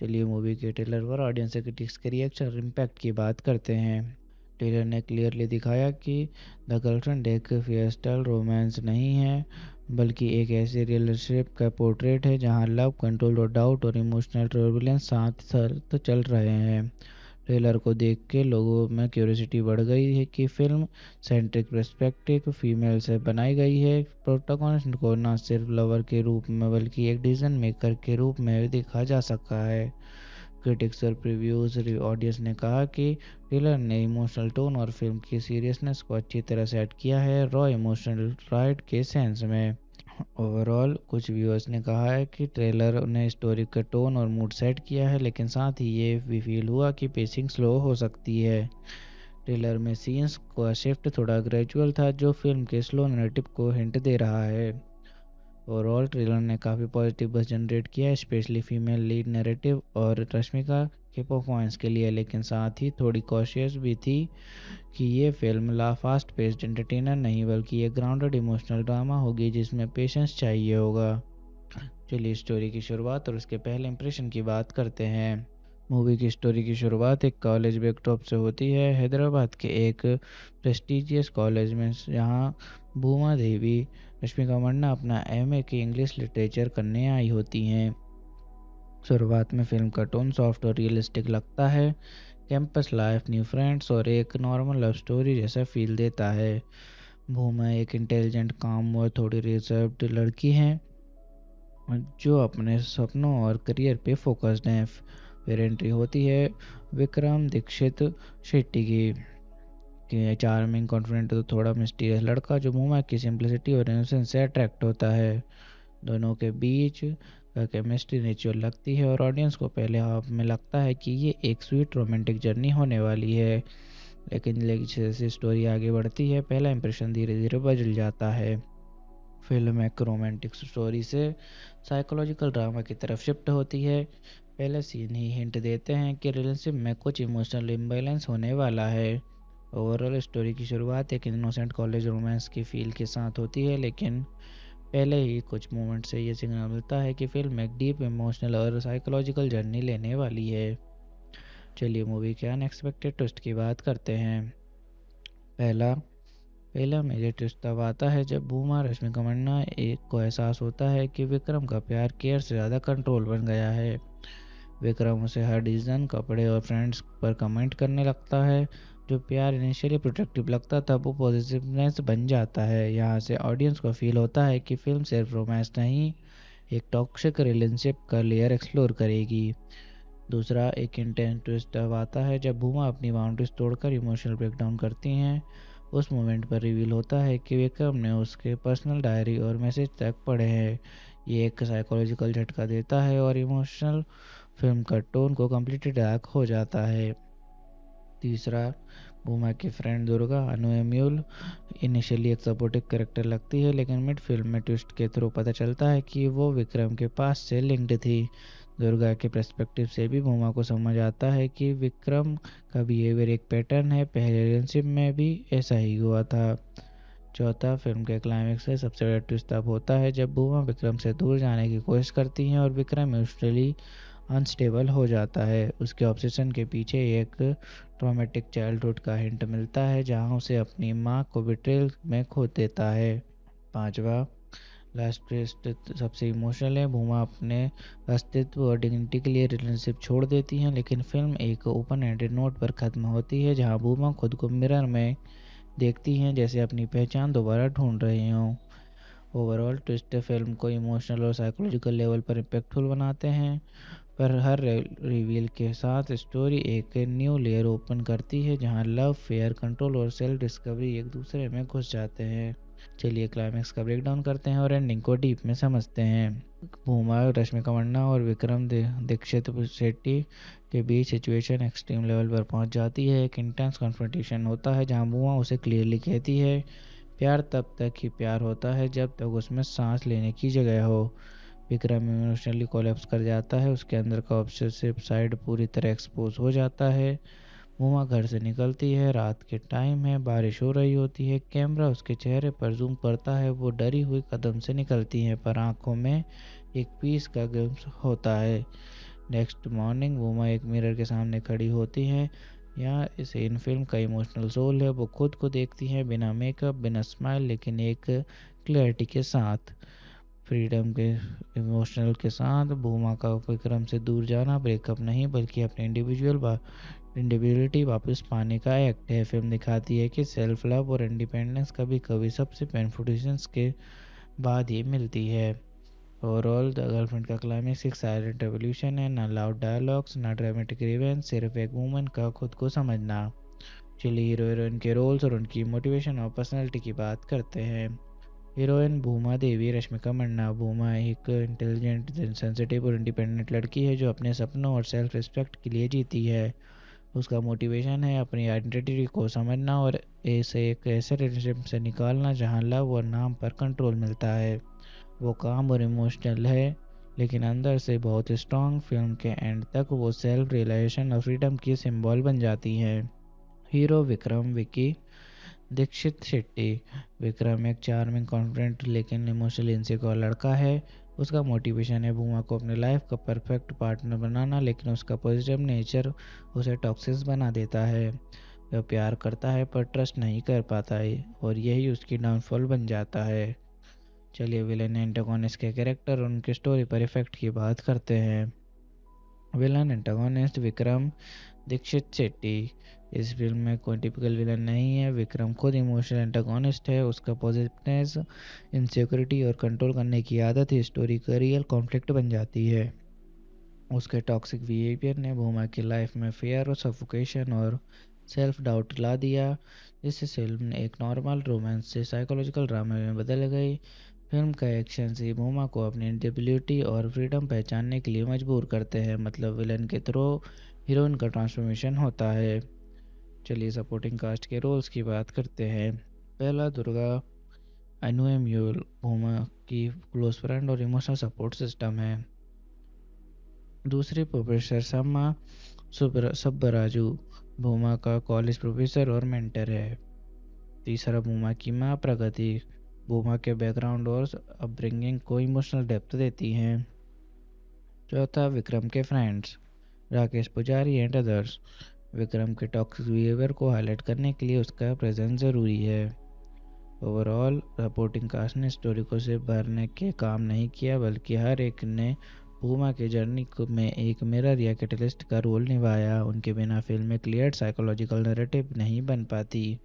चलिए मूवी के ट्रेलर पर ऑडियंस से क्रिटिक्स के रिएक्शन और इम्पैक्ट की बात करते हैं। ट्रेलर ने क्लियरली दिखाया कि द गर्लफ्रेंड एक फियस्टल रोमांस नहीं है, बल्कि एक ऐसी रिलेशनशिप का पोर्ट्रेट है जहां लव, कंट्रोल और डाउट और इमोशनल टर्बुलेंस साथ साथ चल रहे हैं। ट्रेलर को देख के लोगों में क्यूरियोसिटी बढ़ गई है कि फिल्म सेंट्रिक पर्सपेक्टिव फीमेल से बनाई गई है। प्रोटोगोनिस्ट को न सिर्फ लवर के रूप में बल्कि एक डिसीजन मेकर के रूप में भी देखा जा सकता है। क्रिटिक्स और प्रीव्यूज ऑडियंस ने कहा कि ट्रेलर ने इमोशनल टोन और फिल्म की सीरियसनेस को अच्छी तरह सेट किया है, रॉ इमोशनल राइड के सेंस में। ओवरऑल कुछ व्यूअर्स ने कहा है कि ट्रेलर ने स्टोरी का टोन और मूड सेट किया है, लेकिन साथ ही ये भी फील हुआ कि पेसिंग स्लो हो सकती है। ट्रेलर में सीन्स का शिफ्ट थोड़ा ग्रेजुअल था, जो फिल्म के स्लो नैरेटिव को हिंट दे रहा है। ओवरऑल ट्रेलर ने काफ़ी पॉजिटिव बज़ जनरेट किया है, स्पेशली फीमेल लीड नैरेटिव और रश्मिका के परफॉर्मेंस के लिए, लेकिन साथ ही थोड़ी कॉशियस भी थी कि ये फिल्म फास्ट पेस्ड एंटरटेनर नहीं बल्कि एक ग्राउंडेड इमोशनल ड्रामा होगी जिसमें पेशेंस चाहिए होगा। चलिए स्टोरी की शुरुआत और उसके पहले इंप्रेशन की बात करते हैं। मूवी की स्टोरी की शुरुआत एक कॉलेज बैकड्रॉप से होती है, हैदराबाद के एक प्रेस्टिजियस कॉलेज में, जहां भूमा देवी रश्मिका मंडना अपना एमए की इंग्लिश लिटरेचर करने आई होती हैं। शुरुआत में फिल्म का टोन सॉफ्ट और रियलिस्टिक लगता है, कैंपस लाइफ, न्यू फ्रेंड्स और एक नॉर्मल लव स्टोरी जैसा फील देता है। भूमा एक इंटेलिजेंट, काम और थोड़ी रिजर्व्ड लड़की है जो अपने सपनों और करियर पे फोकस्ड है। फिर एंट्री होती है विक्रम दीक्षित शेट्टी की चार्मिंग, कॉन्फिडेंट तो थोड़ा मिस्टीरियस लड़का जो भूमा की सिंप्लिसिटी और इनोसेंस से अट्रैक्ट होता है। दोनों के बीच का केमिस्ट्री नेचुरल लगती है और ऑडियंस को पहले हाफ में लगता है कि ये एक स्वीट रोमांटिक जर्नी होने वाली है, लेकिन जैसे स्टोरी आगे बढ़ती है पहला इंप्रेशन धीरे धीरे बदल जाता है। फिल्म एक रोमांटिक स्टोरी से साइकोलॉजिकल ड्रामा की तरफ शिफ्ट होती है। पहले सीन ही हिंट देते हैं कि रिलेशनशिप में कुछ इमोशनल इम्बैलेंस होने वाला है। ओवरऑल स्टोरी की शुरुआत एक इनोसेंट कॉलेज रोमांस की फील के साथ होती है, लेकिन पहले ही कुछ मोमेंट से ये सिग्नल मिलता है कि फिल्म एक डीप इमोशनल और साइकोलॉजिकल जर्नी लेने वाली है। चलिए मूवी के अनएक्सपेक्टेड ट्विस्ट की बात करते हैं। पहला मेजर ट्विस्ट तब आता है जब भूमा रश्मिका मंडना एक को एहसास होता है कि विक्रम का प्यार केयर से ज़्यादा कंट्रोल बन गया है। विक्रम उसे हर डिसीजन, कपड़े और फ्रेंड्स पर कमेंट करने लगता है। जो प्यार इनिशियली प्रोटेक्टिव लगता था वो पॉजिटिवनेस बन जाता है। यहाँ से ऑडियंस को फील होता है कि फिल्म सिर्फ रोमांस नहीं, एक टॉक्सिक रिलेशनशिप का लेयर एक्सप्लोर करेगी। दूसरा एक इंटेंस ट्विस्ट तब आता है जब भूमा अपनी बाउंड्रीज तोड़कर इमोशनल ब्रेकडाउन करती हैं। उस मोमेंट पर रिवील होता है कि विक्रम ने उसके पर्सनल डायरी और मैसेज तक पढ़े हैं। ये एक साइकोलॉजिकल झटका देता है और इमोशनल फिल्म का टोन को कम्प्लीटली डार्क हो जाता है। तीसरा, भूमा की फ्रेंड दुर्गा अनुएम्यूल इनिशियली एक सपोर्टिव कैरेक्टर लगती है, लेकिन मिड फिल्म में ट्विस्ट के थ्रू पता चलता है कि वो विक्रम के पास से लिंक्ड थी। दुर्गा के पर्सपेक्टिव से भी भूमा को समझ आता है कि विक्रम का बिहेवियर एक पैटर्न है, पहले रिलेशनशिप में भी ऐसा ही हुआ था। चौथा, फिल्म के क्लाइमेक्स से सबसे बड़ा ट्विस्ट तब होता है जब भूमा विक्रम से दूर जाने की कोशिश करती हैं और विक्रम इमोशनली अनस्टेबल हो जाता है। उसके ऑब्सेशन के पीछे एक ट्रॉमेटिक चाइल्डहुड का हिंट मिलता है जहां उसे अपनी मां को बिट्रेल में खो देता है। पांचवा, लास्ट ट्विस्ट सबसे इमोशनल है। भूमा अपने अस्तित्व और डिग्निटी के लिए रिलेशनशिप छोड़ देती हैं, लेकिन फिल्म एक ओपन एंडेड नोट पर ख़त्म होती है जहां भूमा खुद को मिरर में देखती हैं जैसे अपनी पहचान दोबारा ढूंढ रही हों। ओवरऑल ट्विस्ट फिल्म को इमोशनल और साइकोलॉजिकल लेवल पर इम्पैक्टफुल बनाते हैं, पर हर रिवील के साथ स्टोरी एक न्यू लेयर ओपन करती है जहां लव, फेयर, कंट्रोल और सेल्फ डिस्कवरी एक दूसरे में घुस जाते हैं। चलिए क्लाइमेक्स का ब्रेकडाउन करते हैं और एंडिंग को डीप में समझते हैं। भूमा, रश्मिका मंडना और विक्रम दीक्षित शेट्टी के बीच सिचुएशन एक्सट्रीम लेवल पर पहुंच जाती है। एक इंटेंस कॉन्फ्रंटेशन होता है जहां भूमा उसे क्लियरली कहती है प्यार तब तक ही प्यार होता है जब तक उसमें सांस लेने की जगह हो। विक्रम इमोशनली कोलैप्स कर जाता है, उसके अंदर का ऑब्सेसिव साइड पूरी तरह एक्सपोज हो जाता है। भूमा घर से निकलती है, रात के टाइम है, बारिश हो रही होती है, कैमरा उसके चेहरे पर जूम करता है, वो डरी हुई कदम से निकलती है पर आंखों में एक पीस का ग्लिम्स होता है। नेक्स्ट मॉर्निंग भूमा एक मिरर के सामने खड़ी होती हैं। यहाँ इस इन फिल्म का इमोशनल सोल है। वो खुद को देखती हैं बिना मेकअप, बिना स्माइल, लेकिन एक क्लैरिटी के साथ, फ्रीडम के इमोशनल के साथ। भूमा का विक्रम से दूर जाना ब्रेकअप नहीं, बल्कि अपने इंडिविजुअलिटी वापस पाने का एक्ट है। फिल्म दिखाती है कि सेल्फ लव और इंडिपेंडेंस कभी कभी सबसे पेनफुल डिसीजंस के बाद ही मिलती है। ओवरऑल द गर्लफ्रेंड का क्लाइमेक्स एक साइलेंट रेवोल्यूशन है, ना लाउड डायलॉग्स, ना ड्रामेटिक रिवेंज, सिर्फ एक वूमन का खुद को समझना। चलिए हीरो हीरोइन के रोल्स और उनकी मोटिवेशन और पर्सनैलिटी की बात करते हैं। हीरोइन भूमा देवी रश्मिका मंडना। भूमा एक इंटेलिजेंट, सेंसिटिव और इंडिपेंडेंट लड़की है जो अपने सपनों और सेल्फ रिस्पेक्ट के लिए जीती है। उसका मोटिवेशन है अपनी आइडेंटिटी को समझना और ऐसे एक ऐसे रिलेशनशिप से निकालना जहां लव और नाम पर कंट्रोल मिलता है। वो काम और इमोशनल है, लेकिन अंदर से बहुत स्ट्रॉन्ग। फिल्म के एंड तक वो सेल्फ रियलाइजेशन और फ्रीडम की सिंबल बन जाती है। हीरो विक्रम विकी दीक्षित शेट्टी। विक्रम एक चार्मिंग, कॉन्फिडेंट लेकिन इमोशनली इनसिक्योर लड़का है। उसका मोटिवेशन है भूमा को अपने लाइफ का परफेक्ट पार्टनर बनाना, लेकिन उसका पॉजिटिव नेचर उसे टॉक्सिक बना देता है। वह प्यार करता है पर ट्रस्ट नहीं कर पाता है, और यही उसकी डाउनफॉल बन जाता है। चलिए विलेन एंटागोनिस्ट के कैरेक्टर और उनके स्टोरी पर इफेक्ट की बात करते हैं। Villain antagonist Vikram Dikshit Shetty. इस फिल्म में कोई टिपिकल विलन नहीं है। विक्रम खुद इमोशनल एंटागोनिस्ट है। उसका पॉजिटिवनेस, इनसिक्योरिटी और कंट्रोल करने की आदत ही स्टोरी का रियल कॉन्फ्लिक्ट बन जाती है। उसके टॉक्सिक बिहेवियर ने भूमा की लाइफ में फेयर और सफोकेशन और सेल्फ डाउट ला दिया, जिससे फिल्म एक नॉर्मल रोमांस से साइकोलॉजिकल ड्रामा में बदल गई। फिल्म का एक्शन से भूमा को अपनी इंडिविजुअलिटी और फ्रीडम पहचानने के लिए मजबूर करते हैं, मतलब विलन के थ्रू हीरोइन का ट्रांसफॉर्मेशन होता है। चलिए सपोर्टिंग कास्ट के रोल्स की बात करते हैं। पहला दुर्गा अनुएम्यूल भूमा की क्लोज फ्रेंड और इमोशनल सपोर्ट सिस्टम है। दूसरी प्रोफेसर सम्मा सुब्बराजू भूमा का कॉलेज प्रोफेसर और मेंटर है। तीसरा भूमा की माँ प्रगति भूमा के बैकग्राउंड और अपब्रिंगिंग को इमोशनल डेप्थ देती हैं। चौथा विक्रम के फ्रेंड्स राकेश पुजारी एंड अदर्स। विक्रम के टॉक्सिक बिहेवियर को हाईलाइट करने के लिए उसका प्रेजेंस ज़रूरी है। ओवरऑल सपोर्टिंग कास्ट ने स्टोरी को सिर्फ भरने के काम नहीं किया, बल्कि हर एक ने भूमा की जर्नी में एक मिरर या कैटलिस्ट का रोल निभाया। उनके बिना फिल्म में क्लियर साइकोलॉजिकल नैरेटिव नहीं बन पाती।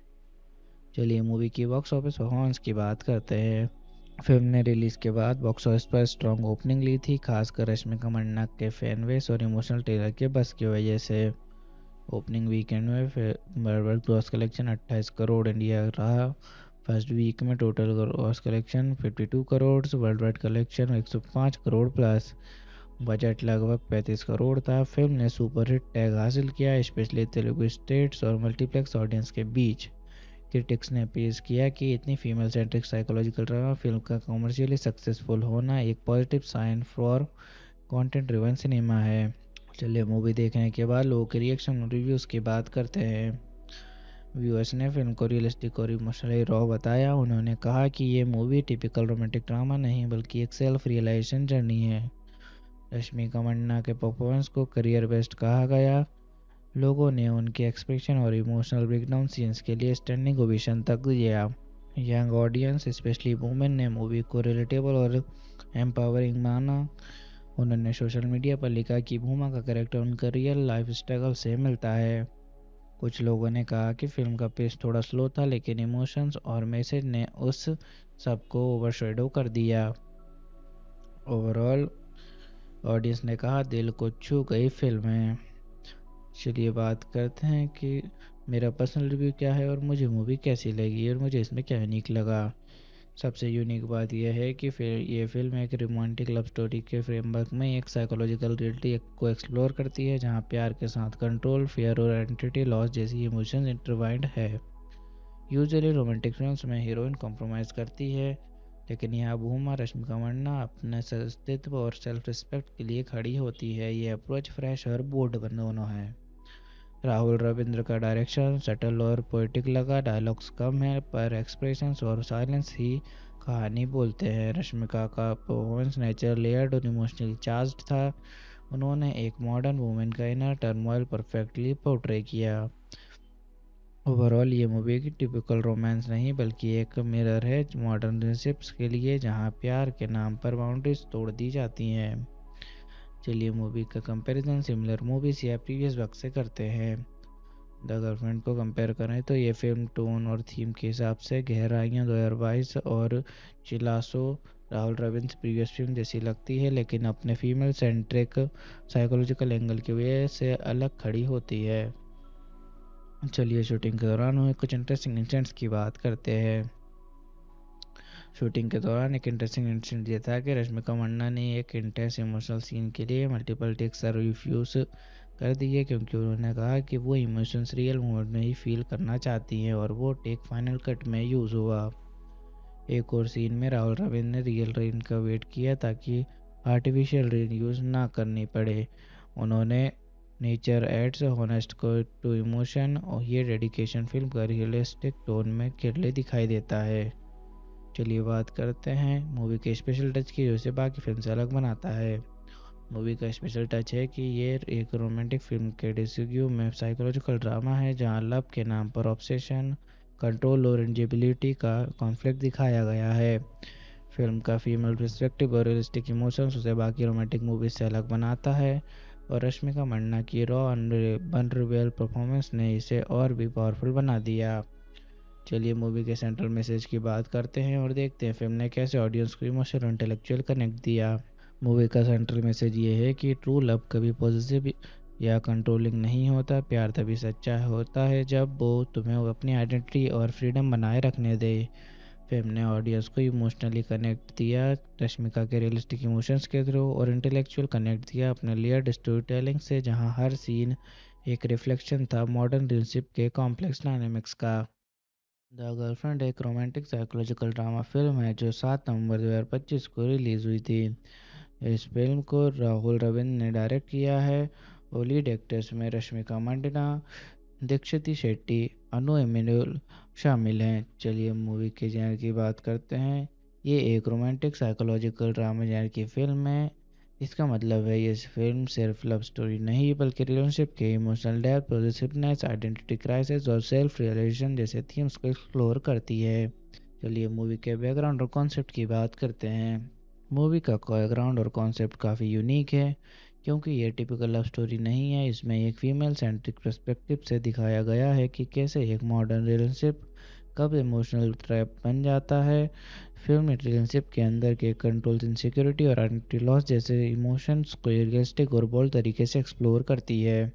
चलिए मूवी की बॉक्स ऑफिस परफॉर्मेंस की बात करते हैं। फिल्म ने रिलीज़ के बाद बॉक्स ऑफिस पर स्ट्रॉन्ग ओपनिंग ली थी, खासकर रश्मिका मंदाना के फैन बेस और इमोशनल ट्रेलर के बस की वजह से। ओपनिंग वीकेंड में world gross collection 28 crore India रहा। फर्स्ट वीक में total gross collection 52 crore, world wide collection 105 crore plus. Budget लगभग 35 करोड़ था। फिल्म ने सुपरहिट टैग हासिल किया, स्पेशली तेलुगु स्टेट्स और मल्टीप्लेक्स ऑडियंस के बीच। क्रिटिक्स ने पेश किया कि इतनी female centric psychological drama film का कमर्शियली सक्सेसफुल होना एक positive sign for content driven cinema है। चलिए मूवी देखने के बाद लोगों के रिएक्शन और रिव्यूज़ की बात करते हैं। व्यूअर्स ने फिल्म को रियलिस्टिक और इमोशनली रॉ बताया। उन्होंने कहा कि ये मूवी टिपिकल रोमांटिक ड्रामा नहीं, बल्कि एक सेल्फ रियलाइजेशन जर्नी है। रश्मिका मंदाना के परफॉर्मेंस को करियर बेस्ट कहा गया। लोगों ने उनके एक्सप्रेशन और इमोशनल ब्रेकडाउन सीन्स के लिए स्टैंडिंग ओवेशन तक दिया। यंग ऑडियंस, स्पेशली वुमेन, ने मूवी को रिलेटेबल और एम्पावरिंग माना। उन्होंने सोशल मीडिया पर लिखा कि भूमा का कैरेक्टर उनका रियल लाइफ स्ट्रगल से मिलता है। कुछ लोगों ने कहा कि फिल्म का पेस थोड़ा स्लो था, लेकिन इमोशंस और मैसेज ने उस सबको ओवरशैडो कर दिया। ओवरऑल ऑडियंस ने कहा दिल को छू गई फिल्म है। चलिए बात करते हैं कि मेरा पर्सनल रिव्यू क्या है और मुझे मूवी कैसी लगी और मुझे इसमें क्या यूनिक लगा। सबसे यूनिक बात यह है कि फिर ये फिल्म एक रोमांटिक लव स्टोरी के फ्रेमवर्क में एक साइकोलॉजिकल रियलिटी को एक्सप्लोर करती है, जहां प्यार के साथ कंट्रोल, फियर और आइडेंटिटी लॉस जैसी इमोशंस इंटरवाइंड है। यूजुअली रोमांटिक फिल्म्स में हीरोइन कॉम्प्रोमाइज़ करती है, लेकिन यहाँ भूमा रश्मिका मंदाना अपने अस्तित्व और सेल्फ रिस्पेक्ट के लिए खड़ी होती है। ये अप्रोच फ्रेश और बोल्ड दोनों है। राहुल रविंद्र का डायरेक्शन सटल और पोएटिक लगा। डायलॉग्स कम है, पर एक्सप्रेशंस और साइलेंस ही कहानी बोलते हैं। रश्मिका का परफॉर्मेंस नेचर लेयर्ड और इमोशनली चार्ज्ड था। उन्होंने एक मॉडर्न वुमेन का इनर टर्मोइल परफेक्टली पोर्ट्रे किया। ओवरऑल ये मूवी की टिपिकल रोमांस नहीं बल्कि एक मिरर है मॉडर्न रिलेशनशिप्स के लिए, जहाँ प्यार के नाम पर बाउंड्रीज तोड़ दी जाती हैं। चलिए मूवी का कंपैरिजन सिमिलर मूवीज या प्रीवियस वक्त से करते हैं। द गर्लफ्रेंड को कंपेयर करें तो ये फिल्म टोन और थीम के हिसाब से गहराइयाँ 2022 और चिलासो राहुल रविंद्र प्रीवियस फिल्म जैसी लगती है, लेकिन अपने फीमेल सेंट्रिक साइकोलॉजिकल एंगल की वजह से अलग खड़ी होती है। चलिए शूटिंग के दौरान हुए कुछ इंटरेस्टिंग इंसिडेंट्स की बात करते हैं। शूटिंग के दौरान एक इंटरेस्टिंग इंसिडेंट ये था कि रश्मिका मंदाना ने एक इंटेंस इमोशनल सीन के लिए मल्टीपल टेक्स रिफ्यूज कर दिए, क्योंकि उन्होंने कहा कि वो इमोशंस रियल मोमेंट में ही फील करना चाहती हैं, और वो टेक फाइनल कट में यूज़ हुआ। एक और सीन में राहुल रविंद्र ने रियल रेन का वेट किया ताकि आर्टिफिशियल रेन यूज़ ना करनी पड़े। उन्होंने नेचर एड्स हॉनेस्ट को टू इमोशन, और ये डेडिकेशन फिल्म का रियलिस्टिक टोन में क्लियरली दिखाई देता है। चलिए बात करते हैं मूवी के स्पेशल टच की, जो इसे बाकी फिल्म से अलग बनाता है। मूवी का स्पेशल टच है कि ये एक रोमांटिक फिल्म के डिस्क्यू में साइकोलॉजिकल ड्रामा है, जहां लव के नाम पर ऑब्सेशन, कंट्रोल और इंजेबिलिटी का कॉन्फ्लिक्ट दिखाया गया है। फिल्म का फीमेल पर्सपेक्टिव और रियलिस्टिक इमोशंस उसे बाकी रोमांटिक मूवीज से अलग बनाता है, और रश्मिका मंदाना की रॉ वल्नरेबल परफॉर्मेंस ने इसे और भी पावरफुल बना दिया। चलिए मूवी के सेंट्रल मैसेज की बात करते हैं और देखते हैं फिल्म ने कैसे ऑडियंस को इमोशनल और इंटेलेक्चुअल कनेक्ट दिया। मूवी का सेंट्रल मैसेज ये है कि ट्रू लव कभी पॉजिटिव या कंट्रोलिंग नहीं होता। प्यार तभी सच्चा होता है जब वो तुम्हें अपनी आइडेंटिटी और फ्रीडम बनाए रखने दे। फिल्म ने ऑडियंस को इमोशनली कनेक्ट दिया रश्मिका के रियलिस्टिक इमोशंस के थ्रू, और इंटेलेक्चुअल कनेक्ट दिया अपने लेयर्ड स्टोरी टेलिंग से, जहाँ हर सीन एक रिफ्लेक्शन था मॉडर्न रिलेशनशिप के कॉम्प्लेक्स डायनेमिक्स का। द गर्लफ्रेंड एक रोमांटिक साइकोलॉजिकल ड्रामा फिल्म है जो 7 नवंबर 2025 को रिलीज़ हुई थी। इस फिल्म को राहुल रविंद्र ने डायरेक्ट किया है, और लीड एक्टर्स में रश्मिका मंदाना, दीक्षित शेट्टी, अनु एमिनुल शामिल हैं। चलिए मूवी के जेनर की बात करते हैं। ये एक रोमांटिक साइकोलॉजिकल ड्रामा जेनर की फिल्म है। इसका मतलब है ये फिल्म सिर्फ लव स्टोरी नहीं बल्कि रिलेशनशिप के emotional depth, positiveness, identity crisis और सेल्फ रियलाइजेशन जैसे थीम्स को एक्सप्लोर करती है। चलिए मूवी के बैकग्राउंड और कॉन्सेप्ट की बात करते हैं। मूवी का बैकग्राउंड और कॉन्सेप्ट काफ़ी यूनिक है, क्योंकि ये टिपिकल लव स्टोरी नहीं है। इसमें एक फीमेल सेंट्रिक पर्सपेक्टिव से दिखाया गया है कि कैसे एक मॉडर्न रिलेशनशिप कब इमोशनल ट्रैप बन जाता है। फिल्म रिलेशनशिप के अंदर के कंट्रोल, इनसिक्योरिटी और आइडेंटिटी लॉस जैसे इमोशंस को रियलिस्टिक और बोल्ड तरीके से एक्सप्लोर करती है।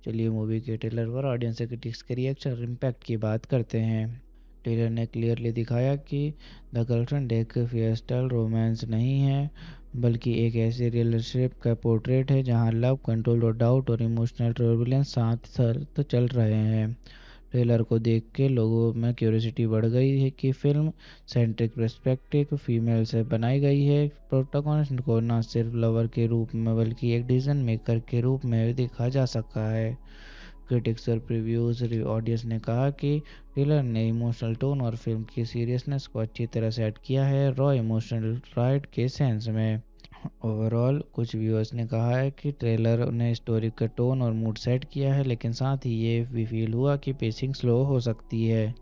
चलिए मूवी के ट्रेलर पर ऑडियंस क्रिटिक्स के रिएक्शन और इम्पैक्ट की बात करते हैं। ट्रेलर ने क्लियरली दिखाया कि द गर्लफ्रेंड एक फियस्टल रोमांस नहीं है, बल्कि एक ऐसी रिलेशनशिप का पोर्ट्रेट है जहां लव, कंट्रोल और डाउट और इमोशनल टर्बुलेंस साथ साथ चल रहे हैं। ट्रेलर को देख के लोगों में क्यूरियोसिटी बढ़ गई है कि फिल्म सेंट्रिक पर्सपेक्टिव फीमेल से बनाई गई है। प्रोटोगोनिस्ट को न सिर्फ लवर के रूप में बल्कि एक डिसीजन मेकर के रूप में देखा जा सकता है। क्रिटिक्स और प्रीव्यूज ऑडियंस ने कहा कि ट्रेलर ने इमोशनल टोन और फिल्म की सीरियसनेस को अच्छी तरह सेट किया है, रॉ इमोशनल राइड के सेंस में। ओवरऑल कुछ व्यूअर्स ने कहा है कि ट्रेलर ने स्टोरी का टोन और मूड सेट किया है, लेकिन साथ ही ये भी फील हुआ कि पेसिंग स्लो हो सकती है।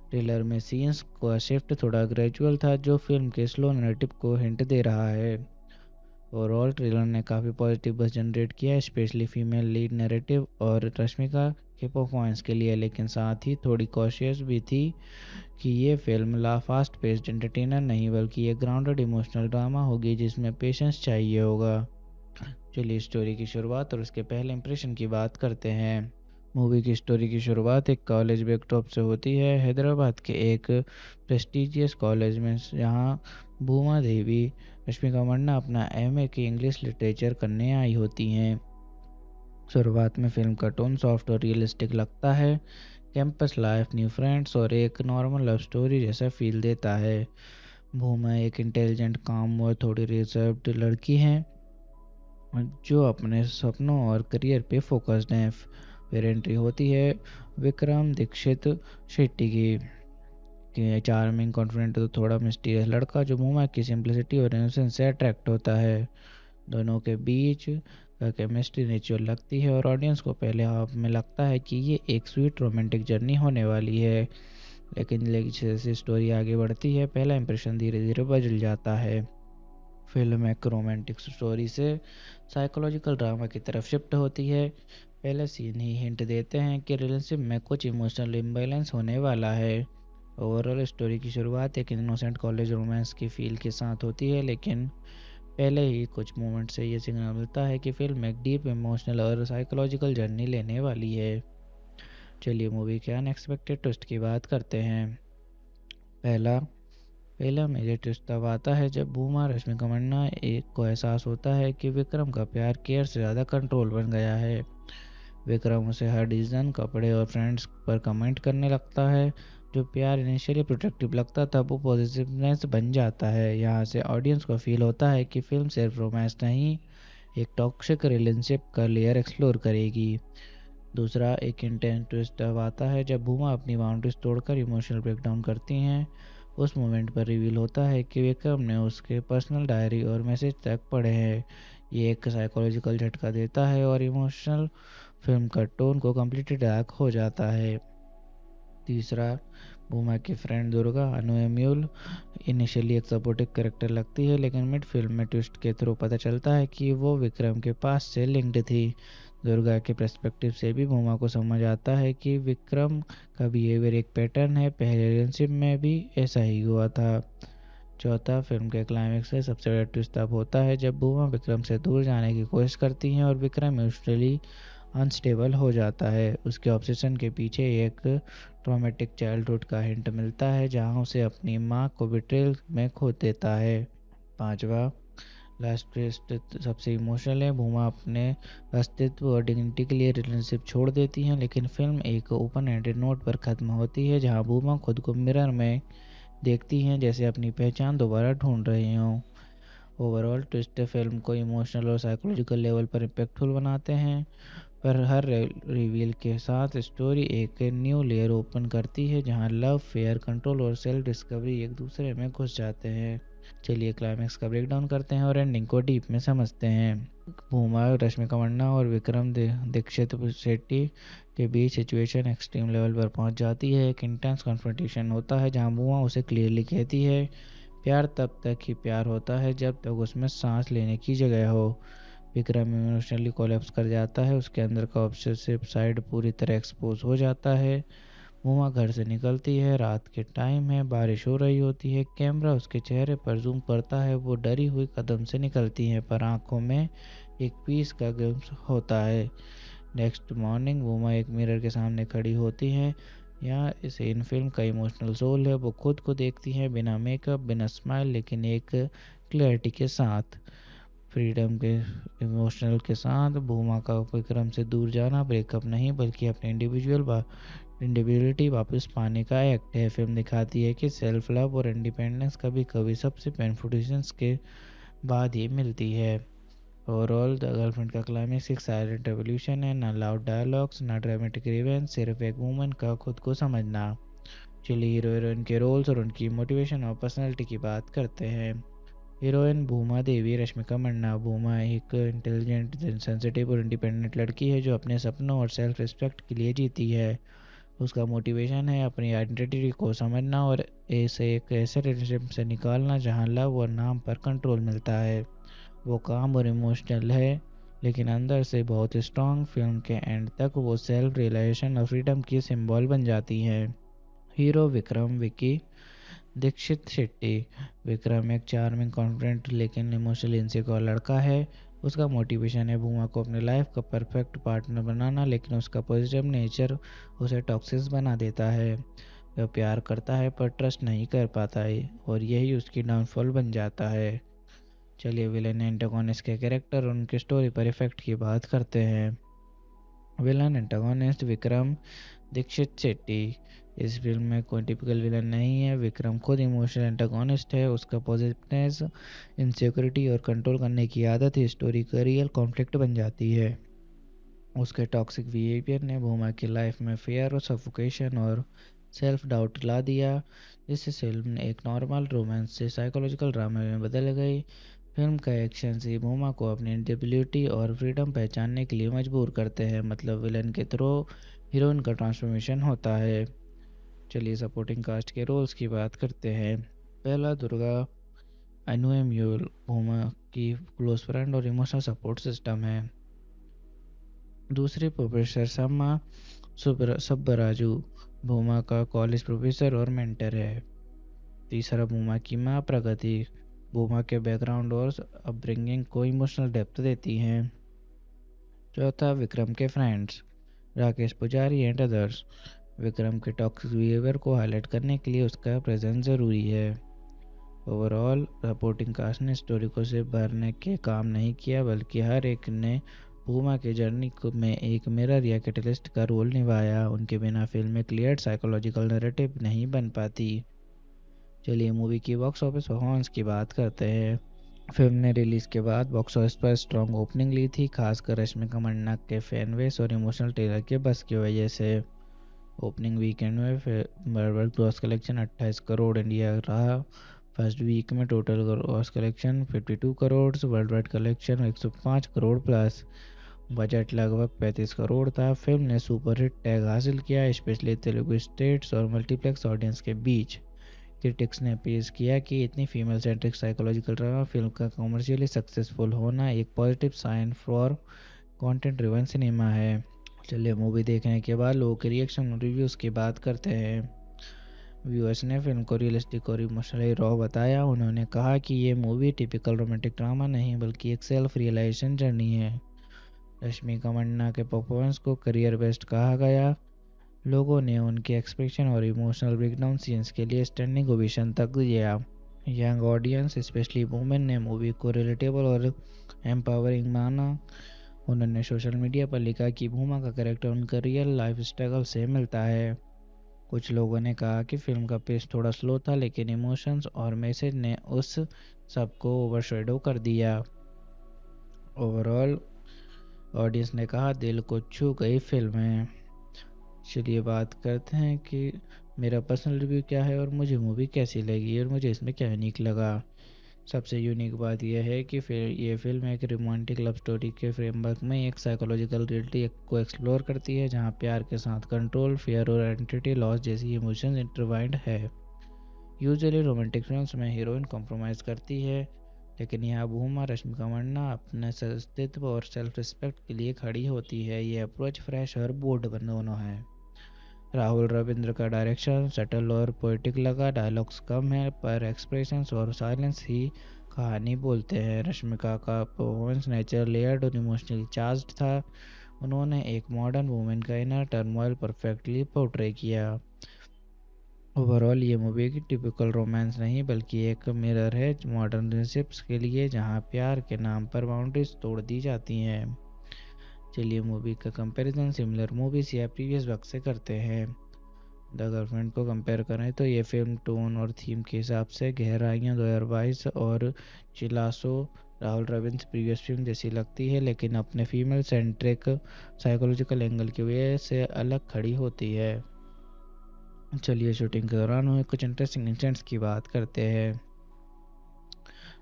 ट्रेलर में सीन्स का शिफ्ट थोड़ा ग्रेजुअल था, जो फिल्म के स्लो नैरेटिव को हिंट दे रहा है। ओवरऑल ट्रेलर ने काफ़ी पॉजिटिव बज़ जनरेट किया, स्पेशली फीमेल लीड नैरेटिव और रश्मिका के परफॉर्मेंस के लिए, लेकिन साथ ही थोड़ी कॉशियस भी थी कि ये फिल्म फास्ट पेस्ड एंटरटेनर नहीं बल्कि एक ग्राउंडेड इमोशनल ड्रामा होगी जिसमें पेशेंस चाहिए होगा। चलिए स्टोरी की शुरुआत और उसके पहले इंप्रेशन की बात करते हैं। मूवी की स्टोरी की शुरुआत एक कॉलेज बैकड्रॉप से होती है, हैदराबाद के एक प्रेस्टिजियस कॉलेज में, जहां भूमा देवी रश्मिका मंदाना अपना एमए की इंग्लिश लिटरेचर करने आई होती हैं। शुरुआत में फिल्म का टोन सॉफ्ट और रियलिस्टिक लगता है। कैंपस लाइफ, न्यू फ्रेंड्स और एक नॉर्मल लव स्टोरी जैसा फील देता है। भूमा एक इंटेलिजेंट, काम और थोड़ी रिजर्व्ड लड़की है जो अपने सपनों और करियर पे फोकस्ड हैं। फिर एंट्री होती है विक्रम दीक्षित शेट्टी की, चार्मिंग, कॉन्फिडेंट तो थोड़ा मिस्टीरियस लड़का जो भूमा की सिंप्लिसिटी और इनोसेंस से अट्रैक्ट होता है। दोनों के बीच का केमिस्ट्री नेचुरल लगती है और ऑडियंस को पहले हाफ में लगता है कि ये एक स्वीट रोमांटिक जर्नी होने वाली है, लेकिन जैसे स्टोरी आगे बढ़ती है पहला इंप्रेशन धीरे धीरे बदल जाता है। फिल्म एक रोमांटिक स्टोरी से साइकोलॉजिकल ड्रामा की तरफ शिफ्ट होती है। पहले सीन ही हिंट देते हैं कि रिलेशनशिप में कुछ इमोशनल इम्बैलेंस होने वाला है। ओवरऑल स्टोरी की शुरुआत एक इनोसेंट कॉलेज रोमांस की फील के साथ होती है, लेकिन पहले ही कुछ मोमेंट से ये सिग्नल मिलता है कि फिल्म एक डीप इमोशनल और साइकोलॉजिकल जर्नी लेने वाली है। चलिए मूवी के अनएक्सपेक्टेड ट्विस्ट की बात करते हैं। पहला पहला मेजर ट्विस्ट तब आता है जब भूमा रश्मिका मंदाना एक को एहसास होता है कि विक्रम का प्यार केयर से ज़्यादा कंट्रोल बन गया है। विक्रम उसे हर डिसीजन, कपड़े और फ्रेंड्स पर कमेंट करने लगता है। जो प्यार इनिशियली प्रोटेक्टिव लगता था वो पॉजिटिवनेस बन जाता है। यहाँ से ऑडियंस को फील होता है कि फिल्म सिर्फ रोमांस नहीं, एक टॉक्सिक रिलेशनशिप का लेयर एक्सप्लोर करेगी। दूसरा एक इंटेंस ट्विस्ट अब आता है जब भूमा अपनी बाउंड्रीज तोड़कर इमोशनल ब्रेकडाउन करती हैं। उस मोमेंट पर रिवील होता है कि विक्रम ने उसके पर्सनल डायरी और मैसेज तक पढ़े हैं। ये एक साइकोलॉजिकल झटका देता है और इमोशनल फिल्म का टोन को कम्प्लीटली डार्क हो जाता है। तीसरा, भूमा की फ्रेंड दुर्गा अनुएम्यूल इनिशियली एक सपोर्टिव कैरेक्टर लगती है, लेकिन मिड फिल्म में ट्विस्ट के थ्रू पता चलता है कि वो विक्रम के पास से लिंक्ड थी। दुर्गा के पर्सपेक्टिव से भी भूमा को समझ आता है कि विक्रम का बिहेवियर एक पैटर्न है, पहले रिलेशनशिप में भी ऐसा ही हुआ था। चौथा, फिल्म के क्लाइमेक्स से सबसे बड़ा ट्विस्ट तब होता है जब भूमा विक्रम से दूर जाने की कोशिश करती हैं और विक्रम इमोशनली अनस्टेबल हो जाता है। उसके ऑब्सेशन के पीछे एक ट्रॉमेटिक चाइल्डहुड का हिंट मिलता है जहां उसे अपनी मां को बिट्रेल में खो देता है। पांचवा, लास्ट ट्विस्ट सबसे इमोशनल है। भूमा अपने अस्तित्व और डिग्निटी के लिए रिलेशनशिप छोड़ देती हैं, लेकिन फिल्म एक ओपन एंडेड नोट पर ख़त्म होती है जहां भूमा खुद को मिरर में देखती हैं जैसे अपनी पहचान दोबारा ढूंढ रही हों। ओवरऑल ट्विस्ट फिल्म को इमोशनल और साइकोलॉजिकल लेवल पर इम्पैक्टफुल बनाते हैं, पर हर रिवील के साथ स्टोरी एक न्यू लेयर ओपन करती है जहां लव, फेयर, कंट्रोल और सेल्फ डिस्कवरी एक दूसरे में घुस जाते हैं। चलिए क्लाइमैक्स का ब्रेकडाउन करते हैं और एंडिंग को डीप में समझते हैं। भूमा रश्मिका मंदाना और विक्रम दीक्षित शेट्टी के बीच सिचुएशन एक्सट्रीम लेवल पर पहुंच जाती है। एक इंटेंस कन्फ्रंटेशन होता है जहां भूमा उसे क्लियरली कहती है प्यार तब तक ही प्यार होता है जब तक उसमें सांस लेने की जगह हो। विक्रम इमोशनली कोलैप्स कर जाता है, उसके अंदर का ऑब्सेसिव साइड पूरी तरह एक्सपोज हो जाता है। भूमा घर से निकलती है, रात के टाइम है, बारिश हो रही होती है, कैमरा उसके चेहरे पर जूम करता है, वो डरी हुई कदम से निकलती है पर आंखों में एक पीस का ग्लिम्स होता है। नेक्स्ट मॉर्निंग भूमा एक मिरर के सामने खड़ी होती है। यहाँ इस इन फिल्म का इमोशनल सोल है। वो खुद को देखती है बिना मेकअप, बिना स्माइल, लेकिन एक क्लैरिटी के साथ, फ्रीडम के इमोशनल के साथ। भूमा का विक्रम से दूर जाना ब्रेकअप नहीं बल्कि अपने इंडिविजुअलिटी वापस पाने का एक्ट है। फिल्म दिखाती है कि सेल्फ लव और इंडिपेंडेंस कभी कभी सबसे पेनफुल डिसीजंस के बाद ही मिलती है। ओवरऑल द गर्लफ्रेंड का क्लाइमेक्स एक साइलेंट रेवोल्यूशन है, ना लाउड डायलॉग्स, ना ड्रामेटिक रिवेंज, सिर्फ एक वुमन का खुद को समझना। चलिए हीरो हीरोइन के रोल्स और उनकी मोटिवेशन और पर्सनैलिटी की बात करते हैं। हीरोइन भूमा देवी रश्मिका मंदाना। भूमा एक इंटेलिजेंट, सेंसिटिव और इंडिपेंडेंट लड़की है जो अपने सपनों और सेल्फ रिस्पेक्ट के लिए जीती है। उसका मोटिवेशन है अपनी आइडेंटिटी को समझना और ऐसे एक ऐसे रिलेशनशिप से निकालना जहां लव और नाम पर कंट्रोल मिलता है। वो काम और इमोशनल है, लेकिन अंदर से बहुत स्ट्रांग। फिल्म के एंड तक वो सेल्फ रियलाइजेशन और फ्रीडम की सिंबल बन जाती है। हीरो विक्रम विकी दीक्षित शेट्टी। विक्रम एक चार्मिंग, कॉन्फिडेंट लेकिन इमोशनली इनसिक्योर लड़का है। उसका मोटिवेशन है भूमा को अपने लाइफ का परफेक्ट पार्टनर बनाना, लेकिन उसका पॉजिटिव नेचर उसे टॉक्सिक बना देता है। वह प्यार करता है पर ट्रस्ट नहीं कर पाता है और यही उसकी डाउनफॉल बन जाता है। चलिए विलन एंटागोनिस्ट के कैरेक्टर और उनके स्टोरी पर इफेक्ट की बात करते हैं। Villain antagonist Vikram Dikshit Shetty. इस फिल्म में कोई टिपिकल विलन नहीं है। विक्रम खुद इमोशनल एंटागोनिस्ट है। उसका पॉजिटिवनेस, इनसिक्योरिटी और कंट्रोल करने की आदत ही स्टोरी का रियल कॉन्फ्लिक्ट बन जाती है। उसके टॉक्सिक बिहेवियर ने भूमा की लाइफ में फेयर और सफोकेशन और सेल्फ डाउट ला दिया, जिससे फिल्म एक नॉर्मल रोमांस से साइकोलॉजिकल ड्रामा में बदल गई। फिल्म का एक्शन सीन भूमा को अपनी इंडिविजुअलिटी और फ्रीडम पहचानने के लिए मजबूर करते हैं, मतलब विलन के थ्रू हीरोइन का ट्रांसफॉर्मेशन होता है। चलिए सपोर्टिंग कास्ट के रोल्स की बात करते हैं। पहला, दुर्गा अनुएम्यूल भूमा की क्लोज फ्रेंड और इमोशनल सपोर्ट सिस्टम है। दूसरे, प्रोफेसर सम्मा सुब्बराजू भूमा का कॉलेज प्रोफेसर और मेंटर है। तीसरा, भूमा की माँ प्रगति भूमा के बैकग्राउंड और अपब्रिंगिंग को इमोशनल डेप्थ देती हैं। चौथा, विक्रम के फ्रेंड्स राकेश पुजारी एंड अदर्स विक्रम के टॉक्सिक बिहेवियर को हाईलाइट करने के लिए उसका प्रेजेंस ज़रूरी है। ओवरऑल सपोर्टिंग कास्ट ने स्टोरी को सिर्फ भरने के काम नहीं किया, बल्कि हर एक ने भूमा के जर्नी में एक मिरर या कैटलिस्ट का रोल निभाया। उनके बिना फिल्म में क्लियर साइकोलॉजिकल नैरेटिव नहीं बन पाती। चलिए मूवी की बॉक्स ऑफिस परफॉर्मेंस की बात करते हैं। फिल्म ने रिलीज के बाद बॉक्स ऑफिस पर स्ट्रॉन्ग ओपनिंग ली थी, खासकर रश्मिका मंदाना के फैन बेस और इमोशनल ट्रेलर के बस की वजह से। ओपनिंग वीकेंड में world gross collection 28 crore India रहा। फर्स्ट वीक में total gross collection 52 crore, world wide collection 105 crore plus. Budget लगभग 35 करोड़ था। फिल्म ने सुपरहिट टैग हासिल किया, स्पेशली तेलुगु स्टेट्स और मल्टीप्लेक्स ऑडियंस के बीच। क्रिटिक्स ने पेश किया कि इतनी female centric psychological drama film का कमर्शियली सक्सेसफुल होना एक positive sign for content driven cinema है। चलिए मूवी देखने के बाद लोगों के रिएक्शन और रिव्यूज़ की बात करते हैं। व्यूअर्स ने फिल्म को रियलिस्टिक और इमोशनली रॉ बताया। उन्होंने कहा कि ये मूवी टिपिकल रोमांटिक ड्रामा नहीं, बल्कि एक सेल्फ रियलाइजेशन जर्नी है। रश्मिका मंदाना के परफॉर्मेंस को करियर बेस्ट कहा गया। लोगों ने उनके एक्सप्रेशन और इमोशनल ब्रेकडाउन सीन्स के लिए स्टैंडिंग ओवेशन तक दिया। यंग ऑडियंस, स्पेशली वुमेन, ने मूवी को रिलेटेबल और एम्पावरिंग माना। उन्होंने सोशल मीडिया पर लिखा कि भूमा का कैरेक्टर उनका रियल लाइफ स्ट्रगल से मिलता है। कुछ लोगों ने कहा कि फिल्म का पेस थोड़ा स्लो था, लेकिन इमोशंस और मैसेज ने उस सबको ओवरशैडो कर दिया। ओवरऑल ऑडियंस ने कहा दिल को छू गई फिल्म है। चलिए बात करते हैं कि मेरा पर्सनल रिव्यू क्या है और मुझे मूवी कैसी लगी और मुझे इसमें क्या यूनिक लगा। सबसे यूनिक बात यह है कि फिर ये फिल्म एक रोमांटिक लव स्टोरी के फ्रेमवर्क में एक साइकोलॉजिकल रियलिटी को एक्सप्लोर करती है, जहां प्यार के साथ कंट्रोल, फियर और आइडेंटिटी लॉस जैसी इमोशंस इंटरवाइंड है। यूजुअली रोमांटिक फिल्म्स में हीरोइन कॉम्प्रोमाइज़ करती है, लेकिन यहाँ भूमा रश्मिका मंदाना अपने अस्तित्व और सेल्फ रिस्पेक्ट के लिए खड़ी होती है। ये अप्रोच फ्रेश और बोल्ड दोनों है। राहुल रविंद्र का डायरेक्शन सटल और पोएटिक लगा। डायलॉग्स कम है, पर एक्सप्रेशंस और साइलेंस ही कहानी बोलते हैं। रश्मिका का परफॉर्मेंस नेचर लेयर्ड और इमोशनली चार्ज्ड था। उन्होंने एक मॉडर्न वुमेन का इनर टर्मोइल परफेक्टली पोर्ट्रे किया। ओवरऑल ये मूवी की टिपिकल रोमांस नहीं, बल्कि एक मिरर है मॉडर्न रिलेशनशिप्स के लिए, जहां प्यार के नाम पर बाउंड्रीज तोड़ दी जाती हैं। चलिए मूवी का कंपैरिजन सिमिलर मूवीज या प्रीवियस वर्क से करते हैं। द गर्लफ्रेंड को कंपेयर करें तो ये फिल्म टोन और थीम के हिसाब से गहराइयाँ 2022 और चिलासो राहुल रविंद्र प्रीवियस फिल्म जैसी लगती है, लेकिन अपने फीमेल सेंट्रिक साइकोलॉजिकल एंगल की वजह से अलग खड़ी होती है। चलिए शूटिंग के दौरान हुए कुछ इंटरेस्टिंग इंसिडेंट्स की बात करते हैं।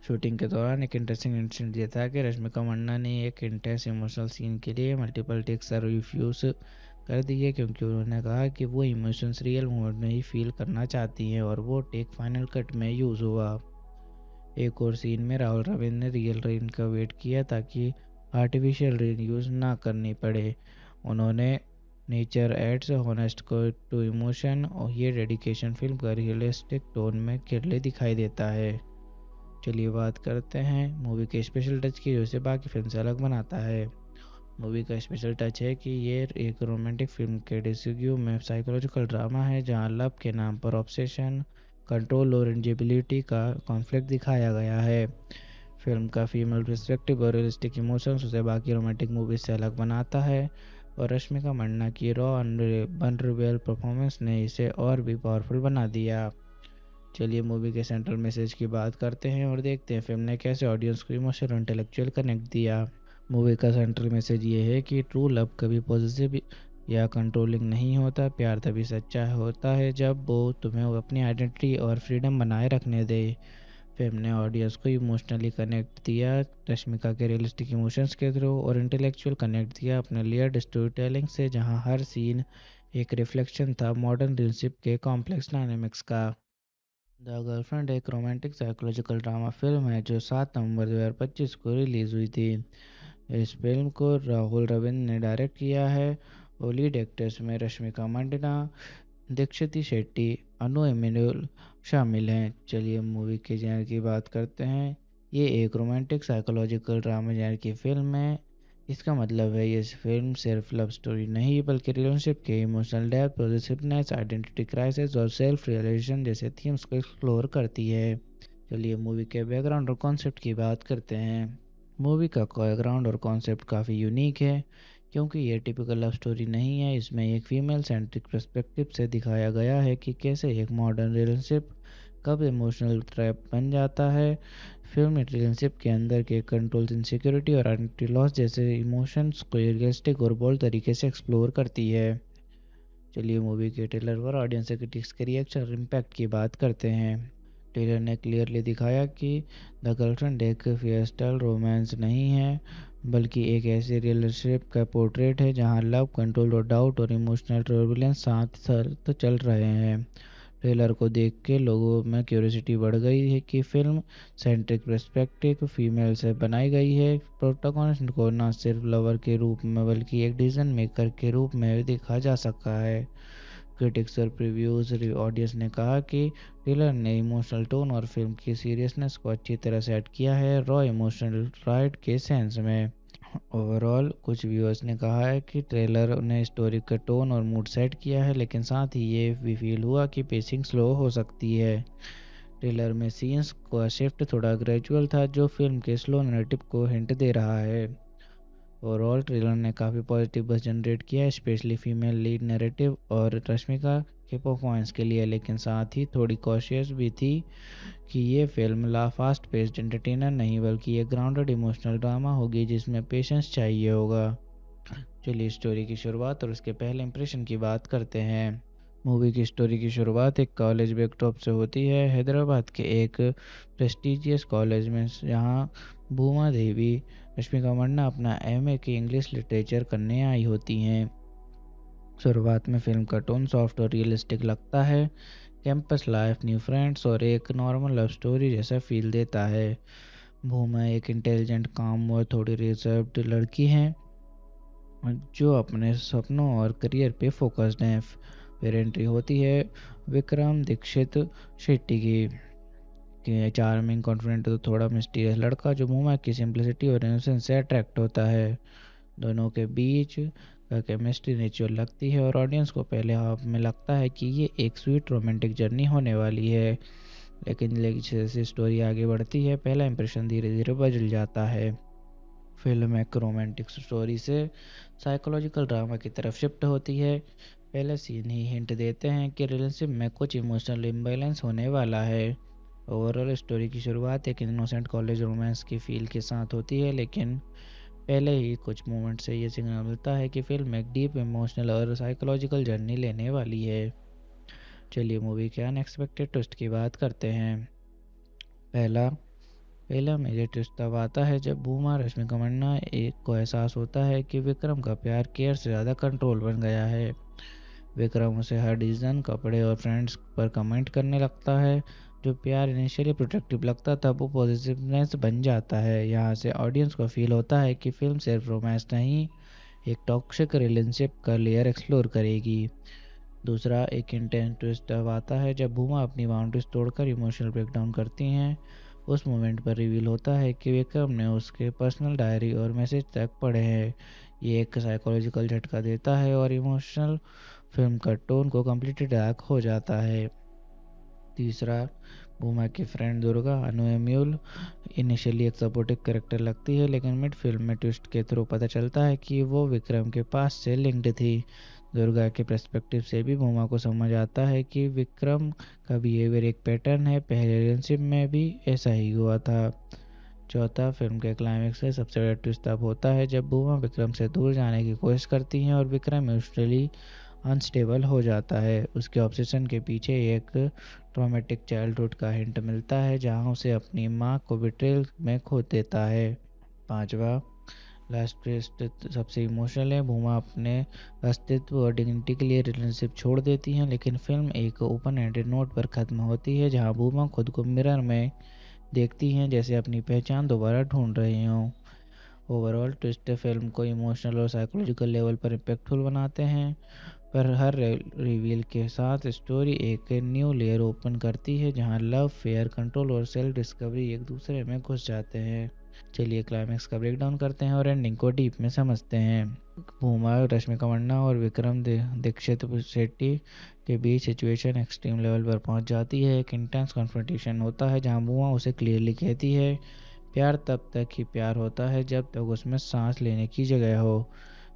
शूटिंग के दौरान एक इंटरेस्टिंग इंसिडेंट ये था कि रश्मिका मंदाना ने एक इंटेंस इमोशनल सीन के लिए मल्टीपल टेक्स रिफ्यूज़ कर दिए, क्योंकि उन्होंने कहा कि वो इमोशंस रियल मोमेंट में ही फील करना चाहती हैं, और वो टेक फाइनल कट में यूज़ हुआ। एक और सीन में राहुल रविंद्र ने रियल रेन का वेट किया ताकि आर्टिफिशियल रेन यूज़ ना करनी पड़े। उन्होंने नेचर एड्स हॉनेस्ट को टू इमोशन और ये डेडिकेशन फिल्म का रियलिस्टिक टोन में क्लियरली दिखाई देता है। चलिए बात करते हैं मूवी के स्पेशल टच की, जो इसे बाकी फिल्म से अलग बनाता है। मूवी का स्पेशल टच है कि ये एक रोमांटिक फिल्म के डिस्क्यू में साइकोलॉजिकल ड्रामा है, जहां लव के नाम पर ऑब्सेशन, कंट्रोल और इंजेबिलिटी का कॉन्फ्लिक्ट दिखाया गया है। फिल्म का फीमेल पर्सपेक्टिव और रियलिस्टिक इमोशंस उसे बाकी रोमांटिक मूवीज से अलग बनाता है, और रश्मिका मंदाना की रॉ वनरेबल परफॉर्मेंस ने इसे और भी पावरफुल बना दिया। चलिए मूवी के सेंट्रल मैसेज की बात करते हैं और देखते हैं फिल्म ने कैसे ऑडियंस को इमोशनल और इंटेलेक्चुअल कनेक्ट दिया। मूवी का सेंट्रल मैसेज ये है कि ट्रू लव कभी पॉजिटिव या कंट्रोलिंग नहीं होता। प्यार तभी सच्चा होता है जब वो तुम्हें अपनी आइडेंटिटी और फ्रीडम बनाए रखने दे। फिल्म ने ऑडियंस को इमोशनली कनेक्ट दिया रश्मिका के रियलिस्टिक इमोशंस के थ्रू और इंटेलेक्चुअल कनेक्ट दिया अपने लेयर्ड स्टोरी टेलिंग से, जहां हर सीन एक रिफ्लेक्शन था मॉडर्न रिलेशनशिप के कॉम्प्लेक्स डायनेमिक्स का। द गर्लफ्रेंड एक रोमांटिक साइकोलॉजिकल ड्रामा फिल्म है जो 7 नवंबर 2025 को रिलीज़ हुई थी। इस फिल्म को राहुल रविंद्र ने डायरेक्ट किया है और लीड एक्टर्स में रश्मिका मंडाना, दीक्षित शेट्टी, अनु एमिनुल शामिल हैं। चलिए मूवी के जेनर की बात करते हैं। ये एक रोमांटिक साइकोलॉजिकल ड्रामा जेनर की फिल्म है। इसका मतलब है ये फिल्म सिर्फ लव स्टोरी नहीं बल्कि रिलेशनशिप के emotional depth, positiveness, identity crisis और सेल्फ रियलाइजेशन जैसे थीम्स को एक्सप्लोर करती है। चलिए मूवी के बैकग्राउंड और कॉन्सेप्ट की बात करते हैं। मूवी का बैकग्राउंड और कॉन्सेप्ट काफ़ी यूनिक है क्योंकि ये टिपिकल लव स्टोरी नहीं है। इसमें एक फीमेल सेंट्रिक पर्सपेक्टिव से दिखाया गया है कि कैसे एक मॉडर्न रिलेशनशिप कब इमोशनल ट्रैप बन जाता है। फिल्म में रिलेशनशिप के अंदर के कंट्रोल, इनसिक्योरिटी और आइडेंटिटी लॉस जैसे इमोशंस को रियलिस्टिक और बोल्ड तरीके से एक्सप्लोर करती है। चलिए मूवी के ट्रेलर पर ऑडियंस से क्रिटिक्स के रिएक्शन और इम्पैक्ट की बात करते हैं। ट्रेलर ने क्लियरली दिखाया कि द गर्लफ्रेंड एक फियस्टल रोमांस नहीं है बल्कि एक ऐसी रिलेशनशिप का पोर्ट्रेट है जहां लव, कंट्रोल और डाउट और इमोशनल टर्बुलेंस साथ साथ चल रहे हैं। ट्रेलर को देख के लोगों में क्यूरियोसिटी बढ़ गई है कि फिल्म सेंट्रिक पर्सपेक्टिव फीमेल से बनाई गई है। प्रोटोगोनिस्ट को न सिर्फ लवर के रूप में बल्कि एक डिसीजन मेकर के रूप में देखा जा सकता है। क्रिटिक्स और प्रीव्यूज ऑडियंस ने कहा कि ट्रेलर ने इमोशनल टोन और फिल्म की सीरियसनेस को अच्छी तरह सेट किया है, रॉ इमोशनल राइड के सेंस में। ओवरऑल कुछ व्यूअर्स ने कहा है कि ट्रेलर ने स्टोरी का टोन और मूड सेट किया है, लेकिन साथ ही ये भी फील हुआ कि पेसिंग स्लो हो सकती है। ट्रेलर में सीन्स का शिफ्ट थोड़ा ग्रेजुअल था जो फिल्म के स्लो नैरेटिव को हिंट दे रहा है। ओवरऑल ट्रेलर ने काफ़ी पॉजिटिव बज़ जनरेट किया, स्पेशली फीमेल लीड नैरेटिव और रश्मिका के परफॉर्मेंस के लिए, लेकिन साथ ही थोड़ी कॉशियस भी थी कि ये फिल्म फास्ट पेस्ड एंटरटेनर नहीं बल्कि एक ग्राउंडेड इमोशनल ड्रामा होगी जिसमें पेशेंस चाहिए होगा। चलिए स्टोरी की शुरुआत और उसके पहले इंप्रेशन की बात करते हैं। मूवी की स्टोरी की शुरुआत एक कॉलेज बैकड्रॉप से होती है, हैदराबाद के एक प्रेस्टिजियस कॉलेज में, जहां भूमा देवी रश्मिका मंडाना अपना एमए की इंग्लिश लिटरेचर करने आई होती हैं। शुरुआत में फिल्म का टोन सॉफ्ट और रियलिस्टिक लगता है। कैंपस लाइफ, न्यू फ्रेंड्स और एक नॉर्मल लव स्टोरी जैसा फील देता है। भूमा एक इंटेलिजेंट, काम और थोड़ी रिजर्व्ड लड़की हैं जो अपने सपनों और करियर पे फोकस्ड हैं। फिर एंट्री होती है विक्रम दीक्षित शेट्टी की, चार्मिंग, कॉन्फिडेंट तो थोड़ा मिस्टीरियस लड़का जो भूमा की सिंप्लिसिटी और इनोसेंस से अट्रैक्ट होता है। दोनों के बीच का केमिस्ट्री नेचुरल लगती है और ऑडियंस को पहले हाफ में लगता है कि ये एक स्वीट रोमांटिक जर्नी होने वाली है, लेकिन जैसे स्टोरी आगे बढ़ती है पहला इंप्रेशन धीरे धीरे बदल जाता है। फिल्म एक रोमांटिक स्टोरी से साइकोलॉजिकल ड्रामा की तरफ शिफ्ट होती है। पहले सीन ही हिंट देते हैं कि रिलेशनशिप में कुछ इमोशनल इम्बैलेंस होने वाला है। ओवरऑल स्टोरी की शुरुआत एक इनोसेंट कॉलेज रोमांस की फील के साथ होती है, लेकिन पहले ही कुछ मोमेंट से ये सिग्नल मिलता है कि फिल्म एक डीप इमोशनल और साइकोलॉजिकल जर्नी लेने वाली है। चलिए मूवी के अनएक्सपेक्टेड ट्विस्ट की बात करते हैं। पहला मेजर ट्विस्ट तब आता है जब भूमा रश्मिका मंडाना को एहसास होता है कि विक्रम का प्यार केयर से ज़्यादा कंट्रोल बन गया है। विक्रम उसे हर डिसीजन, कपड़े और फ्रेंड्स पर कमेंट करने लगता है। जो प्यार इनिशियली प्रोटेक्टिव लगता था वो पॉजिटिवनेस बन जाता है। यहाँ से ऑडियंस को फील होता है कि फिल्म सिर्फ रोमांस नहीं, एक टॉक्सिक रिलेशनशिप का लेयर एक्सप्लोर करेगी। दूसरा एक इंटेंस ट्विस्ट अब आता है जब भूमा अपनी बाउंड्रीज तोड़कर इमोशनल ब्रेकडाउन करती हैं। उस मोमेंट पर रिवील होता है कि विक्रम ने उसके पर्सनल डायरी और मैसेज तक पढ़े हैं। ये एक साइकोलॉजिकल झटका देता है और इमोशनल फिल्म का टोन को कम्प्लीटली डार्क हो जाता है। तीसरा, भूमा की फ्रेंड दुर्गा अनुएम्यूल इनिशियली एक सपोर्टिव कैरेक्टर लगती है, लेकिन मिड फिल्म में ट्विस्ट के थ्रू पता चलता है कि वो विक्रम के पास से लिंक्ड थी। दुर्गा के पर्सपेक्टिव से भी भूमा को समझ आता है कि विक्रम का बिहेवियर एक पैटर्न है, पहले रिलेशनशिप में भी ऐसा ही हुआ था। चौथा, फिल्म के क्लाइमेक्स में सबसे बड़ा ट्विस्ट तब होता है जब भूमा विक्रम से दूर जाने की कोशिश करती हैं और विक्रम इमोशनली अनस्टेबल हो जाता है। उसके ऑब्सेशन के पीछे एक ट्रॉमेटिक चाइल्डहुड का हिंट मिलता है जहां उसे अपनी माँ को बिट्रेल में खो देता है। पांचवा, लास्ट ट्विस्ट सबसे इमोशनल है। भूमा अपने अस्तित्व और डिग्निटी के लिए रिलेशनशिप छोड़ देती हैं, लेकिन फिल्म एक ओपन एंडेड नोट पर ख़त्म होती है जहां भूमा खुद को मिरर में देखती हैं जैसे अपनी पहचान दोबारा ढूंढ रही हों। ओवरऑल ट्विस्ट फिल्म को इमोशनल और साइकोलॉजिकल लेवल पर इम्पैक्टफुल बनाते हैं, पर हर रिवील के साथ स्टोरी एक न्यू लेयर ओपन करती है जहां लव, फेयर, कंट्रोल और सेल्फ डिस्कवरी एक दूसरे में घुस जाते हैं। चलिए क्लाइमैक्स का ब्रेकडाउन करते हैं और एंडिंग को डीप में समझते हैं। भूमा, रश्मिका मंडना और विक्रम दीक्षित शेट्टी के बीच सिचुएशन एक्सट्रीम लेवल पर पहुंच जाती है। एक इंटेंस कन्फ्रंटेशन होता है जहां भूमा उसे क्लियरली कहती है प्यार तब तक ही प्यार होता है जब तक उसमें सांस लेने की जगह हो।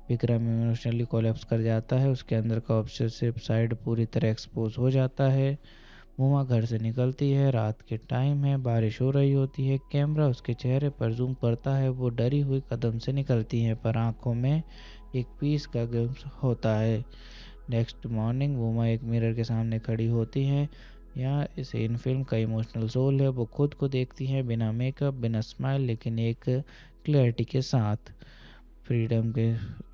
विक्रम इमोशनली कोलैप्स कर जाता है, उसके अंदर का ऑब्सेसिव साइड पूरी तरह एक्सपोज हो जाता है। मुमा घर से निकलती है, रात के टाइम है, बारिश हो रही होती है, कैमरा उसके चेहरे पर जूम करता है, वो डरी हुई कदम से निकलती है पर आंखों में एक पीस का ग्लिम्स होता है। नेक्स्ट मॉर्निंग मुमा एक मिरर के सामने खड़ी होती है। यहाँ इस इन फिल्म का इमोशनल सोल है, वो खुद को देखती है बिना मेकअप, बिना स्माइल, लेकिन एक क्लैरिटी के साथ, फ्रीडम के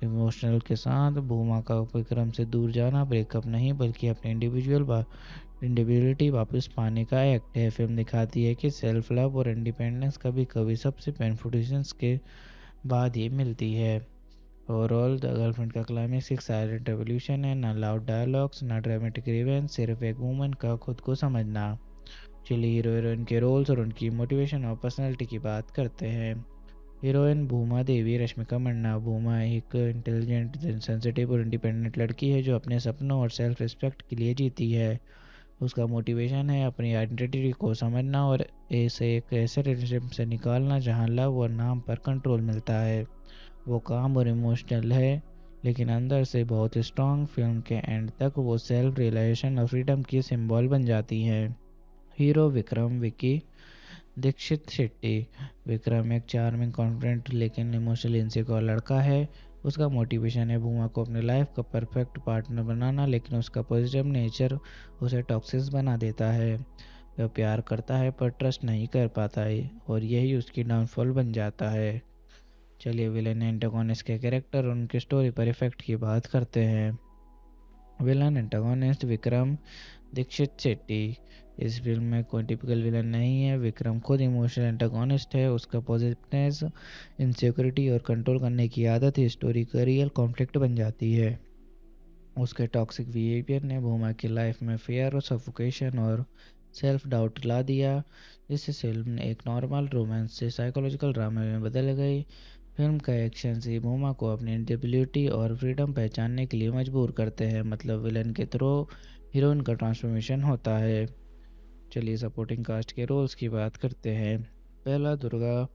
इमोशनल के साथ। भूमा का विक्रम से दूर जाना ब्रेकअप नहीं बल्कि अपने इंडिविजुअलिटी वापस पाने का एक्ट है। फिल्म दिखाती है कि सेल्फ लव और इंडिपेंडेंस कभी कभी सबसे पेनफुल डिसीजंस के बाद ही मिलती है। ओवरऑल द गर्लफ्रेंड का क्लाइमेक्स एक साइलेंट रेवोल्यूशन है, ना लाउड डायलॉग्स, ना ड्रामेटिक रिवेंज, सिर्फ एक वुमन का खुद को समझना। चलिए हीरो हीरोइन के रोल्स और उनकी मोटिवेशन और पर्सनैलिटी की बात करते हैं। हीरोइन भूमा देवी रश्मिका मंडना। भूमा एक इंटेलिजेंट, सेंसिटिव और इंडिपेंडेंट लड़की है जो अपने सपनों और सेल्फ रिस्पेक्ट के लिए जीती है। उसका मोटिवेशन है अपनी आइडेंटिटी को समझना और इसे एक ऐसे रिलेशनशिप से निकालना जहां लव और नाम पर कंट्रोल मिलता है। वो काम और इमोशनल है लेकिन अंदर से बहुत स्ट्रॉन्ग। फिल्म के एंड तक वो सेल्फ रियलाइजेशन और फ्रीडम की सिंबल बन जाती है। हीरो विक्रम विकी दीक्षित शेट्टी। विक्रम एक चार्मिंग, कॉन्फिडेंट लेकिन इमोशनली इनसिक्योर लड़का है। उसका मोटिवेशन है भूमा को अपने लाइफ का परफेक्ट पार्टनर बनाना, लेकिन उसका पॉजिटिव नेचर उसे टॉक्सिक बना देता है। वह प्यार करता है पर ट्रस्ट नहीं कर पाता है और यही उसकी डाउनफॉल बन जाता है। चलिए विलन एंटागोनिस्ट के कैरेक्टर और उनके स्टोरी पर इफेक्ट की बात करते हैं। Villain antagonist Vikram Dikshit Shetty. इस फिल्म में कोई टिपिकल विलन नहीं है। विक्रम खुद इमोशनल एंटागोनिस्ट है। उसका पॉजिटिवनेस, इनसिक्योरिटी और कंट्रोल करने की आदत ही स्टोरी का रियल कॉन्फ्लिक्ट बन जाती है। उसके टॉक्सिक बिहेवियर ने भूमा की लाइफ में फियर और सफोकेशन और सेल्फ डाउट ला दिया, जिससे फिल्म एक नॉर्मल रोमांस से साइकोलॉजिकल ड्रामा में बदल गई। फिल्म का एक्शन से भूमा को अपनी इंडिविजुअलिटी और फ्रीडम पहचानने के लिए मजबूर करते हैं, मतलब विलन के थ्रू हीरोइन का ट्रांसफॉर्मेशन होता है। चलिए सपोर्टिंग कास्ट के रोल्स की बात करते हैं। पहला, दुर्गा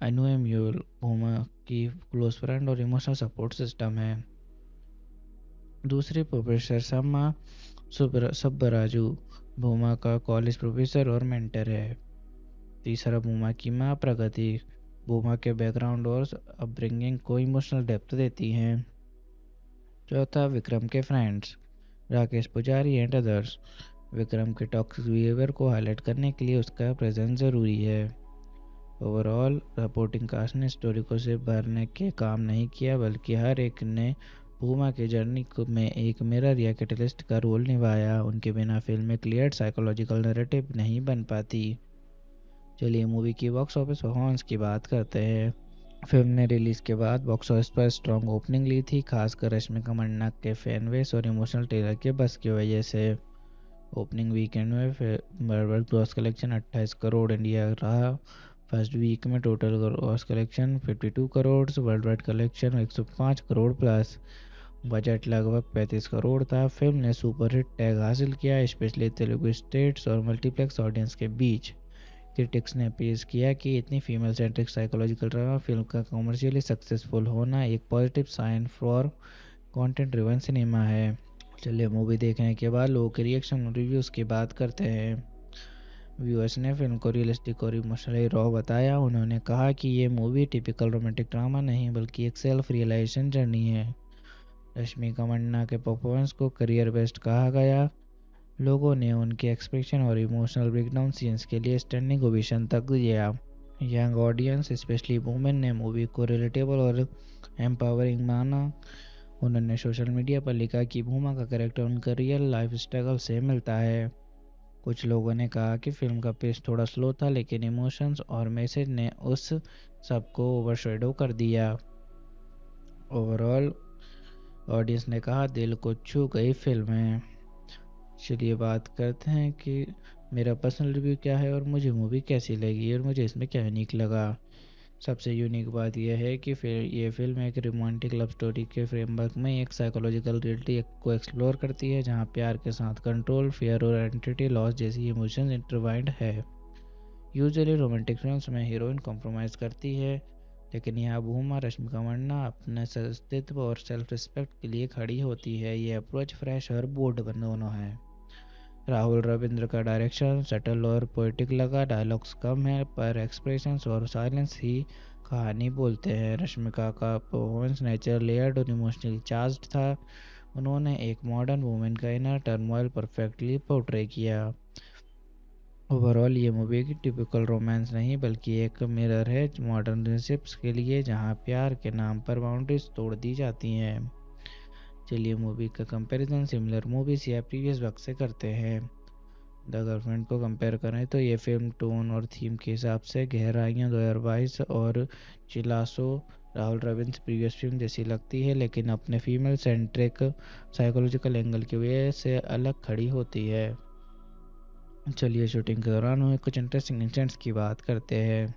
अनुएम्यूल भूमा की क्लोज फ्रेंड और इमोशनल सपोर्ट सिस्टम है। दूसरे, प्रोफेसर सम्मा सुब्बराजू भूमा का कॉलेज प्रोफेसर और मेंटर है। तीसरा, भूमा की माँ प्रगति भूमा के बैकग्राउंड और अपब्रिंगिंग को इमोशनल डेप्थ देती हैं। चौथा, विक्रम के फ्रेंड्स राकेश पुजारी एंड अदर्स। विक्रम के टॉक्सिक बिहेवियर को हाईलाइट करने के लिए उसका प्रेजेंस ज़रूरी है। ओवरऑल सपोर्टिंग कास्ट ने स्टोरी को सिर्फ भरने के काम नहीं किया, बल्कि हर एक ने भूमा के जर्नी में एक मिरर या कैटलिस्ट का रोल निभाया। उनके बिना फिल्म में क्लियर साइकोलॉजिकल नैरेटिव नहीं बन पाती। चलिए मूवी की बॉक्स ऑफिस परफॉर्मेंस की बात करते हैं। फिल्म ने रिलीज के बाद बॉक्स ऑफिस पर स्ट्रॉन्ग ओपनिंग ली थी, खासकर रश्मिका मंडना के फैन बेस और इमोशनल ट्रेलर के बस की वजह से। ओपनिंग वीकेंड में world gross collection 28 crore India रहा। फर्स्ट वीक में total gross collection 52 crore, world wide collection 105 crore plus. Budget लगभग 35 करोड़ था। फिल्म ने सुपर हिट टैग हासिल किया, स्पेशली तेलुगु स्टेट्स और मल्टीप्लेक्स ऑडियंस के बीच। क्रिटिक्स ने पेश किया कि इतनी female centric psychological drama film का कमर्शियली सक्सेसफुल होना एक positive sign for content driven cinema है। चलिए मूवी देखने के बाद लोगों के रिएक्शन और रिव्यूज़ की बात करते हैं। व्यूअर्स ने फिल्म को रियलिस्टिक और इमोशनली रॉ बताया। उन्होंने कहा कि ये मूवी टिपिकल रोमांटिक ड्रामा नहीं बल्कि एक सेल्फ रियलाइजेशन जर्नी है। रश्मिका मंदाना के परफॉर्मेंस को करियर बेस्ट कहा गया। लोगों ने उनके एक्सप्रेशन और इमोशनल ब्रेकडाउन सीन्स के लिए स्टैंडिंग ओवेशन तक दिया। यंग ऑडियंस स्पेशली वुमेन ने मूवी को रिलेटेबल और एम्पावरिंग माना। उन्होंने सोशल मीडिया पर लिखा कि भूमा का कैरेक्टर उनका रियल लाइफ स्ट्रगल से मिलता है। कुछ लोगों ने कहा कि फिल्म का पेस थोड़ा स्लो था, लेकिन इमोशंस और मैसेज ने उस सबको ओवरशैडो कर दिया। ओवरऑल ऑडियंस ने कहा दिल को छू गई फिल्म है। चलिए बात करते हैं कि मेरा पर्सनल रिव्यू क्या है और मुझे मूवी कैसी लगी और मुझे इसमें क्या यूनिक लगा। सबसे यूनिक बात यह है कि ये फिल्म एक रोमांटिक लव स्टोरी के फ्रेमवर्क में एक साइकोलॉजिकल रियलिटी को एक्सप्लोर करती है, जहां प्यार के साथ कंट्रोल, फियर और आइडेंटिटी लॉस जैसी इमोशंस इंटरवाइंड है। यूजुअली रोमांटिक फिल्म्स में हीरोइन कॉम्प्रोमाइज़ करती है, लेकिन यहाँ भूमा रश्मिका मंदाना अपने अस्तित्व और सेल्फ रिस्पेक्ट के लिए खड़ी होती है। ये अप्रोच फ्रेश और बोल्ड दोनों है। राहुल रविंद्र का डायरेक्शन सटल और पोएटिक लगा। डायलॉग्स कम है, पर एक्सप्रेशंस और साइलेंस ही कहानी बोलते हैं। रश्मिका का परफॉर्मेंस नेचर लेयर्ड और इमोशनली चार्ज्ड था। उन्होंने एक मॉडर्न वुमेन का इनर टर्मोइल परफेक्टली पोर्ट्रे किया। ओवरऑल ये मूवी की टिपिकल रोमांस नहीं, बल्कि एक मिरर है मॉडर्न रिलेशनशिप्स के लिए, जहां प्यार के नाम पर बाउंड्रीज तोड़ दी जाती हैं। चलिए मूवी का कंपैरिजन सिमिलर मूवीज या प्रीवियस वर्क से करते हैं। द गर्लफ्रेंड को कंपेयर करें तो ये फिल्म टोन और थीम के हिसाब से गहराइयाँ 2022 और चिलासो राहुल रविंद्र प्रीवियस फिल्म जैसी लगती है, लेकिन अपने फीमेल सेंट्रिक साइकोलॉजिकल एंगल की वजह से अलग खड़ी होती है। चलिए शूटिंग के दौरान हुए कुछ इंटरेस्टिंग इंसिडेंट्स की बात करते हैं।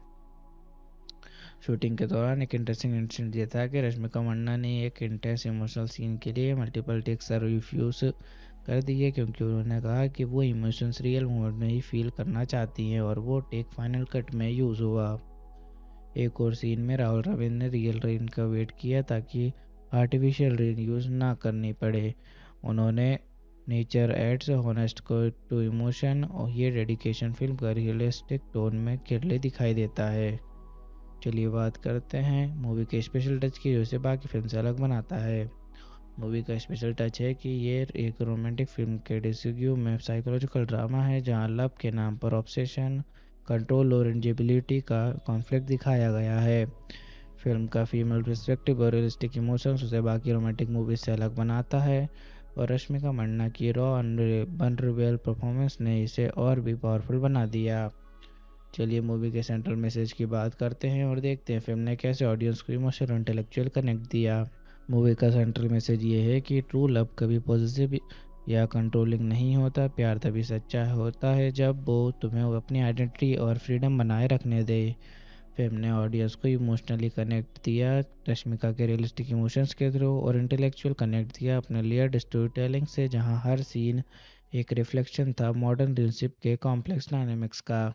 शूटिंग के दौरान एक इंटरेस्टिंग इंसिडेंट ये था कि रश्मिका मंदाना ने एक इंटेंस इमोशनल सीन के लिए मल्टीपल टेक्स रिफ्यूज़ कर दिए, क्योंकि उन्होंने कहा कि वो इमोशंस रियल मोमेंट में ही फील करना चाहती हैं, और वो टेक फाइनल कट में यूज़ हुआ। एक और सीन में राहुल रविंद्र ने रियल रेन का वेट किया ताकि आर्टिफिशियल रेन यूज़ ना करनी पड़े। उन्होंने नेचर एड्स हॉनेस्ट को टू इमोशन और ये डेडिकेशन फिल्म का रियलिस्टिक टोन में क्लियरली दिखाई देता है। चलिए बात करते हैं मूवी के स्पेशल टच की, जो इसे बाकी फिल्म से अलग बनाता है। मूवी का स्पेशल टच है कि ये एक रोमांटिक फिल्म के डिस्क्यू में साइकोलॉजिकल ड्रामा है, जहां लव के नाम पर ऑब्सेशन, कंट्रोल और इंजेबिलिटी का कॉन्फ्लिक्ट दिखाया गया है। फिल्म का फीमेल पर्सपेक्टिव और रियलिस्टिक इमोशंस उसे बाकी रोमांटिक मूवीज से अलग बनाता है, और रश्मिका मंदाना की रॉ वल्नरेबल परफॉर्मेंस ने इसे और भी पावरफुल बना दिया। चलिए मूवी के सेंट्रल मैसेज की बात करते हैं और देखते हैं फिल्म ने कैसे ऑडियंस को इमोशनल और इंटेलेक्चुअल कनेक्ट दिया। मूवी का सेंट्रल मैसेज ये है कि ट्रू लव कभी पॉजिटिव या कंट्रोलिंग नहीं होता। प्यार तभी सच्चा होता है जब वो तुम्हें अपनी आइडेंटिटी और फ्रीडम बनाए रखने दे। फिल्म ने ऑडियंस को इमोशनली कनेक्ट दिया रश्मिका के रियलिस्टिक इमोशंस के थ्रू, और इंटेलेक्चुअल कनेक्ट दिया अपने लेयर्ड स्टोरी टेलिंग से, जहाँ हर सीन एक रिफ्लेक्शन था मॉडर्न रिलेशनशिप के कॉम्प्लेक्स डायनेमिक्स का।